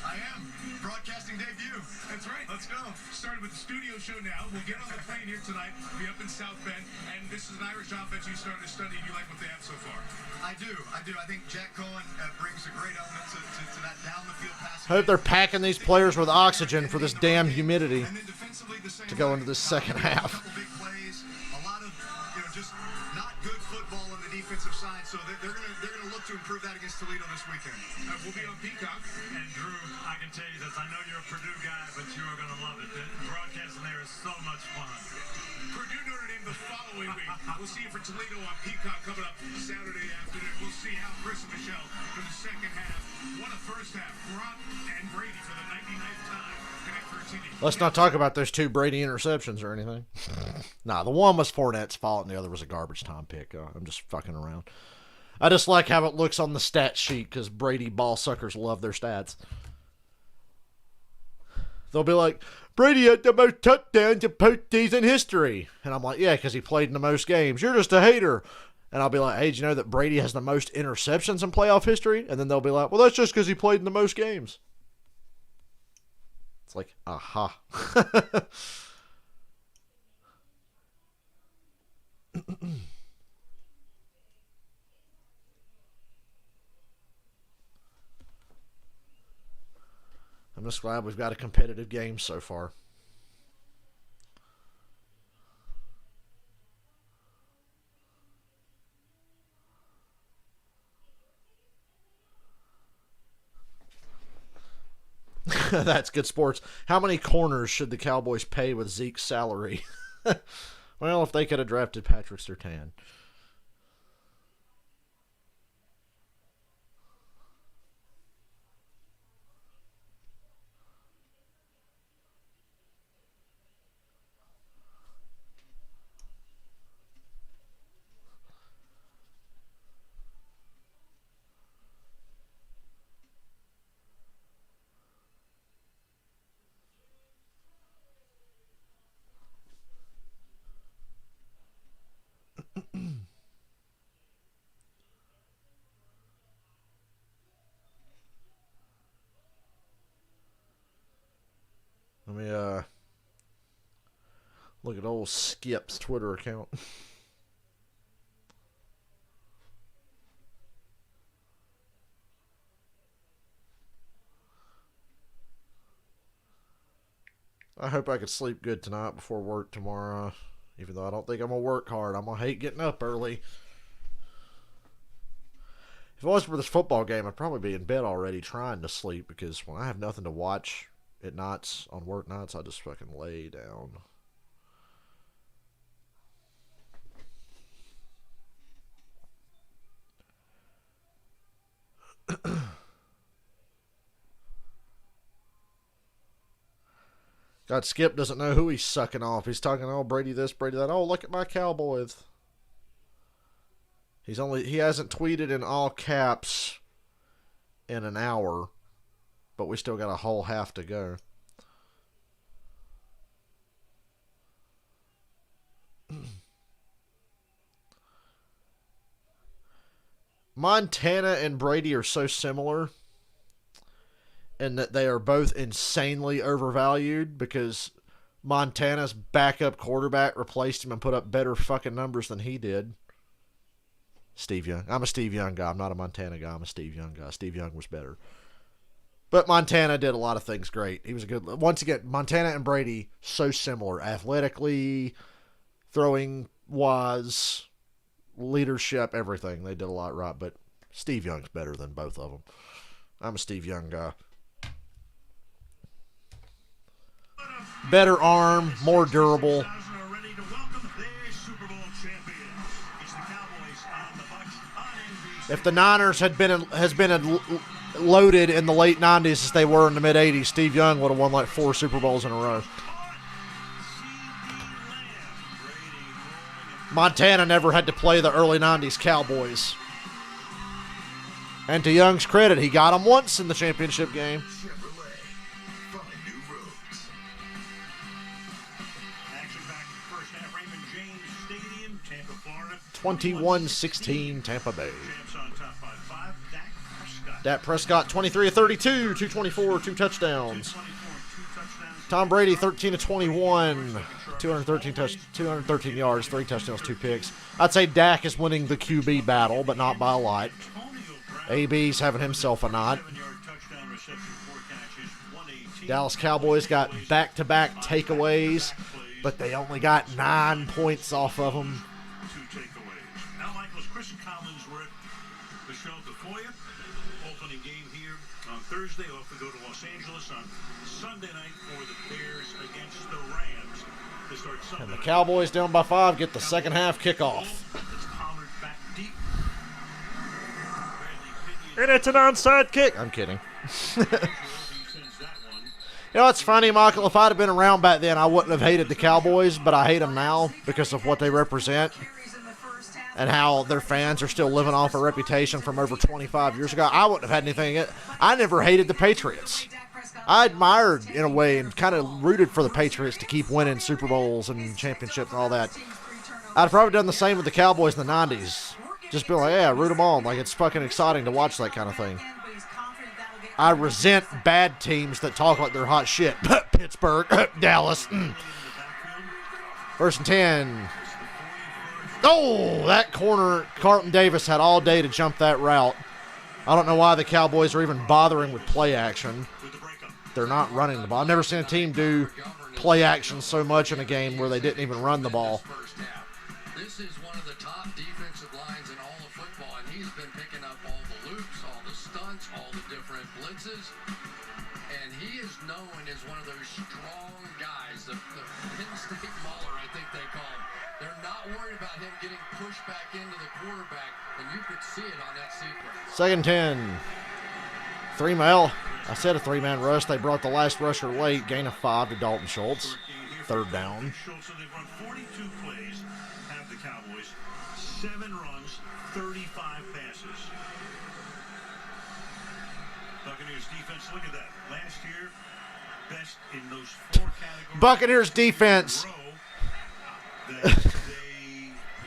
I am. Broadcasting debut. That's right. Let's go. Started with the studio show now. We'll get on the plane here tonight. Be up in South Bend. And this is an Irish offense you started to study. You like what they have so far? I do. I think Jack Cohen brings a great element to that down the field passing. Hope they're packing these players with oxygen for this damn humidity And then defensively, the same to go way. into this second half. A couple big plays, a lot of just not good football on the defensive side. So they're gonna look to improve that against Toledo this weekend. We'll be on Peacock. And Drew, I can tell you this. I know you're a Purdue guy, but you are going to love it. The broadcasting there is so much fun. Purdue Notre Dame the following week. We'll see you for Toledo on Peacock coming up Saturday afternoon. We'll see how Chris and Michelle for the second half. What a first half. Brock and Brady for the 99th time. Connect 13. Let's not talk about those 2 Brady interceptions or anything. Nah, the one was Fournette's fault and the other was a garbage time pick. I'm just fucking around. I just like how it looks on the stat sheet because Brady ball suckers love their stats. They'll be like, Brady had the most touchdowns and POTs in history. And I'm like, yeah, because he played in the most games. You're just a hater. And I'll be like, hey, did you know that Brady has the most interceptions in playoff history? And then they'll be like, well, that's just because he played in the most games. It's like, aha. I'm just glad we've got a competitive game so far. That's good sports. How many corners should the Cowboys pay with Zeke's salary? Well, if they could have drafted Patrick Surtain. Let me look at old Skip's Twitter account. I hope I can sleep good tonight before work tomorrow. Even though I don't think I'm going to work hard. I'm going to hate getting up early. If it wasn't for this football game, I'd probably be in bed already trying to sleep. Because when I have nothing to watch at nights, on work nights, I just fucking lay down. God, Skip doesn't know who he's sucking off. He's talking, oh, Brady this, Brady that. Oh, look at my Cowboys. He hasn't tweeted in all caps in an hour, but we still got a whole half to go. Montana and Brady are so similar in that they are both insanely overvalued because Montana's backup quarterback replaced him and put up better fucking numbers than he did. Steve Young. I'm a Steve Young guy. I'm not a Montana guy. I'm a Steve Young guy. Steve Young was better. But Montana did a lot of things great. He was a good... Once again, Montana and Brady, so similar. Athletically, throwing wise, leadership, everything. They did a lot right. But Steve Young's better than both of them. I'm a Steve Young guy. Better arm, more durable. If the Niners has been loaded in the late 90s as they were in the mid 80s, Steve Young would have won like 4 Super Bowls in a row. Montana never had to play the early 90s Cowboys. And to Young's credit, he got them once in the championship game. 21-16 Tampa Bay. Dak Prescott 23 of 32, 224, 2 touchdowns. Tom Brady 13 of 21, 213 yards, 3 touchdowns, 2 picks. I'd say Dak is winning the QB battle, but not by a lot. AB's having himself a night. Dallas Cowboys got back-to-back takeaways, but they only got 9 points off of them. Thursday, off we go to Los Angeles on Sunday night for the Bears against the Rams to start Sunday. And the Cowboys down by 5 get the second half kickoff. And it's an onside kick. I'm kidding. You know, it's funny, Michael. If I'd have been around back then, I wouldn't have hated the Cowboys, but I hate them now because of what they represent and how their fans are still living off a reputation from over 25 years ago. I wouldn't have had anything. I never hated the Patriots. I admired, in a way, and kind of rooted for the Patriots to keep winning Super Bowls and championships and all that. I'd probably done the same with the Cowboys in the 90s. Just been like, yeah, root them on. Like, it's fucking exciting to watch that kind of thing. I resent bad teams that talk like they're hot shit. Pittsburgh, Dallas. First and 10. Oh, that corner, Carlton Davis had all day to jump that route. I don't know why the Cowboys are even bothering with play action. They're not running the ball. I've never seen a team do play action so much in a game where they didn't even run the ball. This is one of the top defensive lines in all of football, and he's been picking up all the loops, all the stunts, all the different blitzes. And he is known as one of those strong guys, the Penn State Mauler, I think they call him. They're not worried about him getting pushed back into the quarterback, and you could see it on that sequence. Second 10. I said a three-man rush. They brought the last rusher late. Gain of 5 to Dalton Schultz. Third down. Schultz, so they've run 42 plays, have the Cowboys. 7 runs, 35 passes. Buccaneers defense, look at that. Last year, best in those 4 categories. Buccaneers defense. They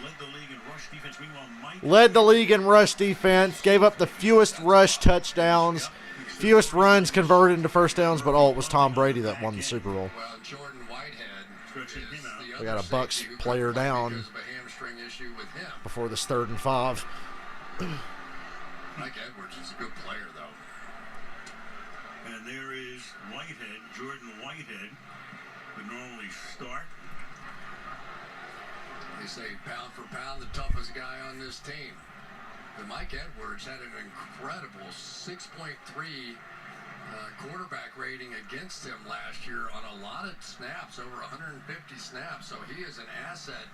led the league in rush defense. Meanwhile, Mike Led the league in rush defense. Gave up the fewest rush touchdowns. Fewest runs converted into first downs, but it was Tom Brady that won the Super Bowl. Well, Jordan Whitehead is the We got a Bucs player down before this 3rd and 5. Mike Edwards is a good player, though. And there is Whitehead, Jordan Whitehead, would normally start. They say pound for pound, the toughest guy on this team. But Mike Edwards had an incredible 6.3 quarterback rating against him last year on a lot of snaps, over 150 snaps. So he is an asset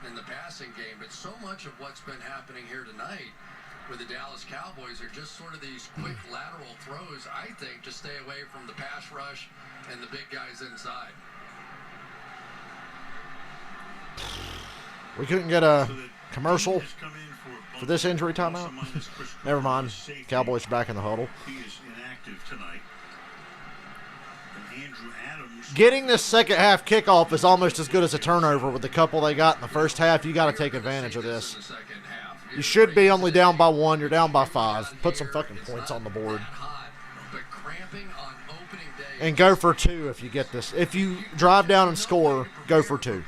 in the passing game. But so much of what's been happening here tonight with the Dallas Cowboys are just sort of these quick lateral throws, I think, to stay away from the pass rush and the big guys inside. We couldn't get a commercial for this injury timeout. Never mind. Cowboys back in the huddle. He is inactive tonight. And Andrew Adams. Getting this second half kickoff is almost as good as a turnover with the couple they got in the first half. You got to take advantage of this. You should be only down by 1. You're down by 5. Put some fucking points on the board. And go for 2 if you get this. If you drive down and score, go for 2.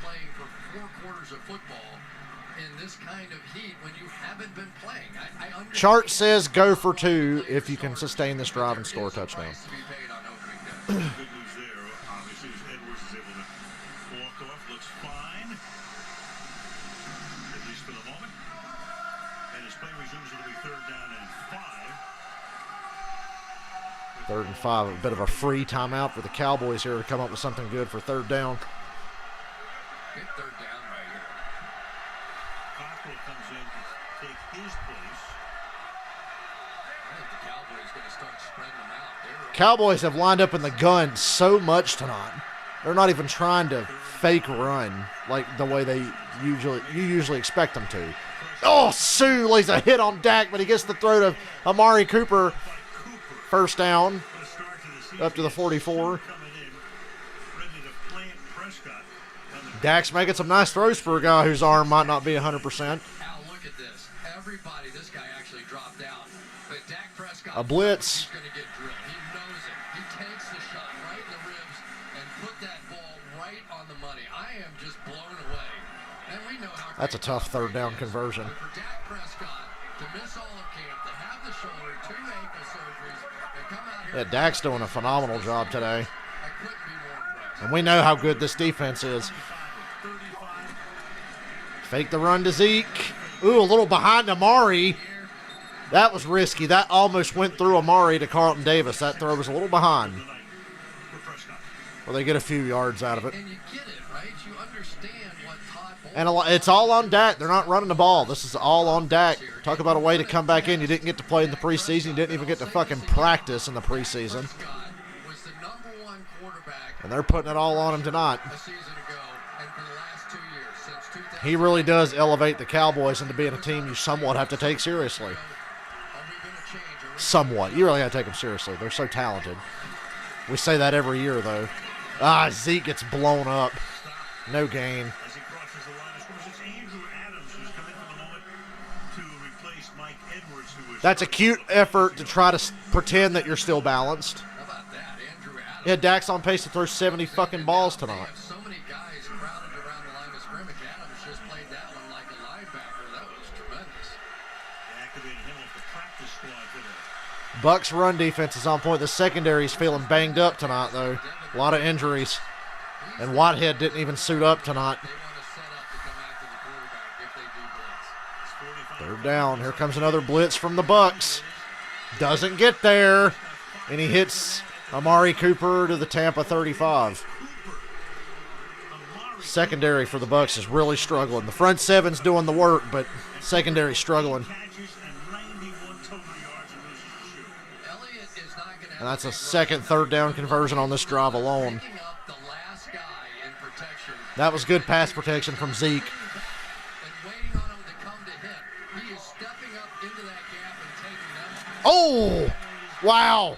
Chart says go for 2 if you can sustain this drive and score a touchdown. Good news there, obviously, as Edwards is able to walk off. Looks fine, at least for the moment. And his play resumes. It'll be 3rd down and 5. 3rd and 5, a bit of a free timeout for the Cowboys here to come up with something good for 3rd down. Good 3rd down right here. Cockrell comes in to take his place. I think the Cowboys going to start spreading them out. Cowboys have lined up in the gun so much tonight. They're not even trying to fake run like the way you usually expect them to. Oh, Sue lays a hit on Dak, but he gets the throw to Amari Cooper. First down, up to the 44. Dak's making some nice throws for a guy whose arm might not be 100%. Al, look at this. Everybody, this guy actually dropped down. But Dak Prescott, A blitz. he's going to get drilled. He knows it. He takes the shot right in the ribs and put that ball right on the money. I am just blown away. And we know how That's a tough 3rd down conversion. But for Dak Prescott to miss all of camp, to have the shoulder, 2 ankle surgeries, and come out here. Yeah, Dak's doing a phenomenal job today. I couldn't be more impressed. And we know how good this defense is. Fake the run to Zeke. Ooh, a little behind Amari. That was risky. That almost went through Amari to Carlton Davis. That throw was a little behind. Well, they get a few yards out of it. And you get it, right? You understand what Todd And it's all on Dak. They're not running the ball. This is all on Dak. Talk about a way to come back in. You didn't get to play in the preseason. You didn't even get to fucking practice in the preseason. was the #1 quarterback And they're putting it all on him tonight. A season ago, and for the last 2 years, since 2000. He really does elevate the Cowboys into being a team you somewhat have to take seriously. Are we going to change? Are we Somewhat. You really got to take them seriously. They're so talented. We say that every year, though. Zeke gets blown up. No gain. As he crosses the line of scrimmage, it's Andrew Adams who's come in for the moment to replace Mike Edwards, who was... That's a cute effort to try to pretend that you're still balanced. How about that? Andrew Adams. Yeah, Dak's on pace to throw 70 fucking balls They tonight. have so many guys crowded around the line of scrimmage. Adams just played that one like a linebacker. That was tremendous. They activated him off the practice squad today. Bucs run defense is on point. The secondary's feeling banged up tonight, though. A lot of injuries. And Whitehead didn't even suit up tonight. They want to set up to come after the quarterback if they do blitz. Third down. Here comes another blitz from the Bucs. Doesn't get there. And he hits Amari Cooper to the Tampa 35. Secondary for the Bucs is really struggling. The front seven's doing the work, but secondary struggling. Catches and 91 total yards and loses the shoe. Elliott is not going to And that's a second third down conversion on this drive alone. picking up the last guy in protection That was good pass protection from Zeke. and waiting on him to come to hit. He is stepping up into that gap and taking them. Oh, wow.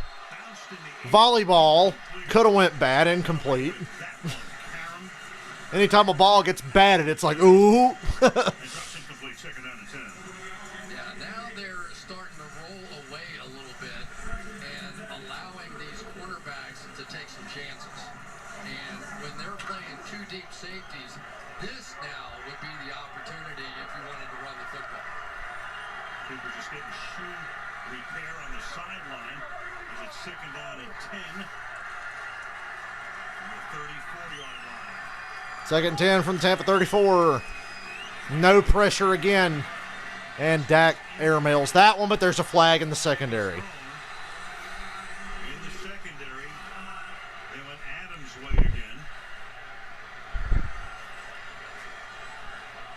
Volleyball could have went bad, incomplete. Anytime a ball gets batted, it's like, ooh. Drops incomplete, second down and 10. Yeah, now they're starting to roll away a little bit and allowing these quarterbacks to take some chances. And when they're playing two deep safeties, this now would be the opportunity if you wanted to run the football. Cooper just getting shoe repair on the sideline as it's second down and 10 from the 34-yard line. Second and 10 from the Tampa 34. No pressure again. And Dak airmails that one, but there's a flag in the secondary. In the secondary, they went Adams' way again.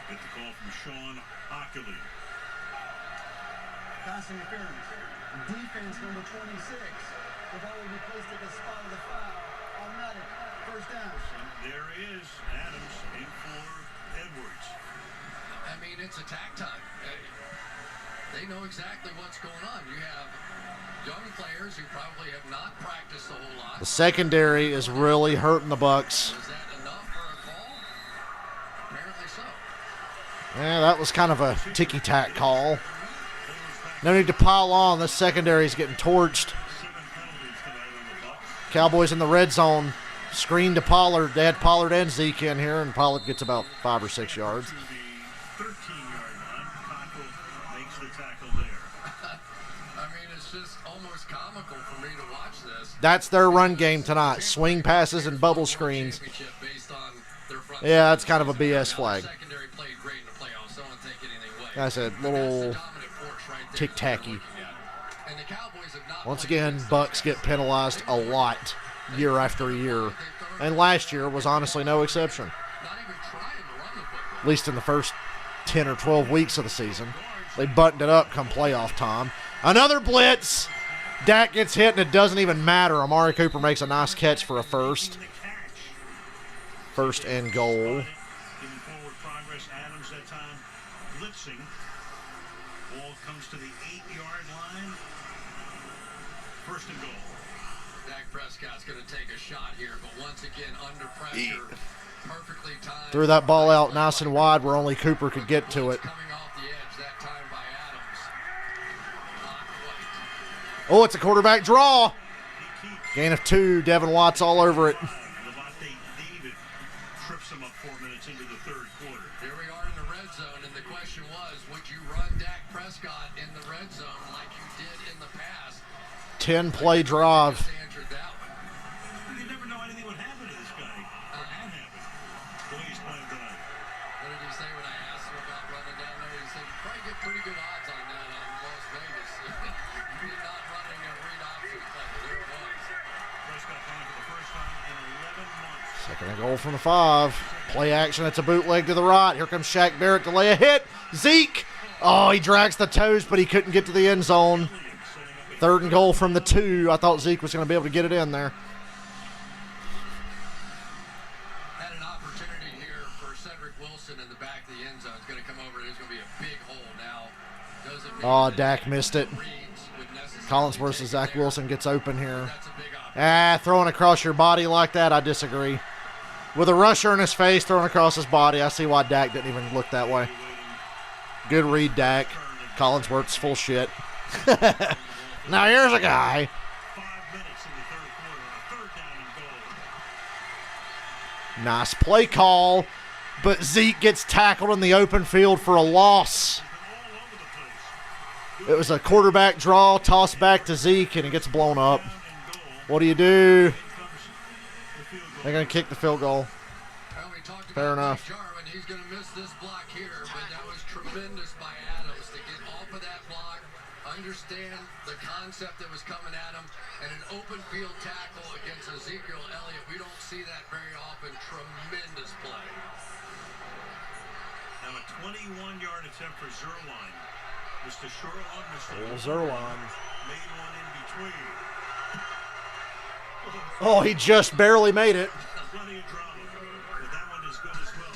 Get the call from Sean Ockley. Pass interference. Defense number 26. The ball will be placed at the spot of the foul. Automatic. First down. And there is Adams in for Edwards. I mean, it's attack time. They know exactly what's going on. You have young players who probably have not practiced a whole lot. The secondary is really hurting the Bucs. Was that enough for a call? Apparently so. Yeah, that was kind of a ticky-tack call. No need to pile on. The secondary is getting torched. 7 penalties tonight on the Bucs. Cowboys in the red zone. Screen to Pollard. They had Pollard and Zeke in here, and Pollard gets about 5 or 6 yards. To the 13-yard line. Cockrell makes the tackle there. I mean, it's just almost comical for me to watch this. That's their run game tonight. Swing passes and bubble screens. Championship based on their front Yeah, that's kind of a BS flag. The secondary played great in the playoffs. Don't take anything away. That's a But the little dominant force right there tick-tacky. that we're looking at. And the Cowboys have not Once played again, against Bucs get penalized a lot year after year. And last year was honestly no exception. not even trying to run the football. At least in the first 10 or 12 weeks of the season. They buttoned it up come playoff time. Another blitz. Dak gets hit, and it doesn't even matter. Amari Cooper makes a nice catch for a first. First and goal. Giving forward progress. Adams that time blitzing. Ball comes to the 8-yard line. First and goal. Dak Prescott's going to take a shot here, but once again under pressure. Perfectly timed. Threw that ball out nice and wide where only Cooper could get to it. Coming off the edge that time by Adams. Not quite. Oh, it's a quarterback draw. Gain of 2. Devin Watts all over it. Levante David trips him up 4 minutes into the third quarter. Here we are in the red zone, and the question was, would you run Dak Prescott in the red zone like you did in the past? 10-play drive. Just answered that one. You never know anything would happen to this guy. Or had happened. The way he's playing tonight. What did he say when I asked him about running down there? He said, you probably get pretty good odds on that on Las Vegas. You're not running a read option play. There it was. Prescott playing for the first time in 11 months. Second and goal from the 5. Play action. It's a bootleg to the right. Here comes Shaq Barrett to lay a hit. Zeke. Oh, he drags the toes, but he couldn't get to the end zone. Third and goal from the 2. I thought Zeke was going to be able to get it in there. opportunity here for Cedric Wilson in the back of the end zone. It's going to come over. There's going to be a big hole now. Oh, Dak missed it. Collinsworth to Zach Wilson gets open here. Throwing across your body like that, I disagree. With a rusher in his face throwing across his body, I see why Dak didn't even look that way. Good read, Dak. Collinsworth's full shit. Now here's a guy. 5 minutes in the third quarter, a 3rd down and goal. Nice play call, but Zeke gets tackled in the open field for a loss. It was a quarterback draw, toss back to Zeke, and it gets blown up. What do? They're going to kick the field goal. Fair enough. He's going to miss this block here, but that was tremendous by Adams to get off of that block, understand the concept that was coming at him, and an open field tackle against Ezekiel Elliott. We don't see that very often. Tremendous play. Now a 21-yard attempt for Zerline. Mr. Sherlock, Zerline. Made one in between. Oh, he just barely made it. Plenty of drama, but that one is good as well.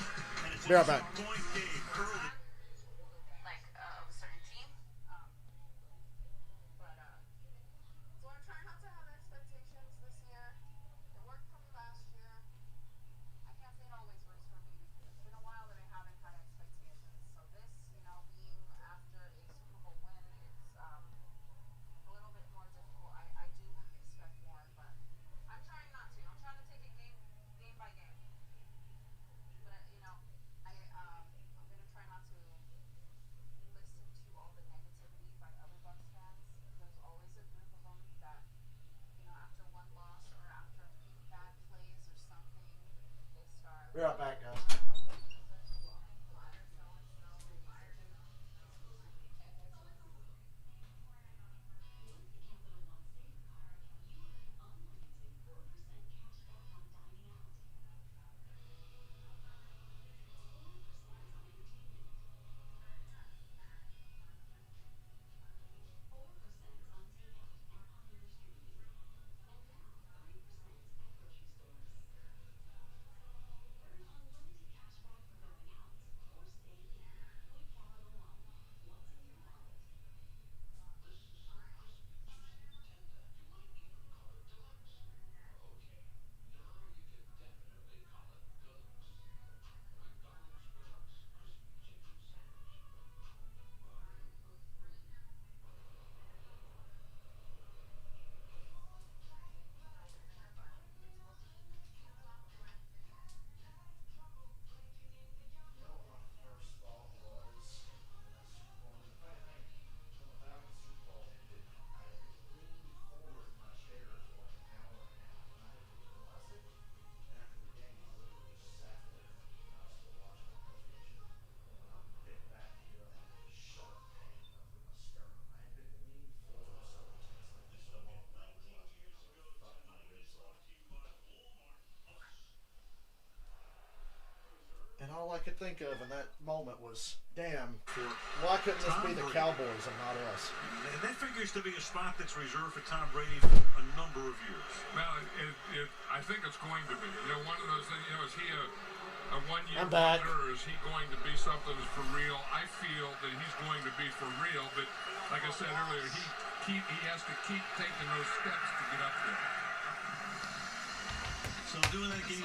And it's Be right back. point game early. Like a certain team. So I'm trying not to have expectations this year. It worked for me last year. I can't say it always works for me because it's been a while that I haven't had expectations. So this, being after a Super Bowl win, it's a little bit more difficult. I do expect more, but I'm trying not to. I'm trying to take it game by game. But I'm gonna try not to listen to all the negativity by other Bucs fans. There's always a group of them that, after one loss or after a few bad plays or something, they start. Be right back, guys. And all I could think of in that moment was, damn, why couldn't this be the Cowboys and not us? And that figures to be a spot that's reserved for Tom Brady for a number of years. Well, I think it's going to be. One of those things, is he a one-year back. wonder, or is he going to be something that's for real? I feel that he's going to be for real, but like I said earlier, he has to keep taking those steps to get up there. So I'm doing that game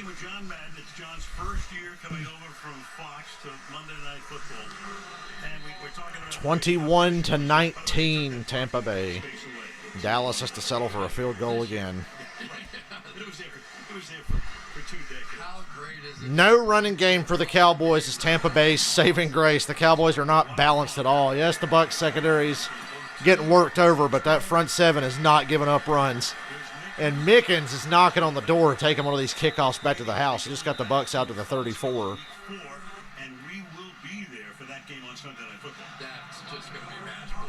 with John Madden. It's John's first year coming over from Fox to Monday Night Football. And we're talking about 21-19 Tampa Bay. Dallas has to settle for a field goal again. It was there for 2 decades. How great is it? No running game for the Cowboys is Tampa Bay's saving grace. The Cowboys are not balanced at all. Yes, the Bucs secondary's getting worked over, but that front seven is not giving up runs. And Mickens is knocking on the door, taking one of these kickoffs back to the house. He just got the Bucs out to the 34. And we will be there for that game on Sunday Night Football. That's just going to be magical.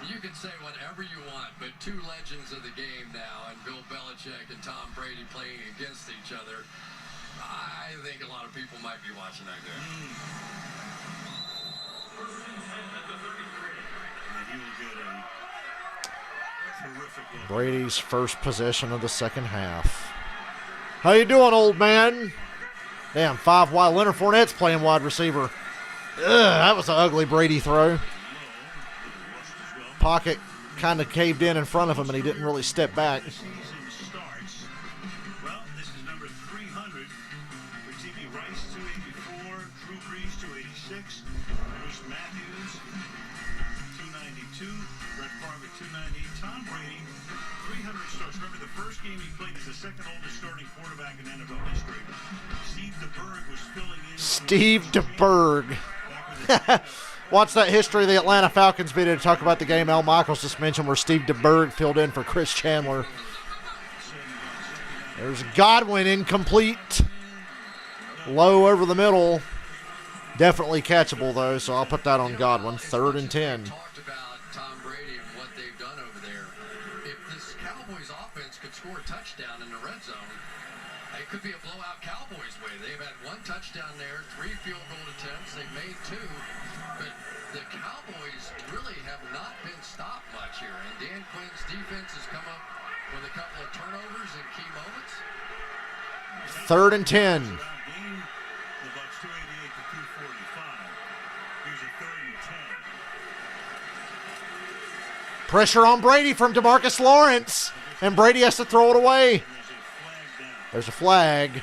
You can say whatever you want, but two legends of the game now, and Bill Belichick and Tom Brady playing against each other. I think a lot of people might be watching that game. And he will get a terrific look. Brady's first possession of the second half. How you doing, old man? Damn, 5 wide. Leonard Fournette's playing wide receiver. Ugh, that was an ugly Brady throw. Pocket kind of caved in front of him, and he didn't really step back. Well, this is number 300 for TV Rice, 284, Drew Brees, 286, Bruce Matthews, 292, Brett Favre, 298, Tom Brady, 300 starts. Remember, the first game he played is the second oldest starting quarterback in NFL history. Steve DeBerg was filling in. Steve DeBerg. Watch that history of the Atlanta Falcons video to talk about the game Al Michaels just mentioned where Steve DeBerg filled in for Chris Chandler. There's Godwin incomplete. Low over the middle. Definitely catchable, though, so I'll put that on Godwin. 3rd and 10. Talked about Tom Brady and what they've done over there. If this Cowboys offense could score a touchdown in the red zone, it could be a blowout Cowboys way. They've had 1 touchdown there, 3 field goal attempts. They've made 2. But the Cowboys really have not been stopped much here. And Dan Quinn's defense has come up with a couple of turnovers in key moments. 3rd and 10. The Bucs 288 to 245. Here's a 3rd and 10. Pressure on Brady from DeMarcus Lawrence. And Brady has to throw it away. There's a flag.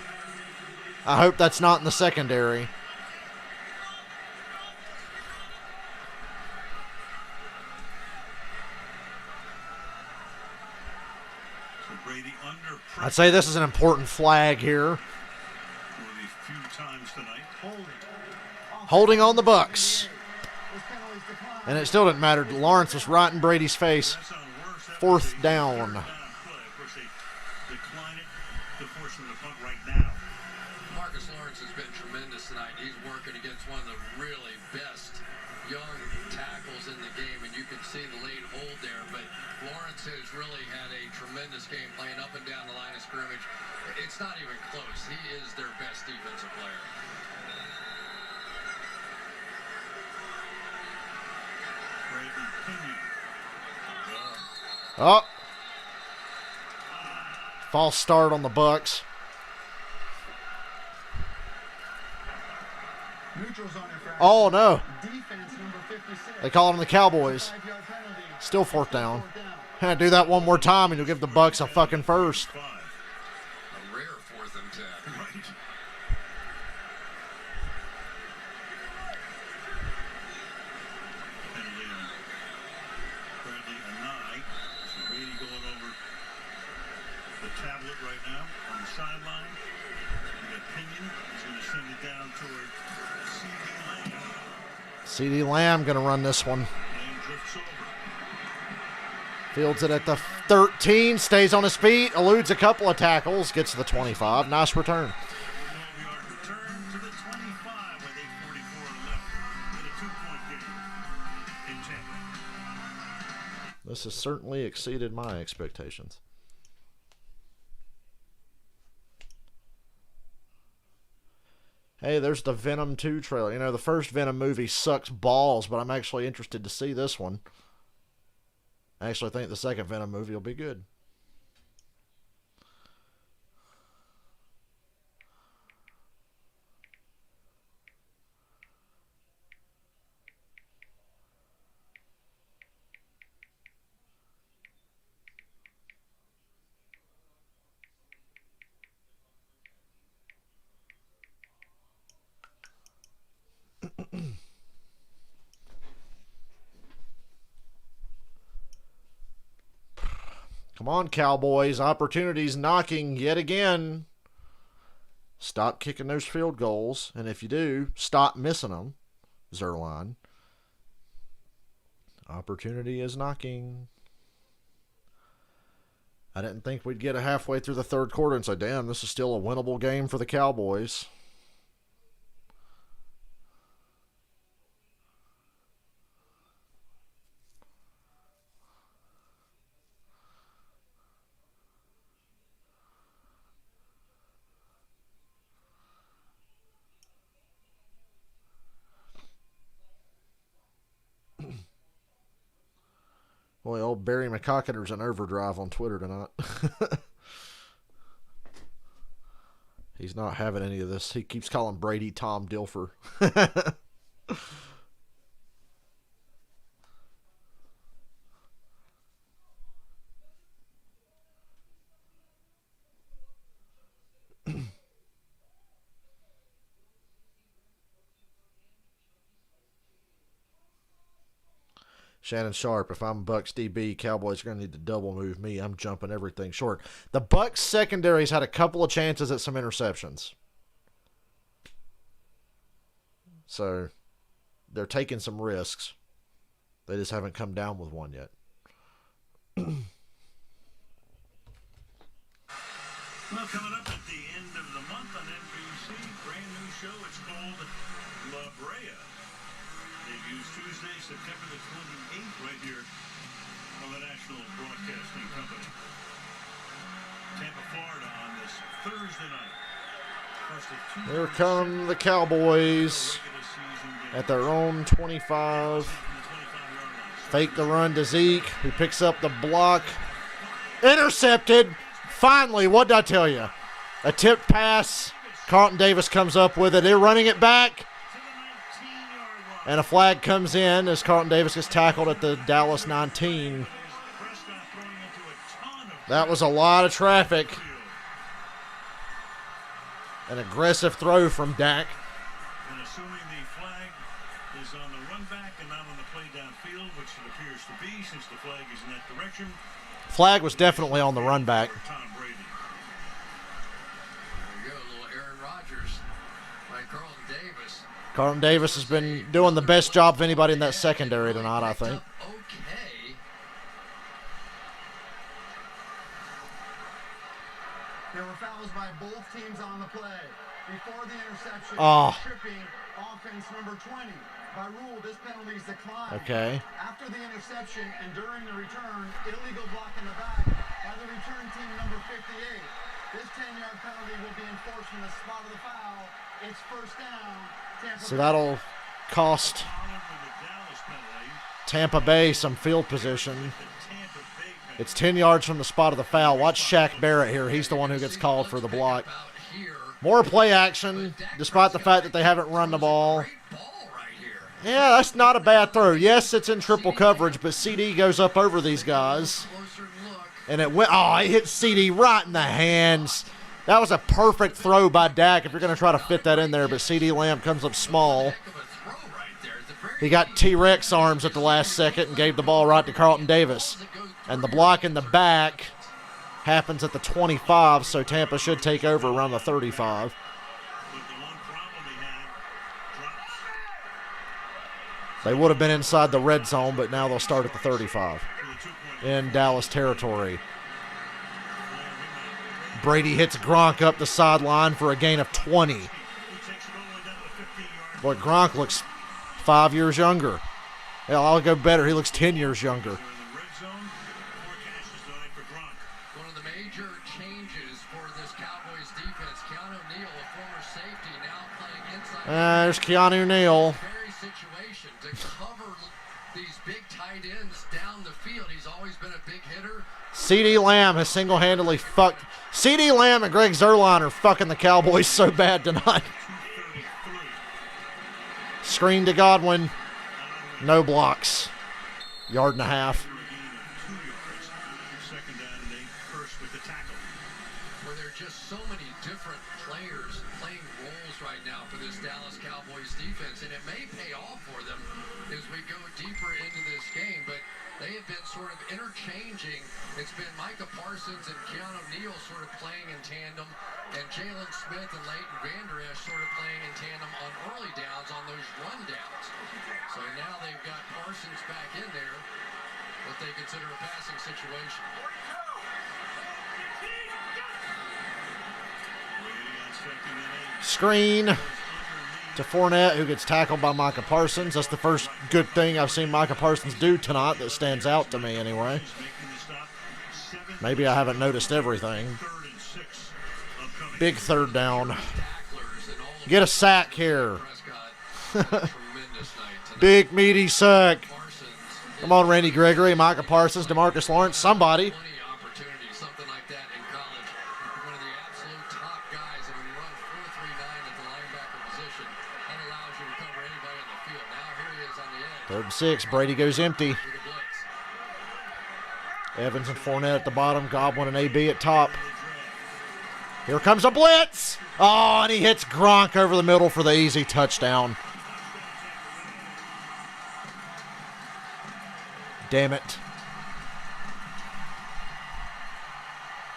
I hope that's not in the secondary. So Brady under pressure. I'd say this is an important flag here. For the few times tonight. Holding on the Bucs. And it still didn't matter. Lawrence was right in Brady's face. 4th down. Of course, they decline it to force them to punt right now. Marcus Lawrence has been tremendous tonight. He's working against one of the really best young tackles in the game, and you can see the late hold there. But Lawrence has really had a tremendous game playing up and down the line of scrimmage. It's not even close. He is their best defensive player. Brady Pinion. Oh. False start on the Bucs. Neutrals on it, Oh, no. defense number 56. They call them the Cowboys. 5-yard penalty. Still 4th down. Do that one more time and you'll give the Bucs a fucking first. A rare 4th and 10. Right. Penalty on Bradley Anai. So Brady going over the tablet right now on the sideline. We got Pinion. He's going to send it down toward C.D. Lamb. CeeDee Lamb going to run this one. Lamb drifts over. Fields it at the 13. Stays on his feet. Eludes a couple of tackles. Gets to the 25. Nice return. 12-yard return to the 25 with 8:44 left. In a 2-point game in Tampa. This has certainly exceeded my expectations. Hey, there's the Venom 2 trailer. You know, the first Venom movie sucks balls, but I'm actually interested to see this one. I actually think the second Venom movie will be good. Come on, Cowboys. Opportunities knocking yet again. Stop kicking those field goals. And if you do, stop missing them. Zerline. Opportunity is knocking. I didn't think we'd get a halfway through the 3rd quarter and say, damn, this is still a winnable game for the Cowboys. Boy, old Barry McCocketer's in overdrive on Twitter tonight. He's not having any of this. He keeps calling Brady Tom Dilfer. Shannon Sharp, if I'm Bucs DB, Cowboys are going to need to double move me. I'm jumping everything short. The Bucs secondary's had a couple of chances at some interceptions. So they're taking some risks. They just haven't come down with one yet. Well, coming up at the end of the month on NBC, brand new show. It's called La Brea. Debuts Tuesday, September the 28th, right here on the National Broadcasting Company. Tampa, Florida on this Thursday night. Here come the Cowboys at their own 25. Fake the run to Zeke, who picks up the block. Intercepted. Finally, what did I tell you? A tipped pass. Carlton Davis comes up with it. They're running it back. And a flag comes in as Carlton Davis gets tackled at the Dallas 19. That was a lot of traffic. An aggressive throw from Dak. And assuming the flag is on the run back and not on the play downfield, which it appears to be since the flag is in that direction. Flag was definitely on the run back. Tom Brady. There you go, a little Aaron Rodgers by Carlton Davis. Carlton Davis has been doing the best job of anybody in that secondary tonight, I think. Okay. There were fouls by both teams on the play. Before the interception, tripping offense number 20. By rule, this penalty is declined. Okay. After the interception and during the return, illegal block in the back by the return team number 58. This 10-yard penalty will be enforced from the spot of the foul. It's first down. So that'll cost Tampa Bay some field position. It's 10 yards from the spot of the foul. Watch Shaq Barrett here. He's the one who gets called for the block. More play action, despite the fact that they haven't run the ball. Yeah, that's not a bad throw. Yes, it's in triple coverage, but CD goes up over these guys. And it went, it hit CD right in the hands. That was a perfect throw by Dak if you're going to try to fit that in there, but CD Lamb comes up small. He got T-Rex arms at the last second and gave the ball right to Carlton Davis. And the block in the back happens at the 25, so Tampa should take over around the 35. They would have been inside the red zone, but now they'll start at the 35 in Dallas territory. Brady hits Gronk up the sideline for a gain of 20. Boy, Gronk looks 5 years younger. Hell, I'll go better. He looks 10 years younger. One of the major changes for this Cowboys defense, Keanu Neal, a former safety, now playing inside. There's Keanu Neal. Very situation to cover these big tight ends down the field. He's always been a big hitter. CD Lamb has single-handedly fucked. CD Lamb and Greg Zuerlein are fucking the Cowboys so bad tonight. Screen to Godwin. No blocks. Yard and a half. Second down and 8, first with the tackle. Where there are just so many different players playing roles right now for this Dallas Cowboys defense, and it may pay off for them as we go deeper into this game, but they have been sort of interchanging. It's been Micah Parsons and Keanu Neal sort of playing in tandem, and Jalen Smith and Leighton Vander Esch sort of playing in tandem on early downs on those run downs. So now they've got Parsons back in there, what they consider a passing situation. Screen to Fournette, who gets tackled by Micah Parsons. That's the first good thing I've seen Micah Parsons do tonight that stands out to me anyway. Maybe I haven't noticed everything. Big third down. Get a sack here. Big meaty sack. Come on, Randy Gregory, Micah Parsons, DeMarcus Lawrence, somebody. 3rd and 6. Brady goes empty. Evans and Fournette at the bottom. Godwin and AB at top. Here comes a blitz. Oh, and he hits Gronk over the middle for the easy touchdown. Damn it.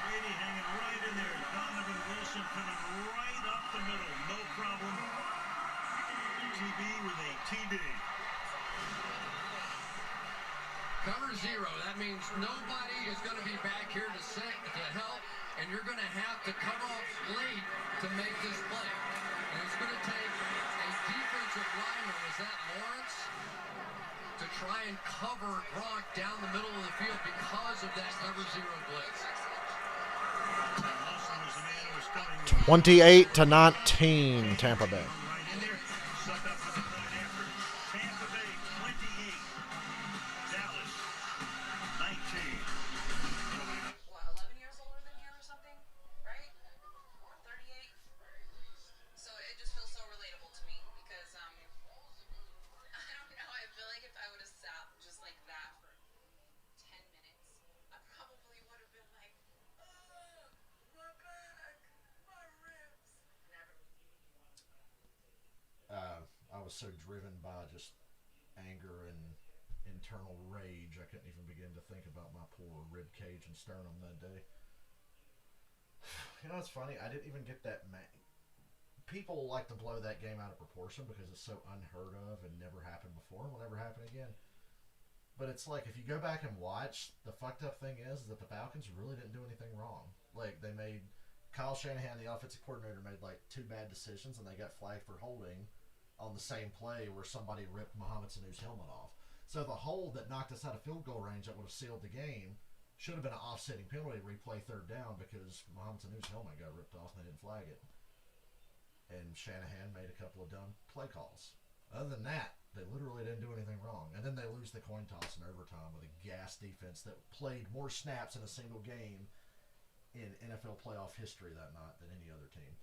Brady hanging right in there. Donovan Wilson coming right up the middle. No problem. TB with a TD. Cover 0. That means nobody is going to be back here to help, and you're going to have to come off late to make this play. And it's going to take a defensive lineman, was that Lawrence, to try and cover Gronk down the middle of the field because of that cover 0 blitz. 28-19, Tampa Bay. I was so driven by just anger and internal rage, I couldn't even begin to think about my poor rib cage and sternum that day. You know, it's funny, I didn't even get that mad. People like to blow that game out of proportion because it's so unheard of and never happened before and will never happen again. But it's like, if you go back and watch, the fucked up thing is that the Falcons really didn't do anything wrong. Like, they made, Kyle Shanahan, the offensive coordinator, made like 2 bad decisions and they got flagged for holding on the same play where somebody ripped Mohamed Sanu's helmet off. So the hold that knocked us out of field goal range that would have sealed the game should have been an offsetting penalty, replay 3rd down, because Mohamed Sanu's helmet got ripped off and they didn't flag it. And Shanahan made a couple of dumb play calls. Other than that, they literally didn't do anything wrong. And then they lose the coin toss in overtime with a gas defense that played more snaps in a single game in NFL playoff history that night than any other team.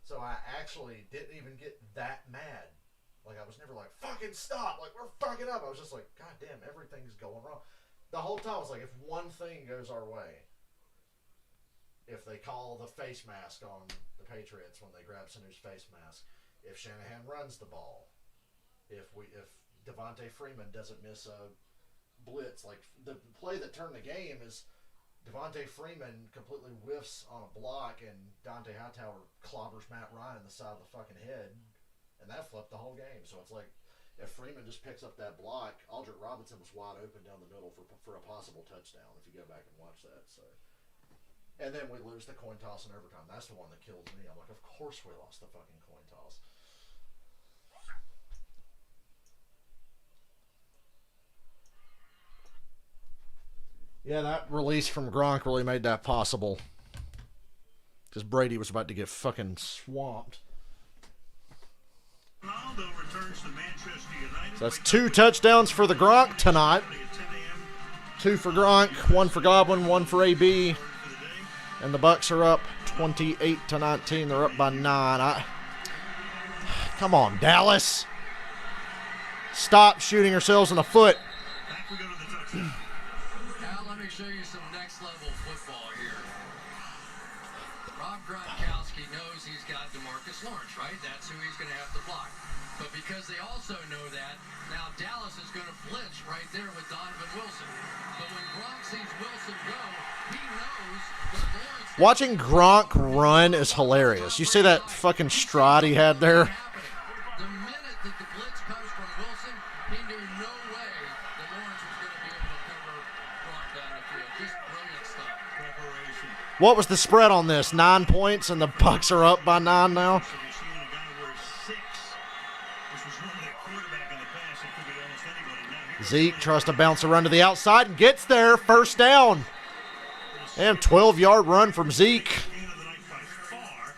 So I actually didn't even get that mad. Like, I was never like, fucking stop. Like, we're fucking up. I was just like, God damn, everything's going wrong. The whole time I was like, if one thing goes our way, if they call the face mask on the Patriots when they grab Sanu's face mask, if Shanahan runs the ball, if Devontae Freeman doesn't miss a blitz, like the play that turned the game is Devontae Freeman completely whiffs on a block and Dante Hightower clobbers Matt Ryan in the side of the fucking head, and that flipped the whole game. So it's like, if Freeman just picks up that block, Aldrick Robinson was wide open down the middle for a possible touchdown if you go back and watch that. So, and then we lose the coin toss in overtime. That's the one that kills me. I'm like, of course we lost the fucking coin toss. Yeah, that release from Gronk really made that possible. Because Brady was about to get fucking swamped. Ronaldo returns to Manchester United. So that's 2 touchdowns for the Gronk tonight. 2 for Gronk, 1 for Godwin, 1 for AB. And the Bucs are up 28-19. They're up by 9. Come on, Dallas. Stop shooting ourselves in the foot. Back we go to the touchdown. Now let me show you some next level football here. Rob Gronkowski knows he's got DeMarcus Lawrence, right? That's who he's going to have to block. But because they also know that, now Dallas is going to blitz right there with Donovan Wilson. But when Gronk sees Wilson go, he knows that Lawrence... Watching Gronk run is hilarious. You see that fucking stride he had there? The minute that the blitz comes from Wilson, he knew no way that Lawrence was going to be able to cover Gronk down the field. Just brilliant stuff. Preparation. What was the spread on this? 9 points, and the Bucs are up by 9 now? So you're seeing a guy who wears 6. This was normally a quarterback in the past. It could be almost anybody. Now here's Zeke tries to bounce a run to the outside and gets there. First down. And 12-yard run from Zeke. gain of the night by far.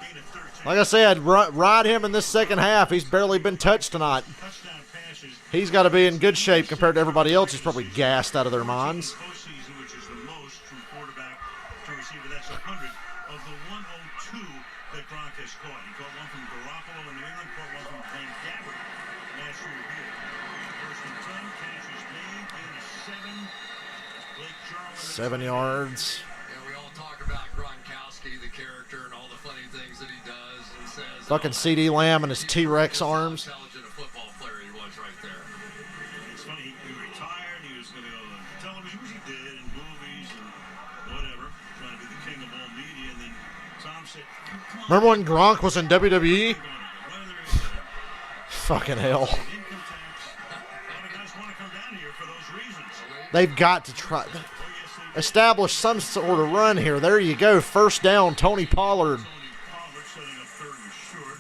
Gain of 13. Like I said, ride him in this second half. He's barely been touched tonight. Touchdown passes. He's got to be in good shape compared to everybody else who's probably gassed out of their minds. Postseason, which is the most from quarterback to receiver. That's 100 of the 102 that Gronk has caught. He caught one from Garoppolo in New England, caught one from Blaine Gabbert last year here. First and 10, catch is made, gain of 7. Blake Jarwin. 7 yards. Yeah, we all talk about Gronkowski, the character, and all the funny things that he does and says. Fucking CD Lamb and his T-Rex arms. Intelligent a football player he was right there. It's funny, he retired, he was going to go on television, which he did, and movies and whatever, trying to be the king of all media, and then Tom said, come on. Remember when Gronk was in WWE? Weather, Fucking hell. income tax. A lot of guys want to come down here for those reasons. They've got to try. Establish some sort of run here. There you go. First down, Tony Pollard.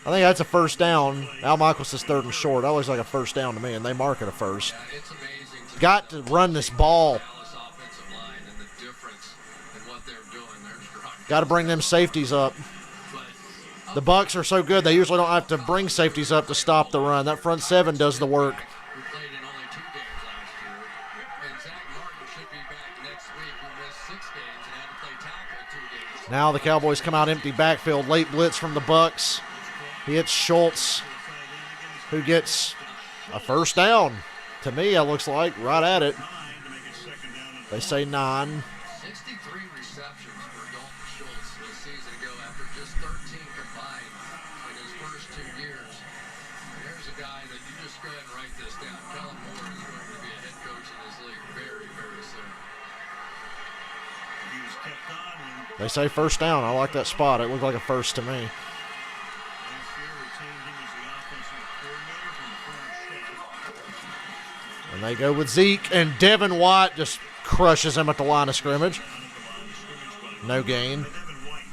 I think that's a first down. Al Michaels is 3rd and short. That looks like a first down to me, and they mark it a first. Yeah, it's amazing. Got to run this ball. Dallas offensive line and the difference in what they're doing. There's Gronk. Got to bring them safeties up. But The Bucs are so good, they usually don't have to bring safeties up to stop the run. That front 7 does the work. who played in only 2 games last year. And Zach Martin should be back next week, who missed 6 games and had to play tackle 2 games. Now the Cowboys come out empty backfield. Late blitz from the Bucs. He hits Schultz, who gets a first down. To me, it looks like right at it. They say 9. 63 receptions for Dalton Schultz this season ago after just 13 combined in his first 2 years. And there's a guy that you just go ahead and write this down. Kellen Moore is going to be a head coach in this league very, very soon. He was kept on and They say first down. I like that spot. It looked like a first to me. last year retained him as the offensive coordinator from the former staff. And they go with Zeke, and Devin White just crushes him at the line of scrimmage. No gain. Devin White.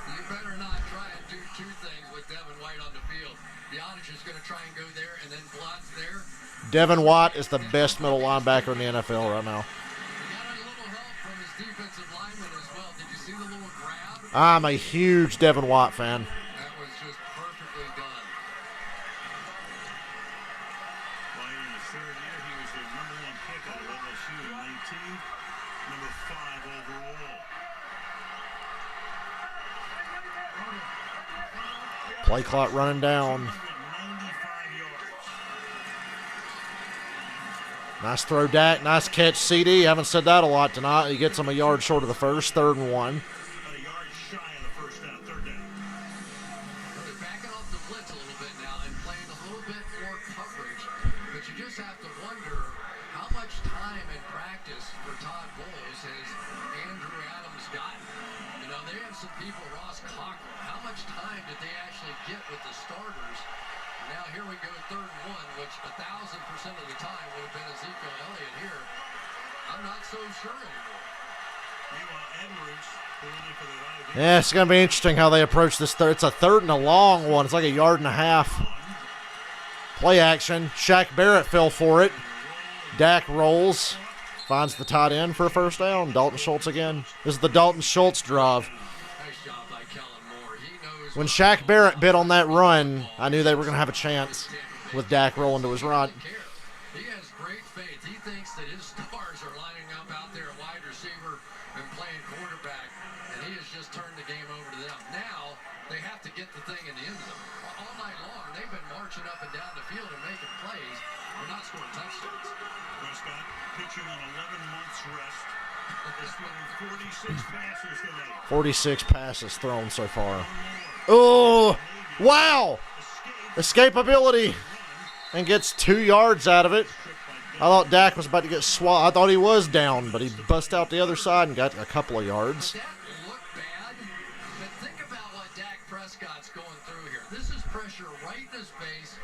You better not try and do 2 things with Devin White on the field. Bionich is going to try and go there and then Blott's there. Devin White is the best middle linebacker in the NFL right now. He got a little help from his defensive lineman as well. Did you see the little grab? I'm a huge Devin White fan. That was just perfectly done. White in his 3rd year, he was their number 1 pick out of LSU in 19, number 5 overall. Play clock running down. 195 yards. Nice throw, Dak. Nice catch, CD. Haven't said that a lot tonight. He gets him a yard short of the first. 3rd and 1. About a yard shy of the first down, 3rd down. Well, they're backing off the blitz a little bit now and playing a little bit more coverage. But you just have to wonder how much time in practice for Todd Bowles has Andrew Adams gotten. You know, they have some people, Ross Cockrell. How much time did they actually get with the starters? Now here we go, 3rd and 1, which 1,000% of the time would have been Ezekiel Elliott here. I'm not so sure anymore. Meanwhile, Edwards pulling in for the right. Yeah, it's going to be interesting how they approach this third. It's a 3rd and a long one. It's like a yard and a half. Play action. Shaq Barrett fell for it. Dak rolls. Finds the tight end for a first down. Dalton Schultz again. This is the Dalton Schultz drive. Nice job by Kellen Moore. He knows When Shaq Barrett bit on that run, I knew they were going to have a chance with Dak rolling to his right. He has great faith. He thinks that his stars are lining up out there at wide receiver and playing quarterback, and he has just turned the game over to them. Now they have to get the thing in the end of them. All night long, they've been marching up and down the field and making plays. They're not scoring touchdowns. Prescott pitching on 11 months rest. Is throwing 46 passes today. 46 passes thrown so far. Oh, wow. Escapability. And gets 2 yards out of it. I thought Dak was about to get swallowed. I thought he was down, but he bust out the other side and got a couple of yards. That looked bad, but think about what Dak Prescott's going through here. This is pressure right in his face,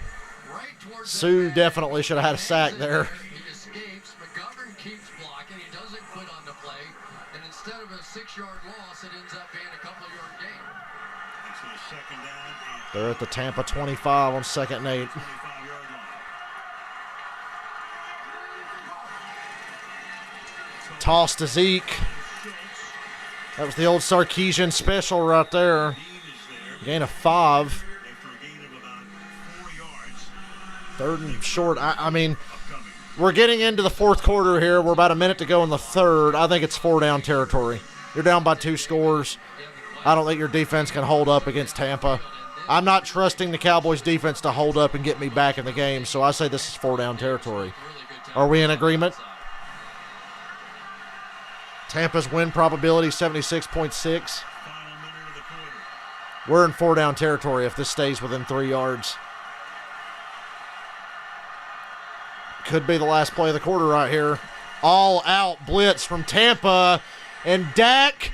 right towards Sue definitely should have had a sack there. He escapes. McGovern keeps blocking. He doesn't quit on the play. And instead of a 6-yard loss, it ends up being a couple-yard gain. It's a 2nd down and They're at the Tampa 25 on 2nd and 8. 25-yard line. Toss to Zeke. That was the old Sarkeesian special right there. Dean is there Gain of 5. after a gain of about 4 yards. 3rd and short. I mean, Upcoming. We're getting into the fourth quarter here. We're about a minute to go in the third. I think it's 4 down territory. You're down by 2 scores. I don't think your defense can hold up against Tampa. I'm not trusting the Cowboys defense to hold up and get me back in the game, so I say this is 4 down territory. Are we in agreement? Tampa's win probability 76.6. We're in 4 down territory if this stays within 3 yards. Could be the last play of the quarter right here. All out blitz from Tampa. And Dak,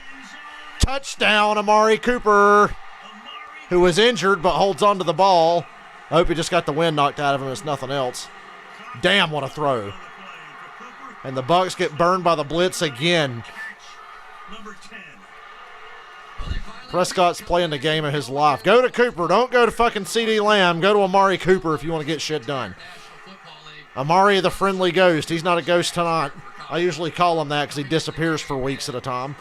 touchdown, Amari Cooper, who was injured but holds on to the ball. I hope he just got the wind knocked out of him. It's nothing else. Damn, what a throw. And the Bucs get burned by the blitz again. Prescott's playing the game of his life. Go to Cooper. Don't go to fucking CD Lamb. Go to Amari Cooper if you want to get shit done. Amari the friendly ghost. He's not a ghost tonight. I usually call him that because he disappears for weeks at a time.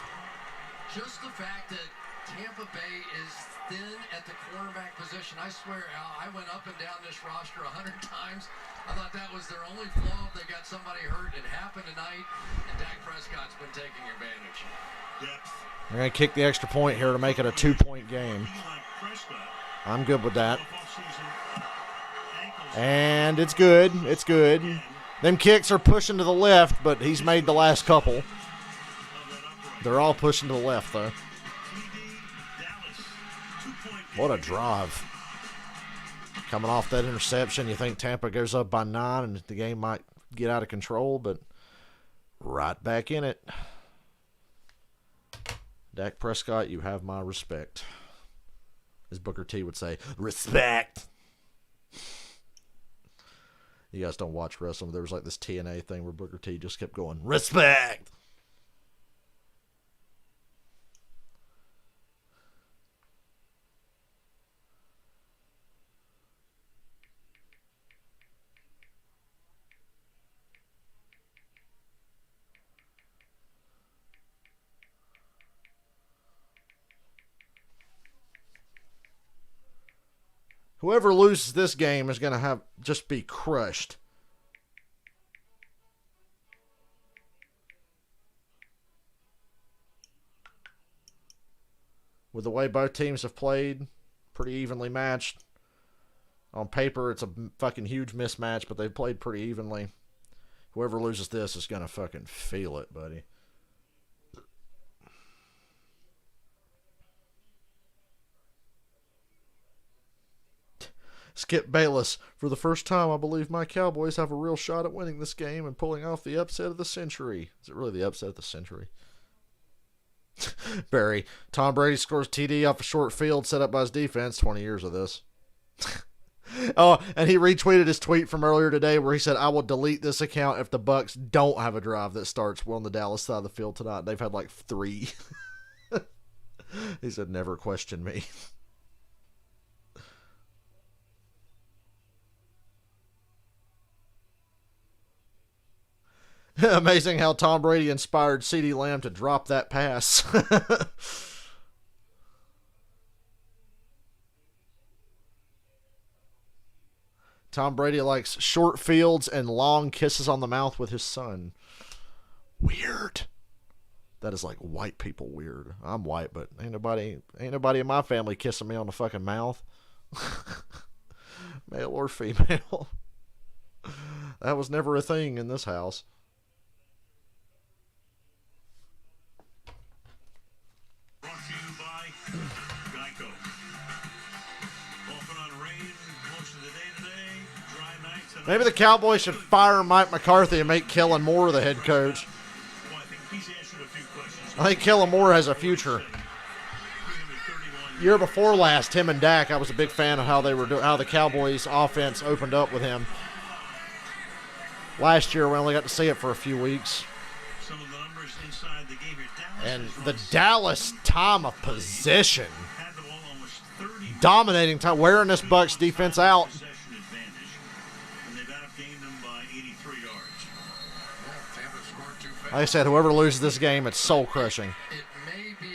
Just the fact that Tampa Bay is thin at the cornerback position. I swear, Al, I went up and down this roster 100 times. I thought that was their only flaw. They got somebody hurt. It happened tonight, and Dak Prescott's been taking advantage. They're going to kick the extra point here to make it a 2-point game. I'm good with that. And it's good. It's good. Them kicks are pushing to the left, but he's made the last couple. They're all pushing to the left, though. What a drive. Coming off that interception, you think Tampa goes up by 9 and the game might get out of control, but right back in it. Dak Prescott, you have my respect. As Booker T would say, respect. You guys don't watch wrestling. There was like this TNA thing where Booker T just kept going, respect. Whoever loses this game is going to just be crushed. With the way both teams have played, pretty evenly matched. On paper, it's a fucking huge mismatch, but they've played pretty evenly. Whoever loses this is going to fucking feel it, buddy. Skip Bayless. For the first time, I believe my Cowboys have a real shot at winning this game and pulling off the upset of the century. Is it really the upset of the century? Barry. Tom Brady scores TD off a short field set up by his defense. 20 years of this. Oh, and he retweeted his tweet from earlier today where he said, I will delete this account if the Bucs don't have a drive that starts on the Dallas side of the field tonight. They've had like 3. He said, never question me. Amazing how Tom Brady inspired CeeDee Lamb to drop that pass. Tom Brady likes short fields and long kisses on the mouth with his son. Weird. That is like white people weird. I'm white, but ain't nobody in my family kissing me on the fucking mouth. Male or female. That was never a thing in this house. Brought to you by Geico. Often on rain most of the day today. Dry nights. Maybe the Cowboys should fire Mike McCarthy and make Kellen Moore the head coach. Well, I think he's answered a few questions. I think Kellen Moore has a future. Year before last, him and Dak, I was a big fan of how they were doing, how the Cowboys offense opened up with him. Last year, we only got to see it for a few weeks. Some of the numbers inside the game here. And the Dallas time of possession. Had the ball almost 30 Dominating time, wearing this Bucs defense out. possession advantage, and they've outgained them by 83 yards. Like I said, whoever loses this game, it's soul crushing.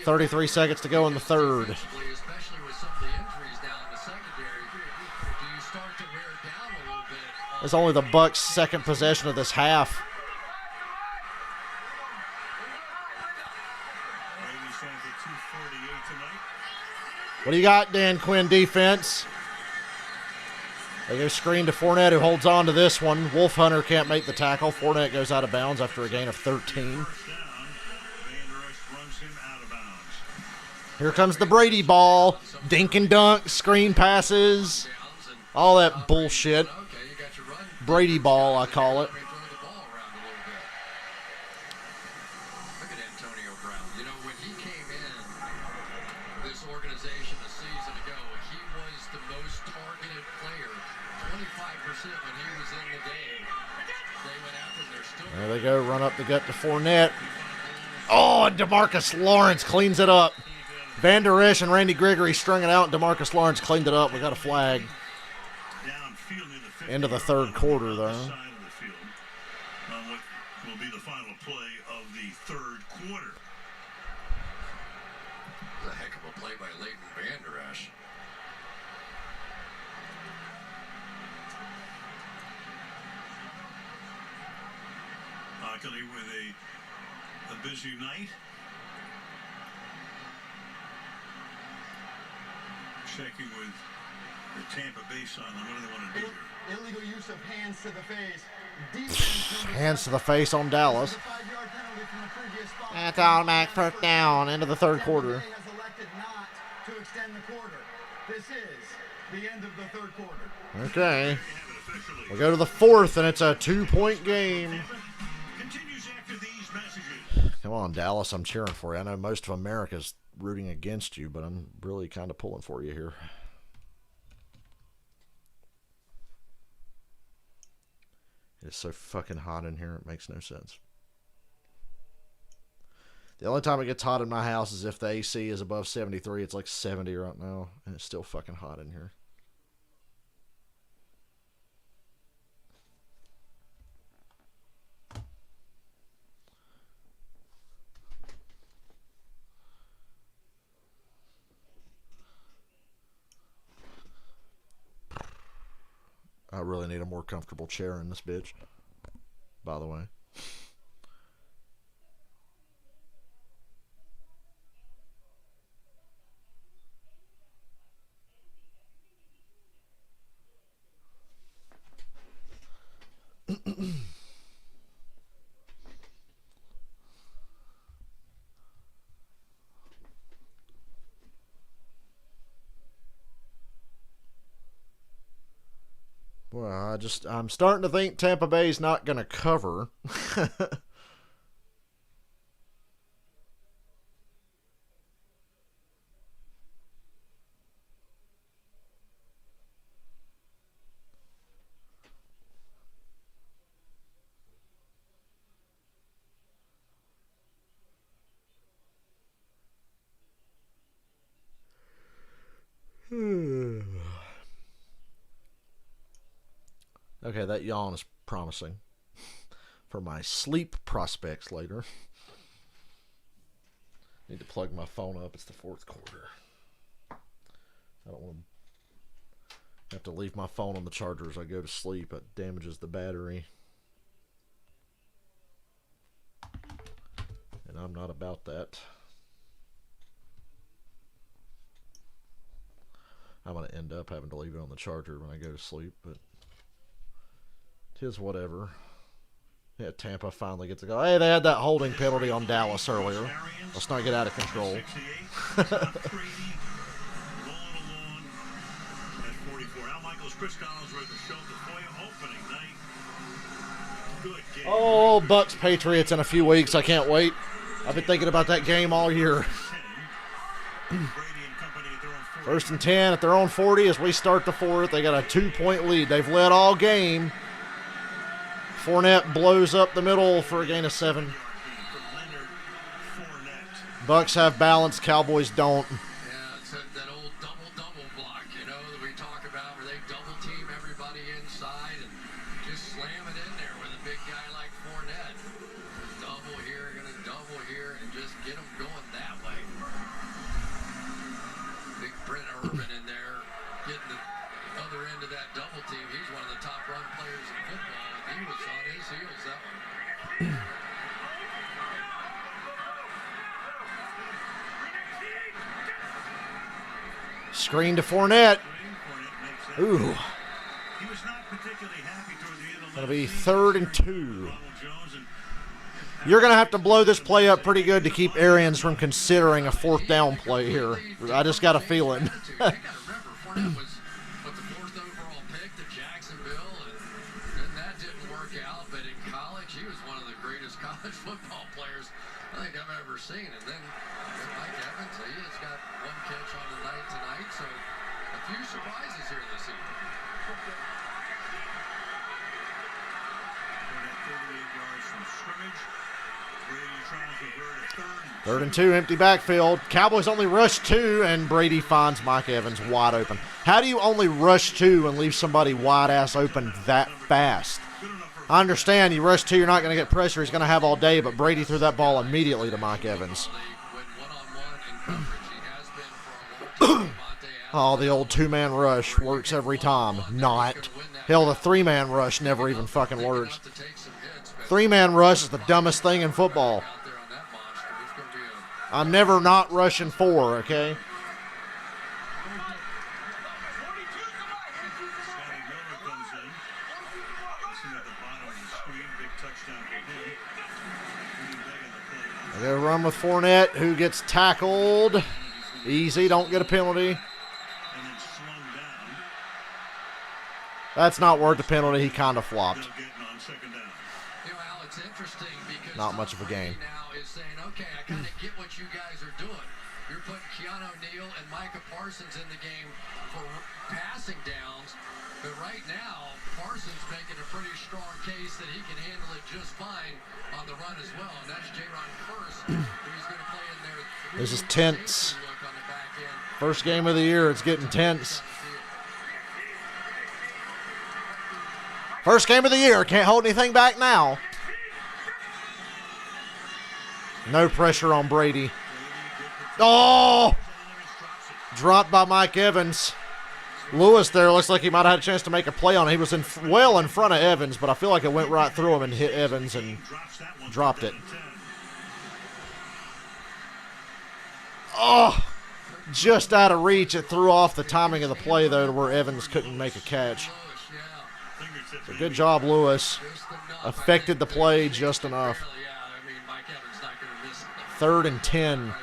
33 seconds to go in the third. Especially with some of the injuries down in the secondary, do you start to wear down a little bit It's only the Bucs' second possession of this half. What do you got, Dan Quinn defense? They go screen to Fournette, who holds on to this one. Wolf Hunter can't make the tackle. Fournette goes out of bounds after a gain of 13. Here comes the Brady ball. Dink and dunk, screen passes, all that bullshit. Brady ball, I call it. Look at Antonio Brown. You know, when he came in this organization a season ago, he was the most targeted player, 25% when he was in the game. They went after him. They're still. There they go, run up the gut to Fournette. Oh, and DeMarcus Lawrence cleans it up. Van Der Esch and Randy Gregory strung it out, and DeMarcus Lawrence cleaned it up. We got a flag. End of the third quarter, though. What will be the final play of the third quarter. A heck of a play by Leighton Van Der Esch. Luckily, with a busy night. Checking with the Tampa Bay side. What do they want to do here? Illegal use of hands to the face. Defense Hands to the face on Dallas. That's automatic first down. End of the third quarter. has elected not to extend the quarter. This is the end of the third quarter. Okay. We go to the fourth, and it's a 2-point game. Continues after these messages. Come on, Dallas. I'm cheering for you. I know most of America's rooting against you, but I'm really kind of pulling for you here. It's so fucking hot in here, it makes no sense. The only time it gets hot in my house is if the AC is above 73. It's like 70 right now, and it's still fucking hot in here. I really need a more comfortable chair in this bitch, by the way. Well, I'm starting to think Tampa Bay's not going to cover. Okay, that yawn is promising for my sleep prospects later. Need to plug my phone up. It's the fourth quarter. I don't want to have to leave my phone on the charger as I go to sleep. It damages the battery. And I'm not about that. I'm going to end up having to leave it on the charger when I go to sleep, but tis whatever. Yeah, Tampa finally gets to go. Hey, they had that holding penalty on Dallas earlier. Let's not get out of control. Oh, Bucs Patriots in a few weeks. I can't wait. I've been thinking about that game all year. First and 10 at their own 40 as we start the fourth. They got a 2-point lead. They've led all game. Fournette blows up the middle for a gain of 7. Bucs have balance. Cowboys don't. Yeah, it's that old double block, you know, that we talk about where they double team everybody inside and just slam it in there with a big guy like Fournette. Double here, gonna double here, and just get them going that way. Big Brent Urban in there getting the other end of that double team. He's one of the top run players in Screen to Fournette. Ooh. Going to be 3rd and 2. You're going to have to blow this play up pretty good to keep Arians from considering a 4th down play here. I just got a feeling. Football players I think I've ever seen. And then Mike Evans, he has got 1 catch on the night tonight, so a few surprises here this evening. 38 yards from scrimmage. Brady trying to convert a 3rd and 2, empty backfield. Cowboys only rush 2, and Brady finds Mike Evans wide open. How do you only rush 2 and leave somebody wide ass open that fast? I understand you rush 2, you're not going to get pressure. He's going to have all day, but Brady threw that ball immediately to Mike Evans. Oh, the old 2-man rush works every time. Not. Hell, the 3-man rush never even fucking works. 3-man rush is the dumbest thing in football. I'm never not rushing 4, okay? They go run with Fournette, who gets tackled. Easy, don't get a penalty. That's not worth the penalty. He kind of flopped. Not much of a game. Now is saying, okay, I kind of get what you guys are doing. You're putting Keanu Neal and Micah Parsons in the game for passing downs, but right now Parsons making a pretty strong case that he can handle it just fine on the run as well, and that's Jaron First, who's going to play in there. This is tense. First game of the year, it's getting tense. First game of the year, can't hold anything back now. No pressure on Brady. Oh! Dropped by Mike Evans. Lewis there looks like he might have had a chance to make a play on it. He was well in front of Evans, but I feel like it went right through him and hit Evans and dropped it. Oh! Just out of reach. It threw off the timing of the play, though, to where Evans couldn't make a catch. So good job, Lewis. Affected the play just enough. 3rd and 10.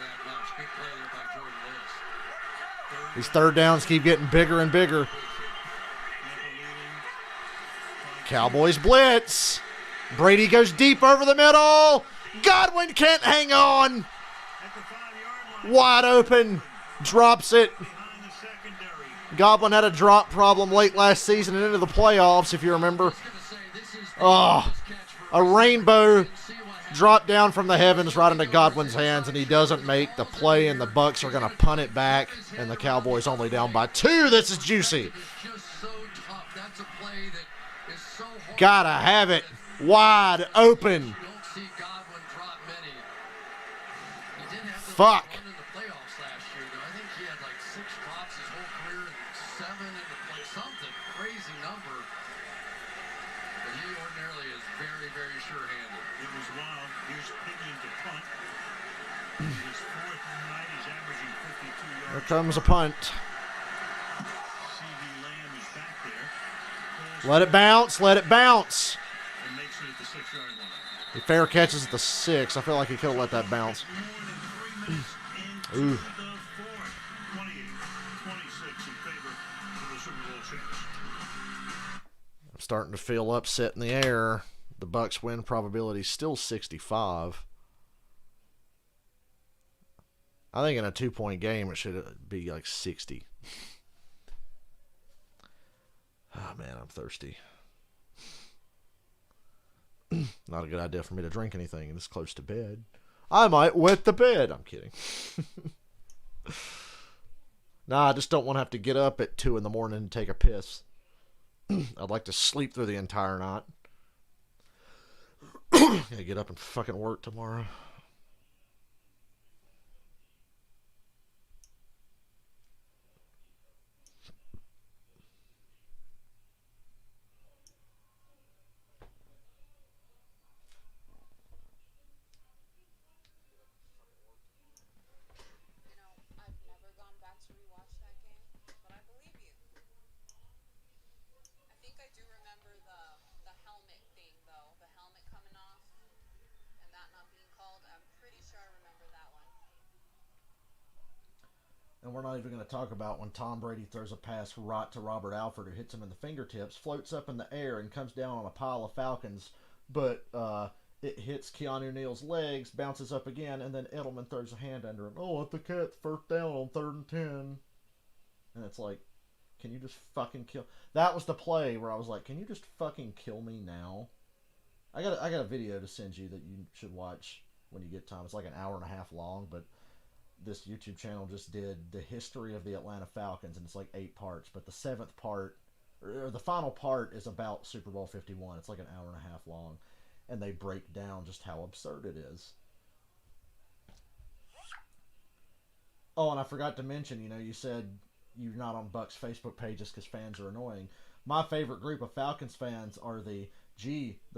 These 3rd downs keep getting bigger and bigger. Cowboys blitz. Brady goes deep over the middle. Godwin can't hang on. Wide open. Drops it. Godwin had a drop problem late last season and into the playoffs, if you remember. Oh, a rainbow drop down from the heavens right into Godwin's hands, and he doesn't make the play, and the Bucs are going to punt it back, and the Cowboys only down by 2. This is juicy. Gotta have it. Wide open. Fuck. Here comes a punt. Let it bounce. Let it bounce. The fair catches at the 6. I feel like he could have let that bounce. Ooh. I'm starting to feel upset in the air. The Bucs win probability is still 65. I think in a 2-point game, it should be like 60. Oh, man, I'm thirsty. Not a good idea for me to drink anything this close to bed. I might wet the bed. I'm kidding. Nah, I just don't want to have to get up at 2 in the morning and take a piss. I'd like to sleep through the entire night. Gotta get up and fucking work tomorrow. And we're not even going to talk about when Tom Brady throws a pass right to Robert Alford, who hits him in the fingertips, floats up in the air, and comes down on a pile of Falcons. But it hits Keanu Neal's legs, bounces up again, and then Edelman throws a hand under him. Oh, let the Cats first down on 3rd and 10. And it's like, can you just fucking kill? That was the play where I was like, can you just fucking kill me now? I got a video to send you that you should watch when you get time. It's like an hour and a half long, but this YouTube channel just did the history of the Atlanta Falcons, and it's like 8 parts. But the 7th part, or the final part, is about Super Bowl 51. It's like an hour and a half long, and they break down just how absurd it is. Oh, and I forgot to mention, you said you're not on Bucs Facebook pages because fans are annoying. My favorite group of Falcons fans are the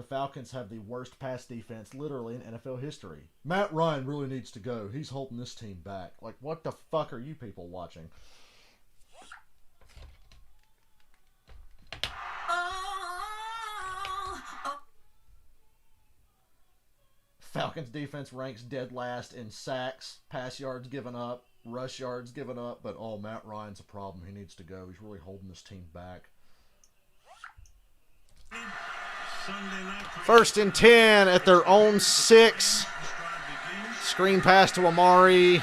Falcons have the worst pass defense literally in NFL history. Matt Ryan really needs to go. He's holding this team back. Like, what the fuck are you people watching? Falcons defense ranks dead last in sacks, pass yards given up, rush yards given up, but Matt Ryan's a problem. He needs to go. He's really holding this team back. 1st and 10 at their own 6. Screen pass to Amari.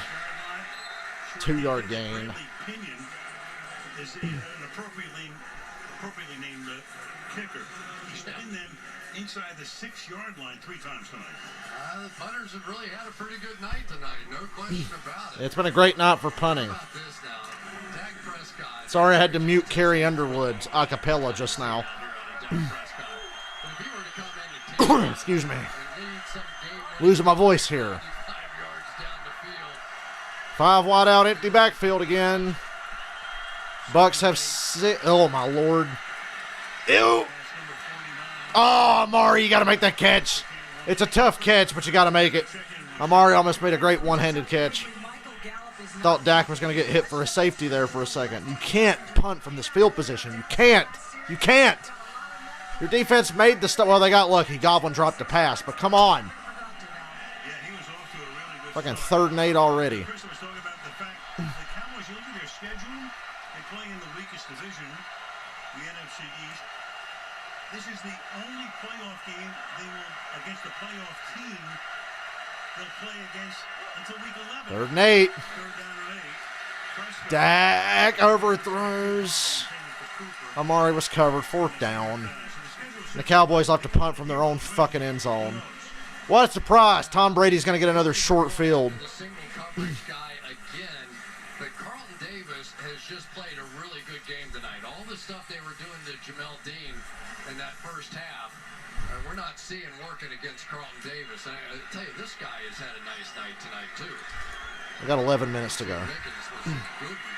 2-yard gain. Is an appropriately named kicker. He's pinned them inside the 6-yard line 3 times tonight. The punters have really had a pretty good night tonight, no question about it. It's been a great night for punting. How about this now? Dak Prescott. Sorry I had to mute Carrie Underwood's a cappella just now. Excuse me. Losing my voice here. 5 wide out, empty backfield again. Bucs have 6. Oh, my Lord. Ew. Oh, Amari, you got to make that catch. It's a tough catch, but you got to make it. Amari almost made a great one-handed catch. Thought Dak was going to get hit for a safety there for a second. You can't punt from this field position. You can't. You can't. Your defense made the stuff. Well, they got lucky. Godwin dropped the pass, but come on. Fucking 3rd and 8 already. Chris was talking about the fact the Cowboys, you look at their schedule, they play in the weakest division, the NFC East. This is the only playoff game they will, against a playoff team, they'll play against until week 11. 3rd and 8. 3rd down and 8. Dak overthrows. Amari was covered. 4th down. The Cowboys have to punt from their own fucking end zone. What a surprise. Tom Brady's going to get another short field. The single coverage guy again, but Carlton Davis has just played a really good game tonight. All the stuff they were doing to Jamel Dean in that first half, we're not seeing working against Carlton Davis. And I tell you, this guy has had a nice night tonight, too. We got 11 minutes to go.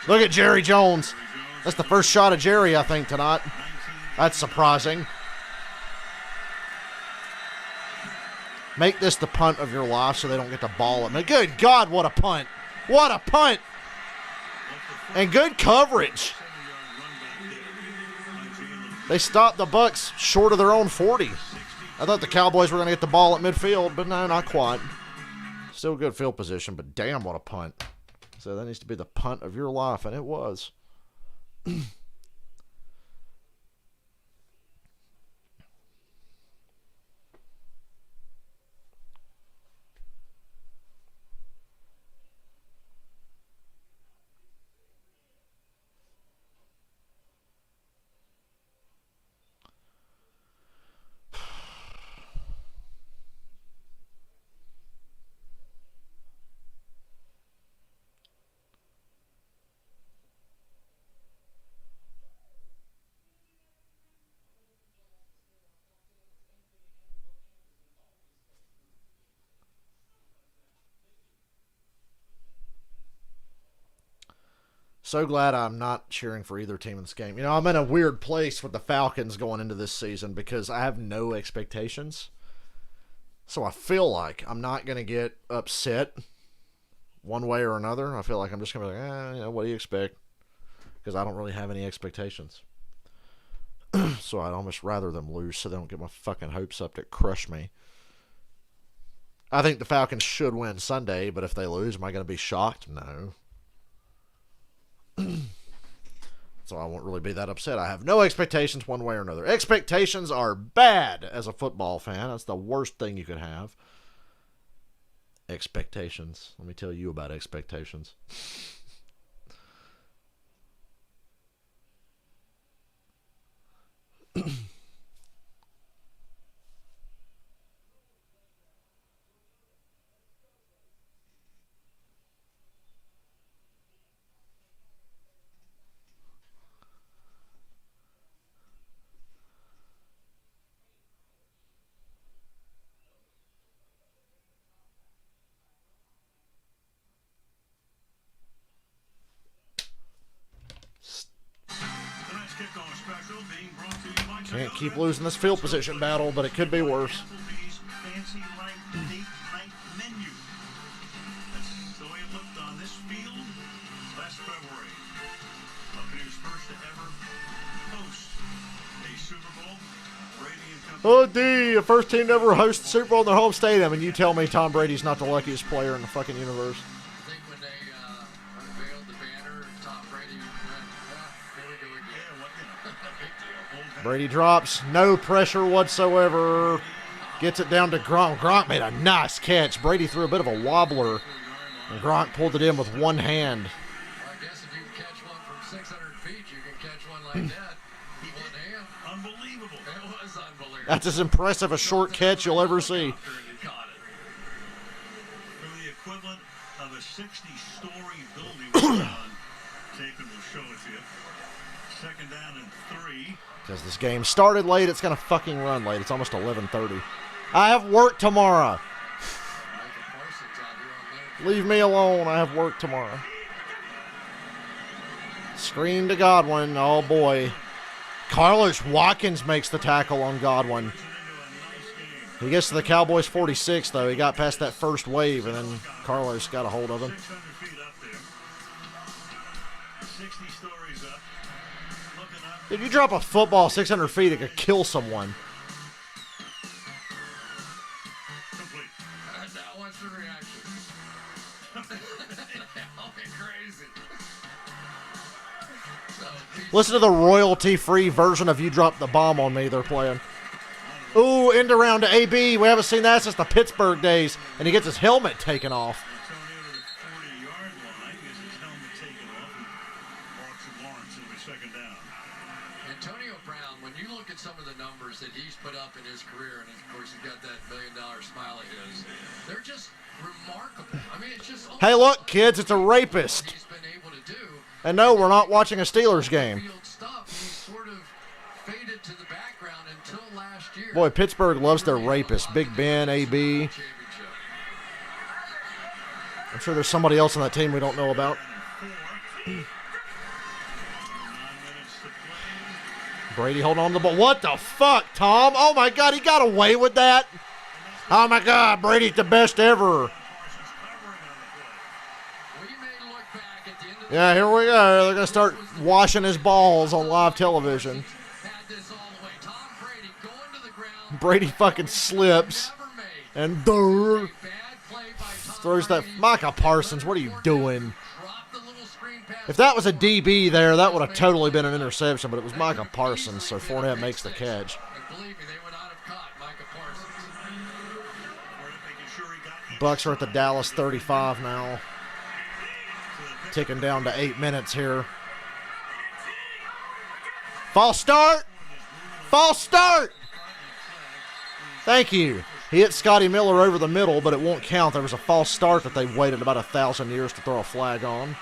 Look at Jerry Jones. That's the first shot of Jerry, I think, tonight. That's surprising. Make this the punt of your life so they don't get the ball at me. Good God, what a punt. What a punt. And good coverage. They stopped the Bucs short of their own 40. I thought the Cowboys were going to get the ball at midfield, but no, not quite. Still good field position, but damn, what a punt. So that needs to be the punt of your life, and it was. So glad I'm not cheering for either team in this game. I'm in a weird place with the Falcons going into this season because I have no expectations. So I feel like I'm not going to get upset one way or another. I feel like I'm just going to be like, what do you expect? Because I don't really have any expectations. So I'd almost rather them lose so they don't get my fucking hopes up to crush me. I think the Falcons should win Sunday, but if they lose, am I going to be shocked? No. So I won't really be that upset. I have no expectations one way or another. Expectations are bad as a football fan. That's the worst thing you could have. Expectations. Let me tell you about expectations. Can't keep losing this field position battle, but it could be worse. Fancy like date night menu. That's the way it looked on this field last February. Buccaneers first to ever host a Super Bowl. Brady and company. Oh, D, the first team to ever host the Super Bowl in their home stadium, and you tell me Tom Brady's not the luckiest player in the fucking universe. I think when they unveiled the banner, Tom Brady went, here we go again. Big deal. Brady drops, no pressure whatsoever. Gets it down to Gronk. Gronk made a nice catch. Brady threw a bit of a wobbler, and Gronk pulled it in with one hand. Well, I guess if you can catch one from 600 feet, you can catch one like that. One hand. Unbelievable. It was unbelievable. That's as impressive a short catch you'll ever see. For the equivalent of a 60-story building on tape, and we'll show it to you. Second down and 3. Because this game started late, it's going to fucking run late. It's almost 11:30. I have work tomorrow. Leave me alone. I have work tomorrow. Screen to Godwin. Oh, boy. Carlos Watkins makes the tackle on Godwin. He gets to the Cowboys 46, though. He got past that first wave, and then Carlos got a hold of him. 600 feet up there. 60 stories up. Looking up. If you drop a football 600 feet, it could kill someone. Complete. Now what's the reaction? That'll be crazy. Listen to the royalty-free version of You Dropped the Bomb on Me they're playing. Ooh, end around to AB. We haven't seen that since the Pittsburgh days. And he gets his helmet taken off. Antonio to the 40-yard line. Gets his helmet taken off. And walks with Lawrence. It'll be second down. Antonio Brown, when you look at some of the numbers that he's put up in his career, and of course he's got that $1 million smile of his, they're just remarkable. I mean, it's just... Hey, look, kids, it's a rapist. He's been able to do. And no, we're not watching a Steelers game. Field stuff, he sort of faded to the background until last year. Boy, Pittsburgh loves their rapists. Big Ben, AB. I'm sure there's somebody else on that team we don't know about. Brady holding on to the ball. What the fuck, Tom? Oh, my God, he got away with that? Oh, my God, Brady's the best ever. Yeah, here we go. They're going to start washing his balls on live television. Brady fucking slips. And throws that. Micah Parsons, what are you doing? If that was a DB there, that would have totally been an interception, but it was Micah Parsons, so Fournette makes the catch. Bucs are at the Dallas 35 now. Ticking down to 8 minutes here. False start. False start. Thank you. He hit Scotty Miller over the middle, but it won't count. There was a false start that they waited about 1,000 years to throw a flag on.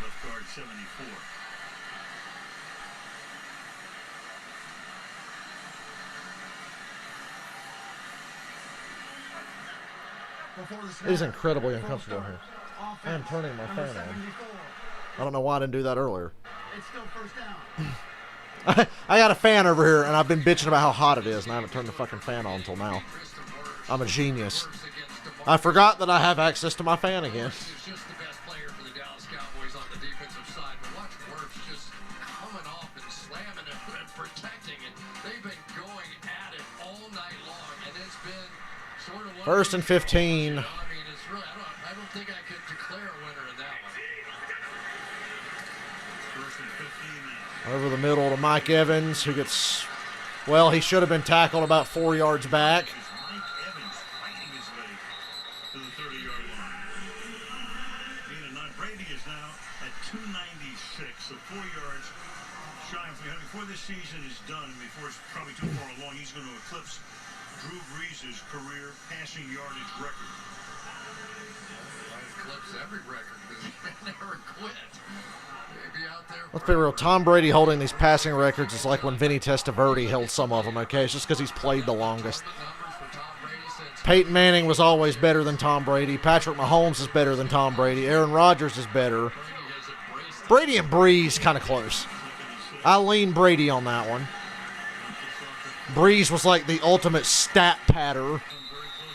Left guard 74. It is incredibly uncomfortable here. I am turning my fan on. I don't know why I didn't do that earlier. It's still first down. I got a fan over here, and I've been bitching about how hot it is, and I haven't turned the fucking fan on until now. I'm a genius. I forgot that I have access to my fan again. He's just the best player for the Dallas Cowboys on the defensive side, but watch Wirfs just coming off and slamming it and protecting it. They've been going at it all night long, and it's been sort of... First and 15. I mean, it's really... I don't think I could declare a winner in that one. First and 15 Over the middle to Mike Evans, who gets, well, he should have been tackled about 4 yards back. Mike Evans fighting his way to the 30-yard line. Brady is now at 296, so 4 yards shy of 300. Before this season is done, before it's probably too far along, he's going to eclipse Drew Brees' career passing yardage record. Eclipse every record because he never quit. Let's be real. Tom Brady holding these passing records is like when Vinny Testaverde held some of them, okay? It's just because he's played the longest. Peyton Manning was always better than Tom Brady. Patrick Mahomes is better than Tom Brady. Aaron Rodgers is better. Brady and Breeze kind of close. I lean Brady on that one. Breeze was like the ultimate stat padder.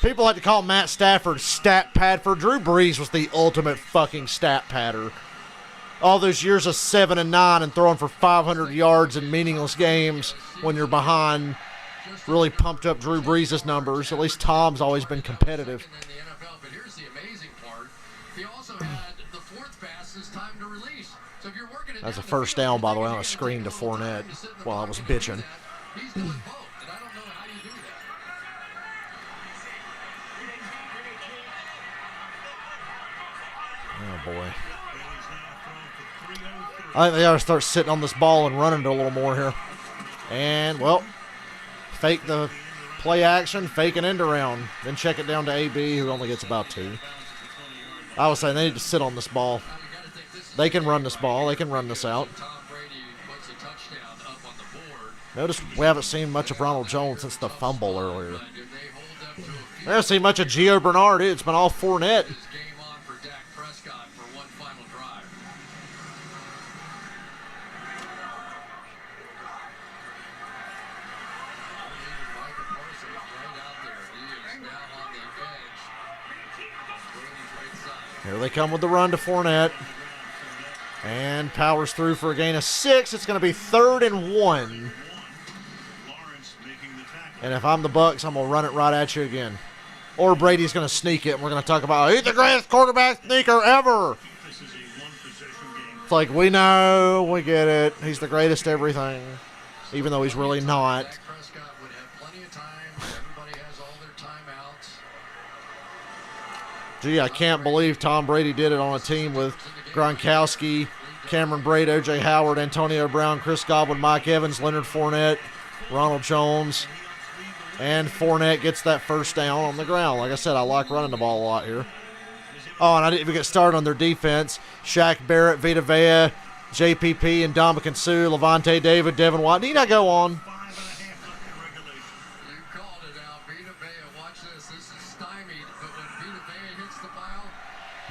People like to call Matt Stafford stat padford. Drew Brees was the ultimate fucking stat padder. All those years of 7 and 9 and throwing for 500 yards in meaningless games when you're behind really pumped up Drew Brees' numbers. At least Tom's always been competitive. But here's the amazing part. He also had the fourth fastest time to release. So if you're working it That's a first down, by the way, on a screen to Fournette while I was bitching. He's doing both, and I don't know how you do that. Oh, boy. I think they ought to start sitting on this ball and running it a little more here. And, well, fake the play action, fake an end around, then check it down to AB, who only gets about 2. I was saying they need to sit on this ball. They can run this ball. They can run this out. Notice we haven't seen much of Ronald Jones since the fumble earlier. I haven't seen much of Gio Bernard. It's been all Fournette. Here they come with the run to Fournette. And powers through for a gain of 6. It's going to be 3rd and 1. And if I'm the Bucs, I'm going to run it right at you again. Or Brady's going to sneak it, and we're going to talk about, he's the greatest quarterback sneaker ever. It's like, we know, we get it. He's the greatest everything, even though he's really not. Gee, I can't believe Tom Brady did it on a team with Gronkowski, Cameron Braid, O.J. Howard, Antonio Brown, Chris Godwin, Mike Evans, Leonard Fournette, Ronald Jones, and Fournette gets that first down on the ground. Like I said, I like running the ball a lot here. Oh, and I didn't even get started on their defense. Shaq Barrett, Vita Vea, JPP, and Ndamukong Suh, Levante David, Devin White. Need I go on?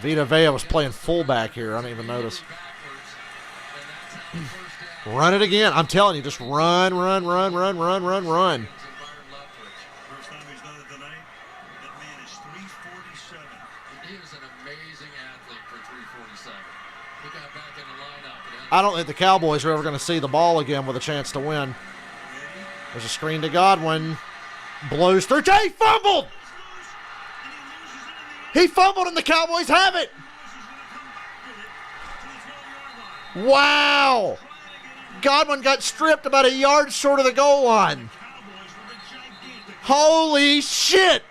Vita Vea was playing fullback here. I didn't even notice. Run it again. I'm telling you, just run. First time he's done it tonight. That man is 347. He is an amazing athlete for 347. He got back in the lineup. I don't think the Cowboys are ever going to see the ball again with a chance to win. There's a screen to Godwin. Blows through. He fumbled! He fumbled and the Cowboys have it. Wow. Godwin got stripped about a yard short of the goal line. Holy shit.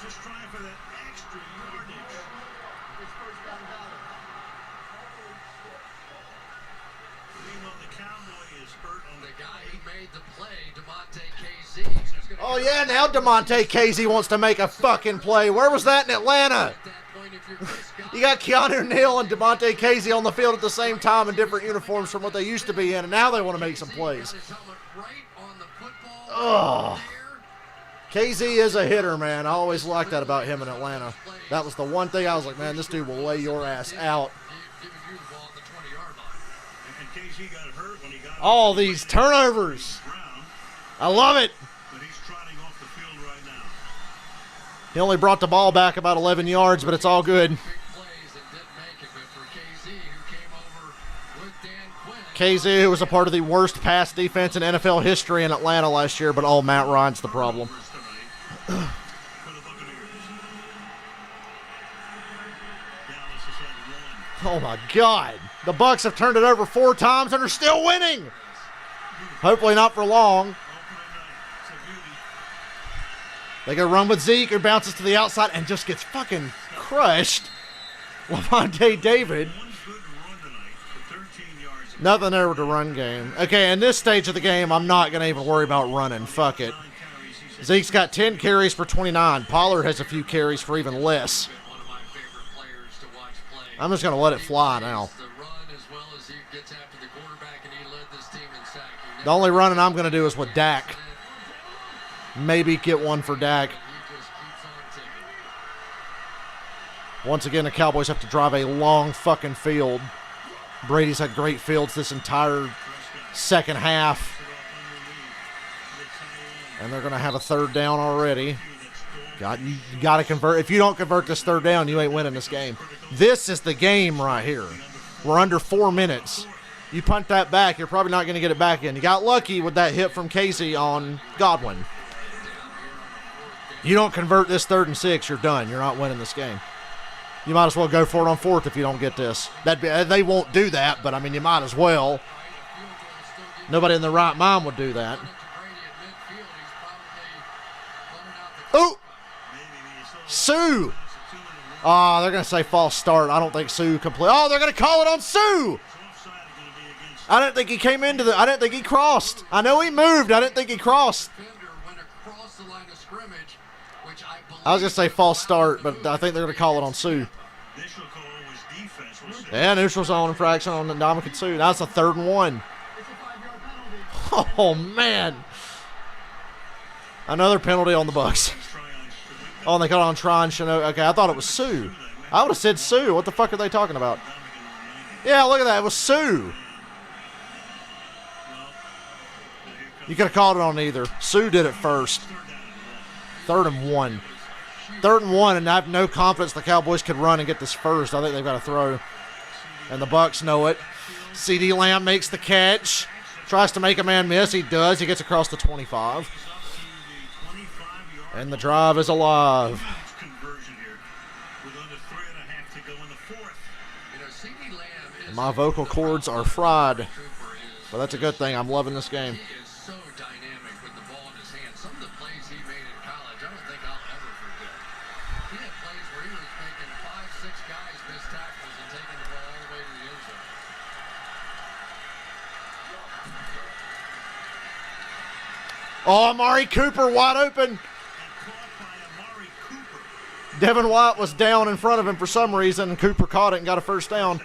Just trying for that extra yardage. Meanwhile, the Cowboy is hurt on the guy who made the play, DeMonte Casey. Oh, yeah, now DeMonte Casey wants to make a fucking play. Where was that in Atlanta? You got Keanu Neal and DeMonte Casey on the field at the same time in different uniforms from what they used to be in, and now they want to make some plays. Oh. Casey is a hitter, man. I always liked that about him in Atlanta. That was the one thing I was like, man, this dude will lay your ass out. All these turnovers. I love it. He only brought the ball back about 11 yards, but it's all good. KZ, who was a part of the worst pass defense in NFL history in Atlanta last year, but Matt Ryan's the problem. Oh, my God. The Bucs have turned it over 4 times and are still winning. Hopefully not for long. They go run with Zeke, who bounces to the outside and just gets fucking crushed. Lavonte David. Nothing there with the run game. Okay, in this stage of the game, I'm not going to even worry about running. Fuck it. Zeke's got 10 carries for 29. Pollard has a few carries for even less. I'm just going to let it fly now. The only running I'm going to do is with Dak. Maybe get one for Dak. Once again, the Cowboys have to drive a long fucking field. Brady's had great fields this entire second half. And they're going to have a third down already. God, you got to convert. If you don't convert this third down, you ain't winning this game. This is the game right here. We're under 4 minutes. You punt that back, you're probably not going to get it back in. You got lucky with that hit from Casey on Godwin. You don't convert this 3rd and 6, you're done. You're not winning this game. You might as well go for it on 4th if you don't get this. They won't do that, but, I mean, you might as well. Nobody in their right mind would do that. Oh! Sue! Oh, they're going to say false start. I don't think Sue complete. Oh, they're going to call it on Sue! I didn't think he came into the... I didn't think he crossed. I know he moved. I didn't think he crossed. I was going to say false start, but I think they're going to call it on Sue. Yeah, neutral zone infraction on the Ndamukong Suh. That's a 3rd and 1. Oh, man. Another penalty on the Bucs. Oh, and they call it on Tron Chino. Okay, I thought it was Sue. I would have said Sue. What the fuck are they talking about? Yeah, look at that. It was Sue. You could have called it on either. Sue did it first. 3rd and 1. 3rd and 1, and I have no confidence the Cowboys could run and get this first. I think they've got to throw. And the Bucs know it. CeeDee Lamb makes the catch. Tries to make a man miss. He does. He gets across the 25. And the drive is alive. And my vocal cords are fried. But that's a good thing. I'm loving this game. Oh, Amari Cooper wide open. Devin White was down in front of him for some reason, and Cooper caught it and got a first down.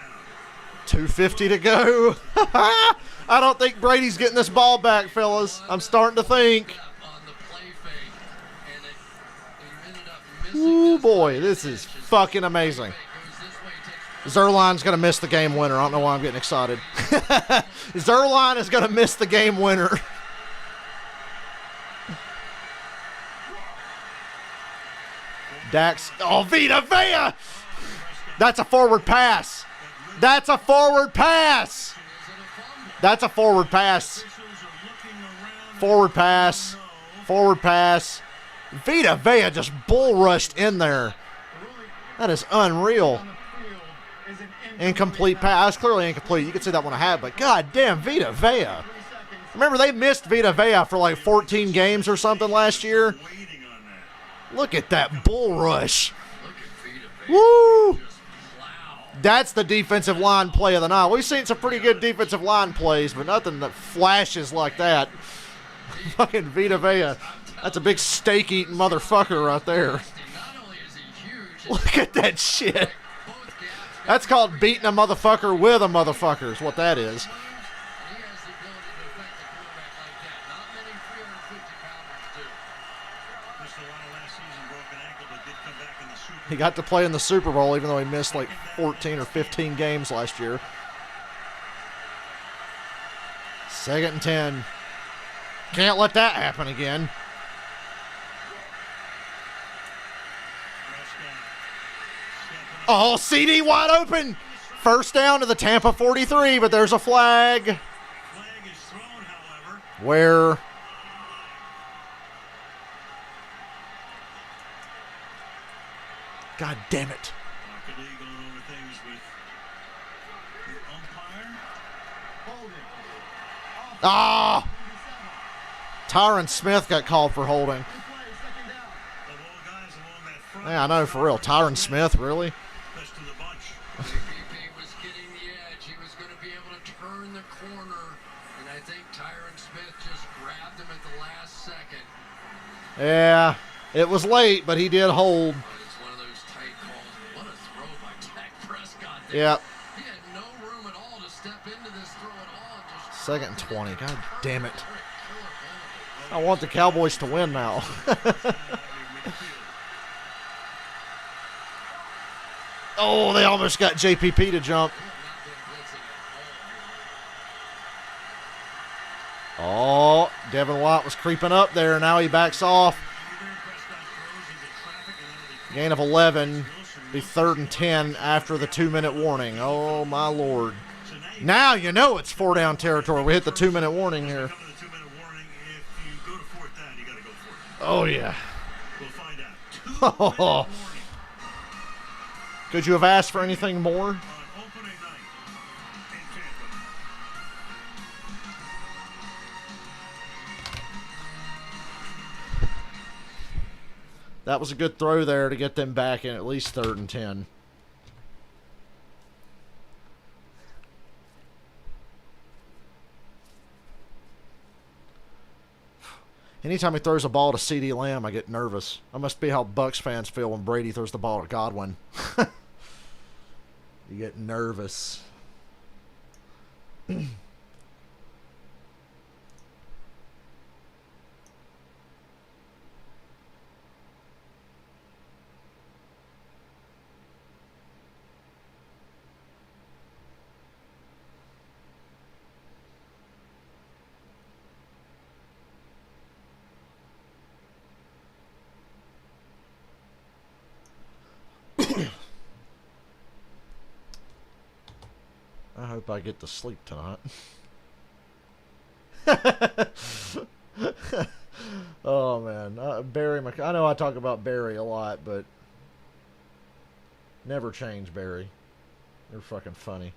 2:50 to go. I don't think Brady's getting this ball back, fellas. I'm starting to think. Ooh, boy, this is fucking amazing. Zerline's going to miss the game winner. I don't know why I'm getting excited. Zerline is going to miss the game winner. Dax. Oh, Vita Vea! That's a forward pass. That's a forward pass. That's a forward pass. Forward pass. Forward pass. Vita Vea just bull rushed in there. That is unreal. Incomplete pass. That's clearly incomplete. You can see that one I had, but goddamn, Vita Vea. Remember, they missed Vita Vea for like 14 games or something last year. Look at that bull rush. Woo! That's the defensive line play of the night. We've seen some pretty good defensive line plays, but nothing that flashes like that. Fucking Vita Vea. That's a big steak-eating motherfucker right there. Look at that shit. That's called beating a motherfucker with a motherfucker is what that is. He got to play in the Super Bowl even though he missed like 14 or 15 games last year. 2nd and 10. Can't let that happen again. Oh, CD wide open. First down to the Tampa 43, but there's a flag. Where? God damn it. Ah! Tyron Smith got called for holding. Yeah, I know, for real. Tyron Smith, really? JPP was getting the edge. He was going to be able to turn the corner, and I think Tyron Smith just grabbed him at the last second. Yeah, it was late, but he did hold. But it's one of those tight calls. What a throw by Dak Prescott there. Yeah. He had no room at all to step into this throw at all. Just 2nd and 20. God damn it. I want the Cowboys to win now. Oh, they almost got JPP to jump. Oh, Devin White was creeping up there. Now he backs off. Gain of 11. Be 3rd and 10 after the 2-minute warning. Oh, my Lord. Now you know it's 4-down territory. We hit the 2-minute warning here. Oh, yeah. Oh. Could you have asked for anything more? That was a good throw there to get them back in at least 3rd and 10. Anytime he throws a ball to CeeDee Lamb, I get nervous. That must be how Bucs fans feel when Brady throws the ball to Godwin. You get nervous. I hope I get to sleep tonight. Oh, man. Barry I know I talk about Barry a lot, but never change Barry. They're fucking funny.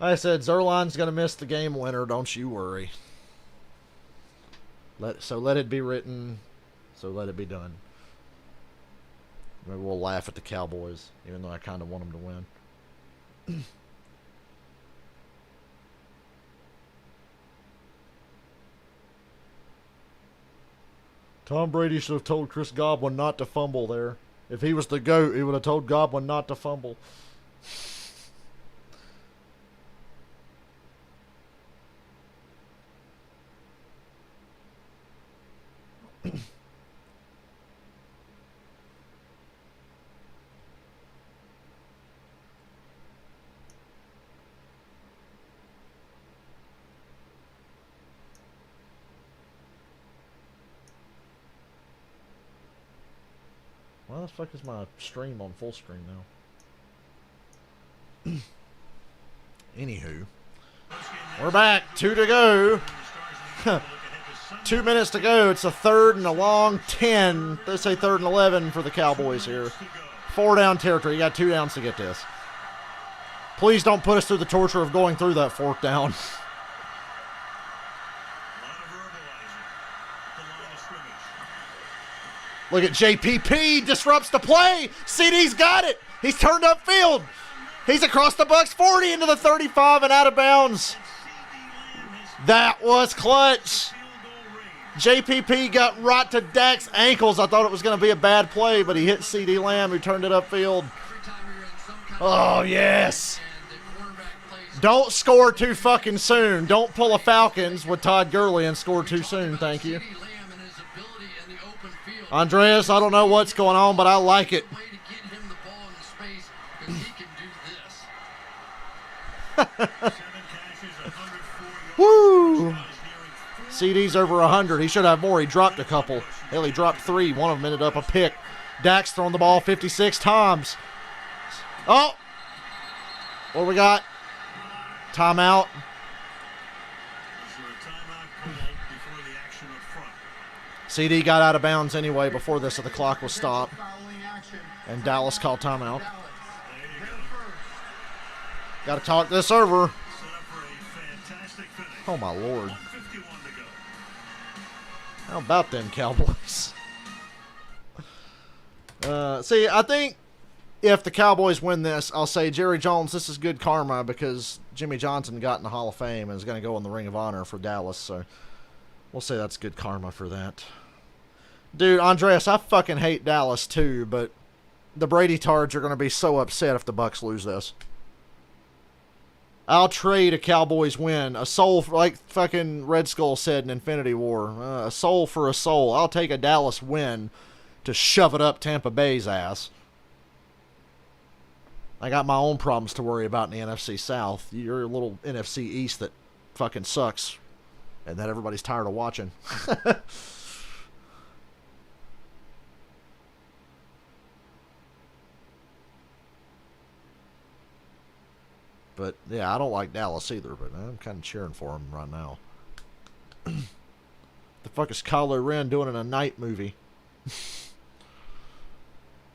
Like I said, Zerline's going to miss the game winner. Don't you worry. So let it be written. So let it be done. Maybe we'll laugh at the Cowboys, even though I kind of want them to win. Tom Brady should have told Chris Godwin not to fumble there. If he was the GOAT, he would have told Godwin not to fumble. Why the fuck is my stream on full screen now? Anywho, we're back. 2 to go. 2 minutes to go. It's a 3rd and a long 10. Let's say 3rd and 11 for the Cowboys here. 4-down territory. You got 2 downs to get this. Please don't put us through the torture of going through that 4th down. Look at JPP, disrupts the play. CD's got it. He's turned upfield. He's across the Bucs 40 into the 35 and out of bounds. That was clutch. JPP got right to Dak's ankles. I thought it was going to be a bad play, but he hit CeeDee Lamb, who turned it upfield. Oh, yes. Don't score too fucking soon. Don't pull a Falcons with Todd Gurley and score too soon, thank you. Andreas, I don't know what's going on, but I like it. Woo! CD's over 100. He should have more. He dropped a couple. Hell, he dropped 3. One of them ended up a pick. Dak's thrown the ball 56 times. Oh! What we got? Timeout. CD got out of bounds anyway before this, so the clock was stopped. And Dallas called timeout. Got to talk this over. Oh, my Lord. How about them Cowboys? See, I think if the Cowboys win this, I'll say, Jerry Jones, this is good karma because Jimmy Johnson got in the Hall of Fame and is going to go in the Ring of Honor for Dallas. So we'll say that's good karma for that. Dude, Andreas, I fucking hate Dallas too, but the Brady Tards are going to be so upset if the Bucs lose this. I'll trade a Cowboys win. A soul, like fucking Red Skull said in Infinity War. A soul for a soul. I'll take a Dallas win to shove it up Tampa Bay's ass. I got my own problems to worry about in the NFC South. You're a little NFC East that fucking sucks. And that everybody's tired of watching. But, yeah, I don't like Dallas either, but I'm kind of cheering for him right now. The fuck is Kylo Ren doing in a night movie?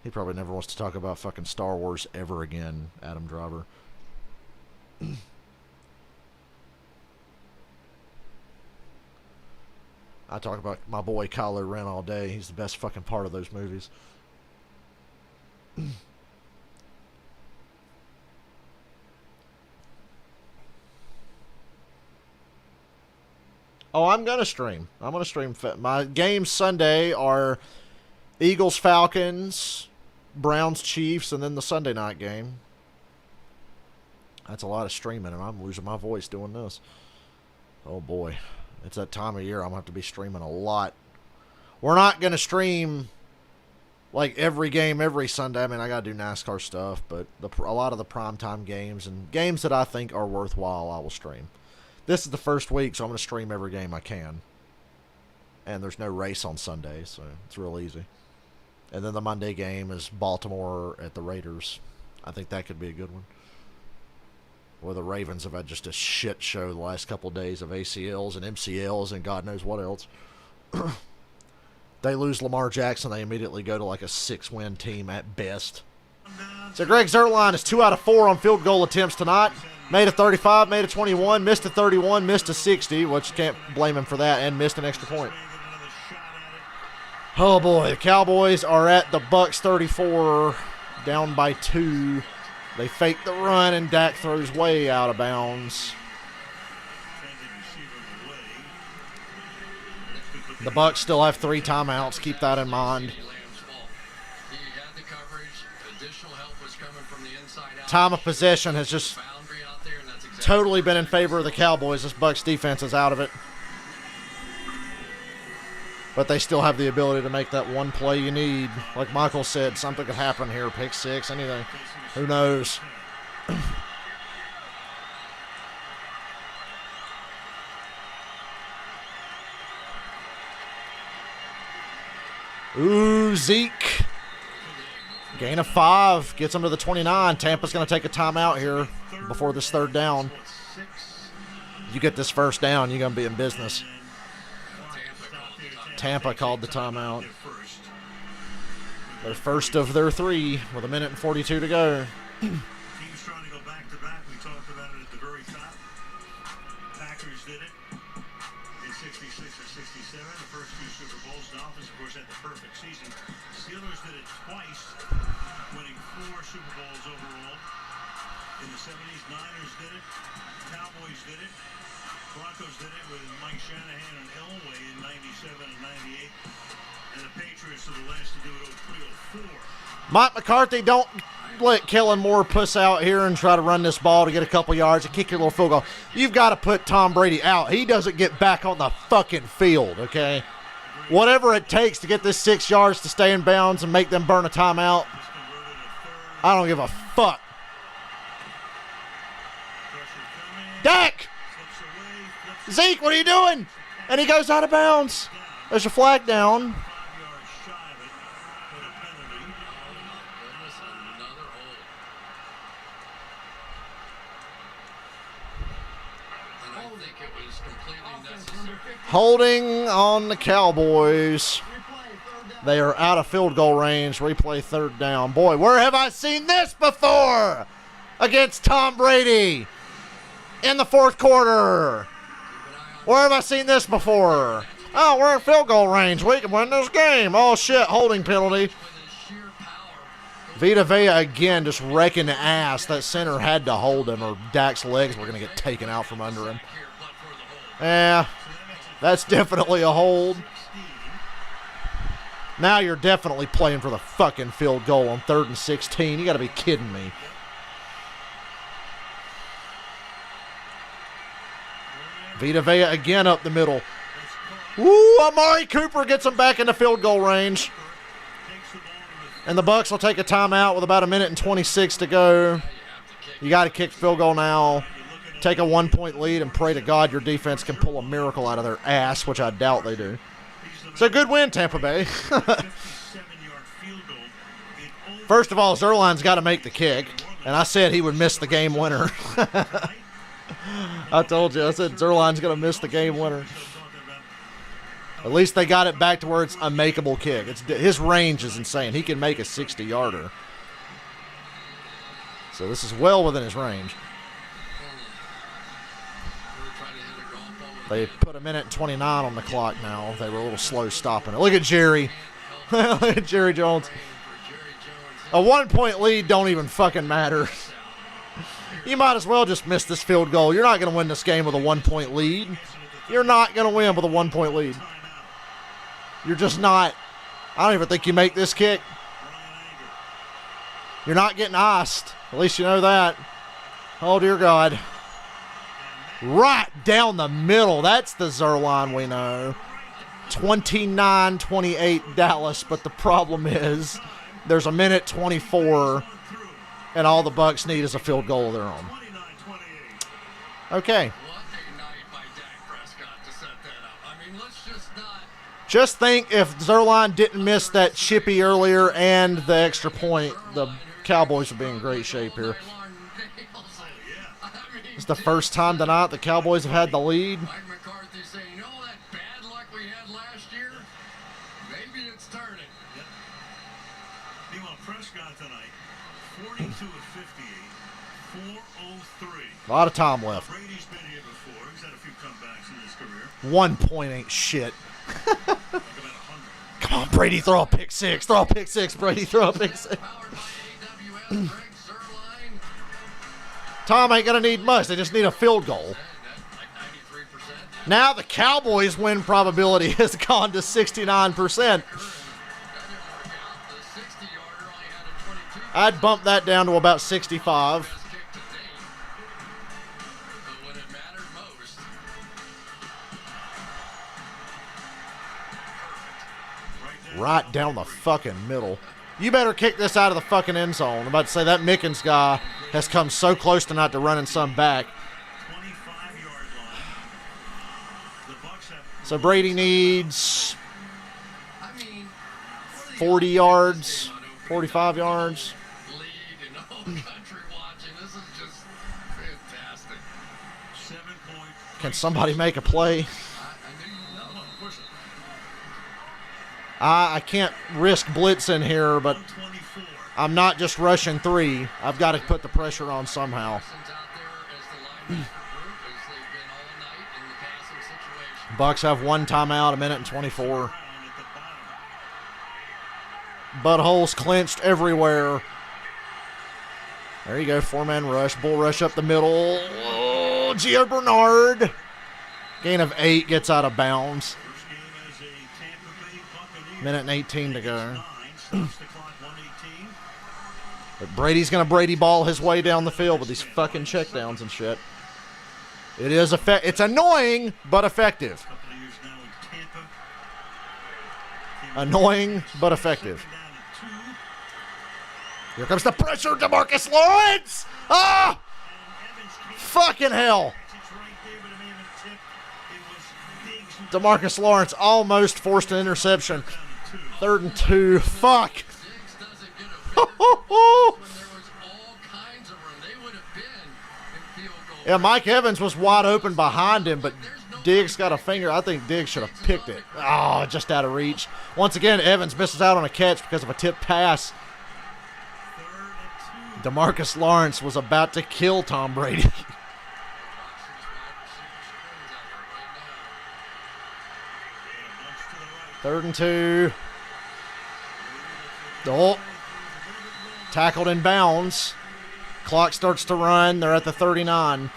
He probably never wants to talk about fucking Star Wars ever again, Adam Driver. I talk about my boy Kylo Ren all day. He's the best fucking part of those movies. Oh, I'm going to stream. I'm going to stream. My games Sunday are Eagles, Falcons, Browns, Chiefs, and then the Sunday night game. That's a lot of streaming, and I'm losing my voice doing this. Oh, boy. It's that time of year I'm going to have to be streaming a lot. We're not going to stream, like, every game every Sunday. I mean, I got to do NASCAR stuff, but a lot of the primetime games and games that I think are worthwhile, I will stream. This is the first week, so I'm going to stream every game I can. And there's no race on Sunday, so it's real easy. And then the Monday game is Baltimore at the Raiders. I think that could be a good one. Where the Ravens have had just a shit show the last couple of days of ACLs and MCLs and God knows what else. They lose Lamar Jackson, they immediately go to like a 6-win team at best. So Greg Zerline is 2 out of 4 on field goal attempts tonight. Made a 35, made a 21, missed a 31, missed a 60, which you can't blame him for that, and missed an extra point. Oh boy, the Cowboys are at the Bucs 34, down by 2. They fake the run, and Dak throws way out of bounds. The Bucs still have 3 timeouts. Keep that in mind. Time of possession has just totally been in favor of the Cowboys. This Bucs defense is out of it. But they still have the ability to make that one play you need. Like Michael said, something could happen here. Pick 6, anything. Who knows? Ooh, Zeke. Gain of 5. Gets them to the 29. Tampa's going to take a timeout here before this third down. You get this first down, you're going to be in business. Tampa called the timeout. Their first of their 3 with 1 minute and 42 to go. Teams trying to go back-to-back. We talked about it at the very top. Packers did it in 66 or 67. The first 2 Super Bowls. Dolphins, of course, had the perfect season. Steelers did it twice, winning 4 Super Bowls overall. In the 70s, Niners did it. Cowboys did it. Broncos did it with Mike Shanahan and Elway in 97 and 98. And the Patriots are the last to do it 03, 04. Mike McCarthy, don't let Kellen Moore puss out here and try to run this ball to get a couple yards and kick your little field goal. You've got to put Tom Brady out. He doesn't get back on the fucking field, okay? Whatever it takes to get this 6 yards to stay in bounds and make them burn a timeout, I don't give a fuck. Dak! Zeke, what are you doing? And he goes out of bounds. There's a flag down. think it was completely necessary. Holding on the Cowboys. They are out of field goal range. Replay third down. Boy, where have I seen this before? Against Tom Brady in the fourth quarter. Where have I seen this before? Oh, we're in field goal range. We can win this game. Oh, shit. Holding penalty. Vita Vea again just wrecking the ass. That center had to hold him or Dak's legs were going to get taken out from under him. Yeah, that's definitely a hold. Now you're definitely playing for the fucking field goal on 3rd and 16. You got to be kidding me. Vita Vea again up the middle. Woo, Amari Cooper gets him back into field goal range. And the Bucs will take a timeout with about 1:26 to go. You got to kick field goal now. Take a 1-point lead and pray to God your defense can pull a miracle out of their ass, which I doubt they do. It's a good win, Tampa Bay. First of all, Zerline's got to make the kick. And I said he would miss the game winner. I told you. I said Zerline's going to miss the game winner. At least they got it back to where it's a makeable kick. His range is insane. He can make a 60-yarder. So this is well within his range. They put 1:29 on the clock now. They were a little slow stopping it. Look at Jerry. Look at Jerry Jones. A 1-point lead don't even fucking matter. You might as well just miss this field goal. You're not going to win this game with a 1-point lead. You're not going to win with a 1-point lead. You're just not. I don't even think you make this kick. You're not getting iced. At least you know that. Oh, dear God. Right down the middle. That's the Zerline we know. 29-28 Dallas. But the problem is there's 1:24, and all the Bucs need is a field goal of their own. Okay. Just think if Zerline didn't miss that chippy earlier and the extra point, the Cowboys would be in great shape here. It's the first time tonight the Cowboys have had the lead. Mike McCarthy saying, you know that bad luck we had last year? Maybe it's turning. Yep. Meanwhile, Prescott tonight, 42 of 58, 403. A lot of time left. Brady's been here before. He's had a few comebacks in his career. 1 point ain't shit. Come on, Brady, throw a pick six. Throw a pick six, Brady. Throw a pick six. Tom ain't going to need much. They just need a field goal. Now the Cowboys' win probability has gone to 69%. I'd bump that down to about 65. Right down the fucking middle. You better kick this out of the fucking end zone. I'm about to say that Mickens guy has come so close tonight to running some back. So Brady needs 40 yards, 45 yards. Can somebody make a play? I can't risk blitzing here, but I'm not just rushing 3. I've got to put the pressure on somehow. Bucs have 1 timeout, 1:24. Buttholes clenched everywhere. There you go, 4-man rush. Bull rush up the middle. Oh, Gio Bernard. Gain of 8 gets out of bounds. 1:18 to go. But Brady's going to Brady ball his way down the field with these fucking checkdowns and shit. It is it's annoying, but effective. Annoying, but effective. Here comes the pressure, DeMarcus Lawrence! Ah! Fucking hell. DeMarcus Lawrence almost forced an interception. 3rd and 2. Fuck. Yeah, Mike Evans was wide open behind him, but Diggs got a finger. I think Diggs should have picked it. Oh, just out of reach. Once again, Evans misses out on a catch because of a tipped pass. DeMarcus Lawrence was about to kill Tom Brady. Third and 2. Oh, tackled in bounds. Clock starts to run. They're at the 39.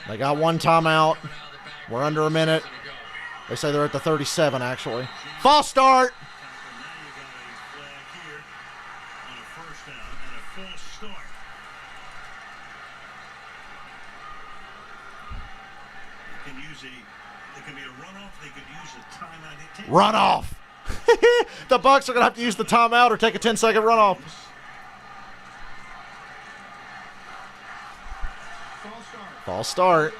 They got one timeout. We're under a minute. They say they're at the 37, actually. False start. Runoff. The Bucs are going to have to use the timeout or take a 10-second runoff. False start.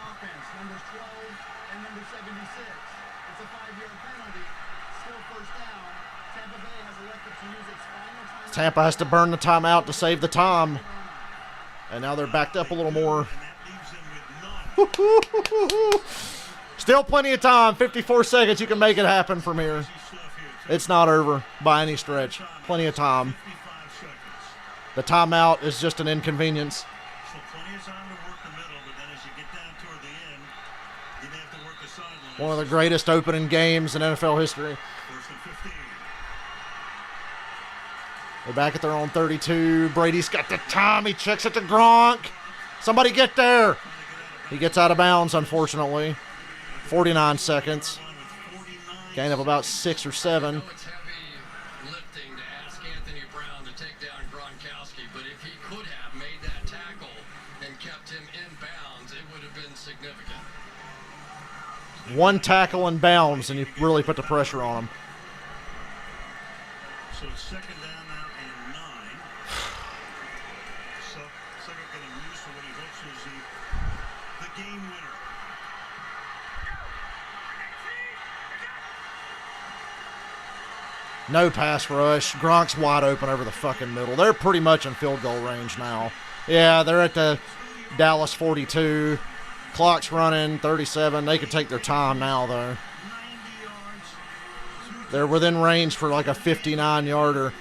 Tampa has to burn the timeout to save the time. And now they're backed up a little more. Still plenty of time. 54 seconds. You can make it happen from here. It's not over by any stretch. Plenty of time. The timeout is just an inconvenience. One of the greatest opening games in NFL history. They're back at their own 32. Brady's got the time. He checks it to Gronk. Somebody get there. He gets out of bounds, unfortunately. 49 seconds. Gain of about 6 or 7. It's heavy lifting to ask Anthony Brown to take down Gronkowski, but if he could have made that tackle and kept him in bounds, it would have been significant. One tackle in bounds, and you really put the pressure on him. So it's second down now and 9. So second getting used for what he hopes is the game winner. No pass rush. Gronk's wide open over the fucking middle. They're pretty much in field goal range now. Yeah, they're at the Dallas 42. Clock's running, 37. They could take their time now, though. They're within range for like a 59-yarder.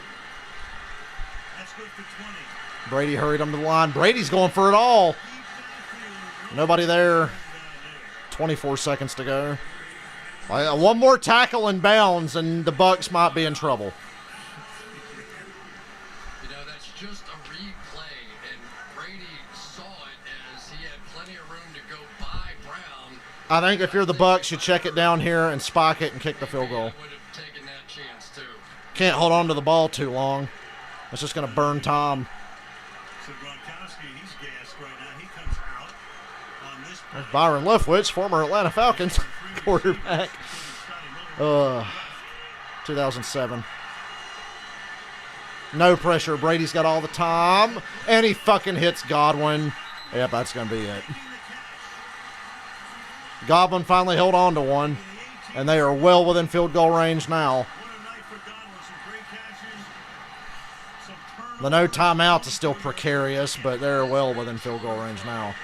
Brady hurried them to the line. Brady's going for it all. Nobody there. 24 seconds to go. One more tackle in bounds, and the Bucs might be in trouble. You know, that's just a replay, and Brady saw it as he had plenty of room to go by Brown. I think if you're the Bucs, you check it down here and spike it and kick the field goal. Would have taken that chance too. Can't hold on to the ball too long. It's just going to burn time. So Gronkowski, he's gassed right now. He comes out on this play. There's Byron Leftwich, former Atlanta Falcons quarterback. 2007. No pressure. Brady's got all the time. And he fucking hits Godwin. Yep, that's going to be it. Godwin finally held on to one. And they are well within field goal range now. The no timeouts is still precarious, but they're well within field goal range now.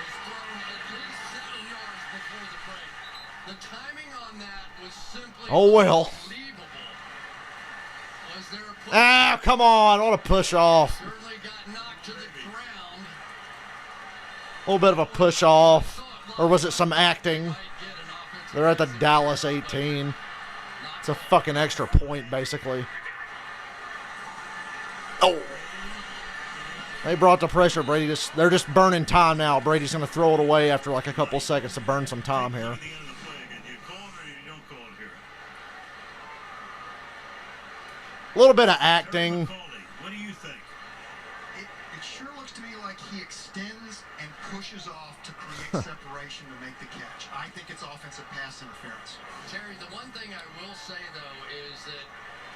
Oh, well. Ah, come on. What a push off. A little bit of a push off. Or was it some acting? They're at the Dallas 18. It's a fucking extra point, basically. Oh. They brought the pressure. They're just burning time now. Brady's going to throw it away after like a couple seconds to burn some time here. A little bit of acting. What do you think? It sure looks to me like he extends and pushes off to create separation to make the catch. I think it's offensive pass interference. Terry, the one thing I will say, though, is that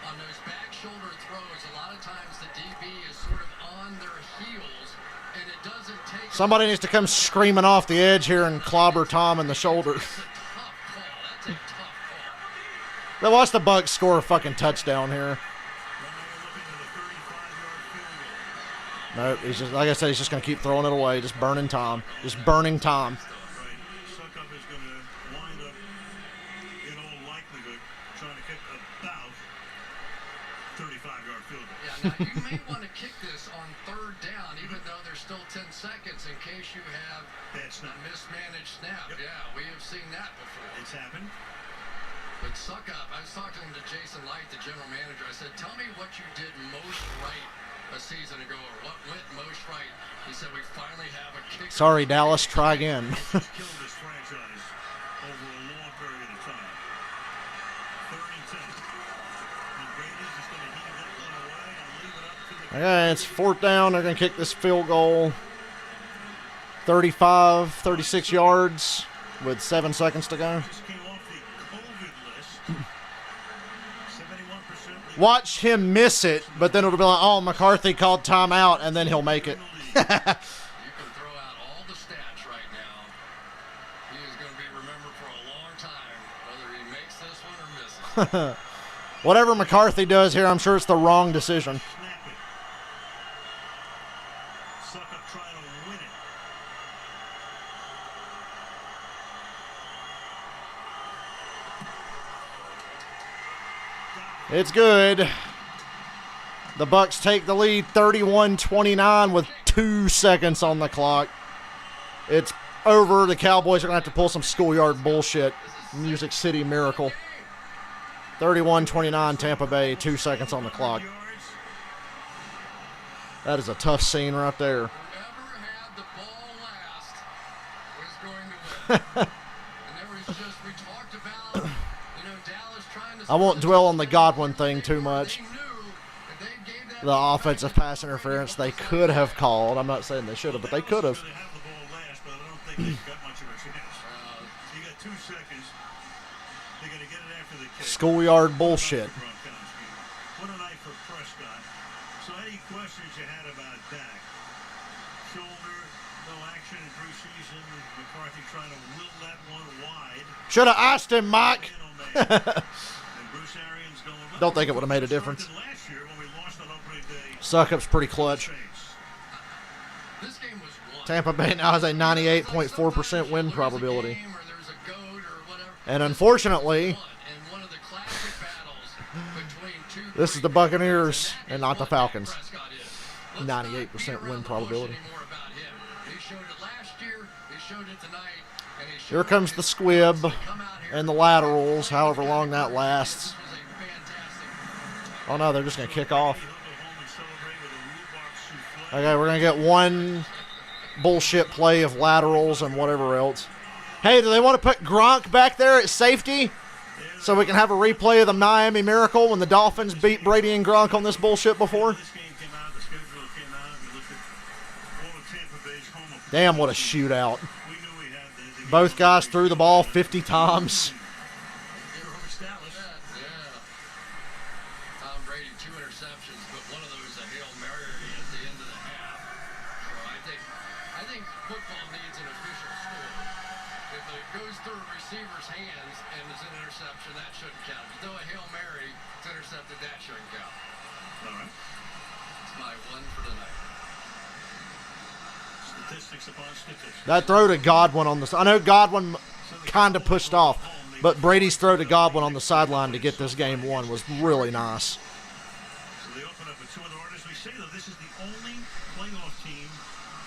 on those back shoulder throws, a lot of times the DB is sort of on their heels, and it doesn't take... Somebody needs to come screaming off the edge here and clobber Tom in the shoulder. That's a tough call. That's a tough call. Then watch the Bucs score a fucking touchdown here. Nope, he's just, like I said, he's just going to keep throwing it away, just burning time. Just burning time. Right. Suckup is going to wind up, in all likelihood, trying to kick about 35-yard field goal. Yeah, now you may want to kick this on third down, even though there's still 10 seconds in case you have a mismanaged snap. Yep. Yeah, we have seen that before. It's happened. But Suckup, I was talking to Jason Light, the general manager. I said, tell me what you did most right a season ago, or what went most right. He said, we finally have a kicker. Sorry, Dallas, try again. Killed this franchise over a long period of time. 3rd and 10. And Brady's just going to heave that one away and leave it up to the... Okay, it's 4th down. They're going to kick this field goal. 36 yards with 7 seconds to go. Just came off the COVID list. 71%. Watch him miss it, but then it'll be like, oh, McCarthy called timeout, and then he'll make it. You can throw out all the stats right now. He is going to be remembered for a long time, whether he makes this one or misses. Whatever McCarthy does here, I'm sure it's the wrong decision. Snap it. Suckup trying to win it. It's good. The Bucs take the lead 31-29 with 2 seconds on the clock. It's over. The Cowboys are going to have to pull some schoolyard bullshit. Music City Miracle. 31-29 Tampa Bay, 2 seconds on the clock. That is a tough scene right there. Whoever had the ball last was going to win. And there was just, we talked about, Dallas trying to... I won't dwell on the Godwin thing too much. They knew if they gave that The offensive pass interference they could have called. I'm not saying they should have, but they could have. They have the ball last, but I don't think they've got much of a chance. You got 2 seconds. They're going to get it after the kick. Schoolyard bullshit. What a night for Prescott. So any questions you had about Dak? Shoulder, no action in preseason. McCarthy trying to will that one wide. Should have asked him, Mike. And Bruce Arians going, well, Don't think it would have made a difference. last year when we lost on opening day. Suckup's pretty clutch. this game was won. Tampa Bay now has a 98.4% win probability. And unfortunately, this is the Buccaneers and not the Falcons. 98% win probability. Here comes the squib and the laterals, however long that lasts. Oh no, they're just going to kick off. Okay, we're going to get one bullshit play of laterals and whatever else. Hey, do they want to put Gronk back there at safety so we can have a replay of the Miami Miracle when the Dolphins beat Brady and Gronk on this bullshit before? Damn, what a shootout. Both guys threw the ball 50 times. Tom Brady, 2 interceptions, but one of those a Hail Mary at the end of the half. So I think football needs an official score. If it goes through a receiver's hands and it's an interception, that shouldn't count. If you throw a Hail Mary, it's intercepted, that shouldn't count. All right. It's my one for tonight. Statistics upon statistics. That throw to Godwin on the side. I know Godwin kind of pushed off, but Brady's throw to Godwin on the sideline to get this game won was really nice. So they open up with 2 other orders. We say, though, this is the only playoff team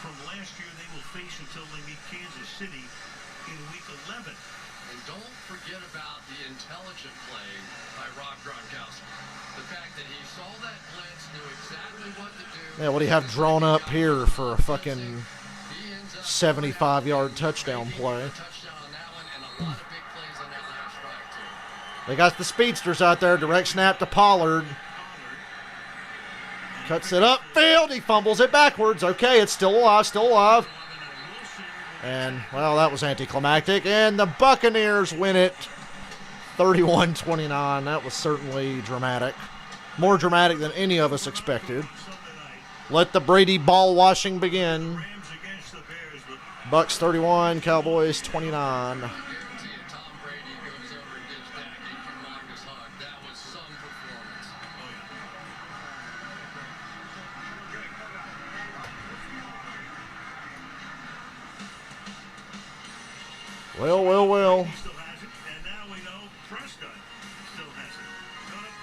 from last year they will face until they meet Kansas City in Week 11. And don't forget about the intelligent play by Rob Gronkowski. The fact that he saw that blitz, knew exactly what to do. Yeah, what do you have drawn up here for a fucking 75-yard touchdown play? They got the speedsters out there. Direct snap to Pollard. Cuts it upfield. He fumbles it backwards. Okay, it's still alive, still alive. And, well, that was anticlimactic. And the Buccaneers win it 31-29. That was certainly dramatic. More dramatic than any of us expected. Let the Brady ball washing begin. Bucs 31, Cowboys 29. Well, well, well. He still has it, and now we know Prescott still has it. Coming up,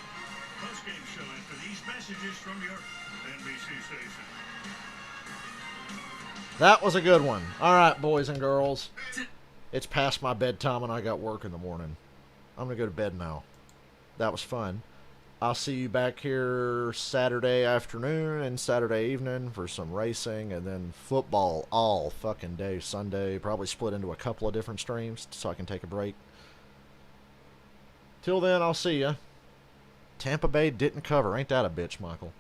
post-game show after these messages from your NBC station. That was a good one. All right, boys and girls. It's past my bedtime and I got work in the morning. I'm going to go to bed now. That was fun. I'll see you back here Saturday afternoon and Saturday evening for some racing, and then football all fucking day Sunday. Probably split into a couple of different streams so I can take a break. Till then, I'll see ya. Tampa Bay didn't cover. Ain't that a bitch, Michael?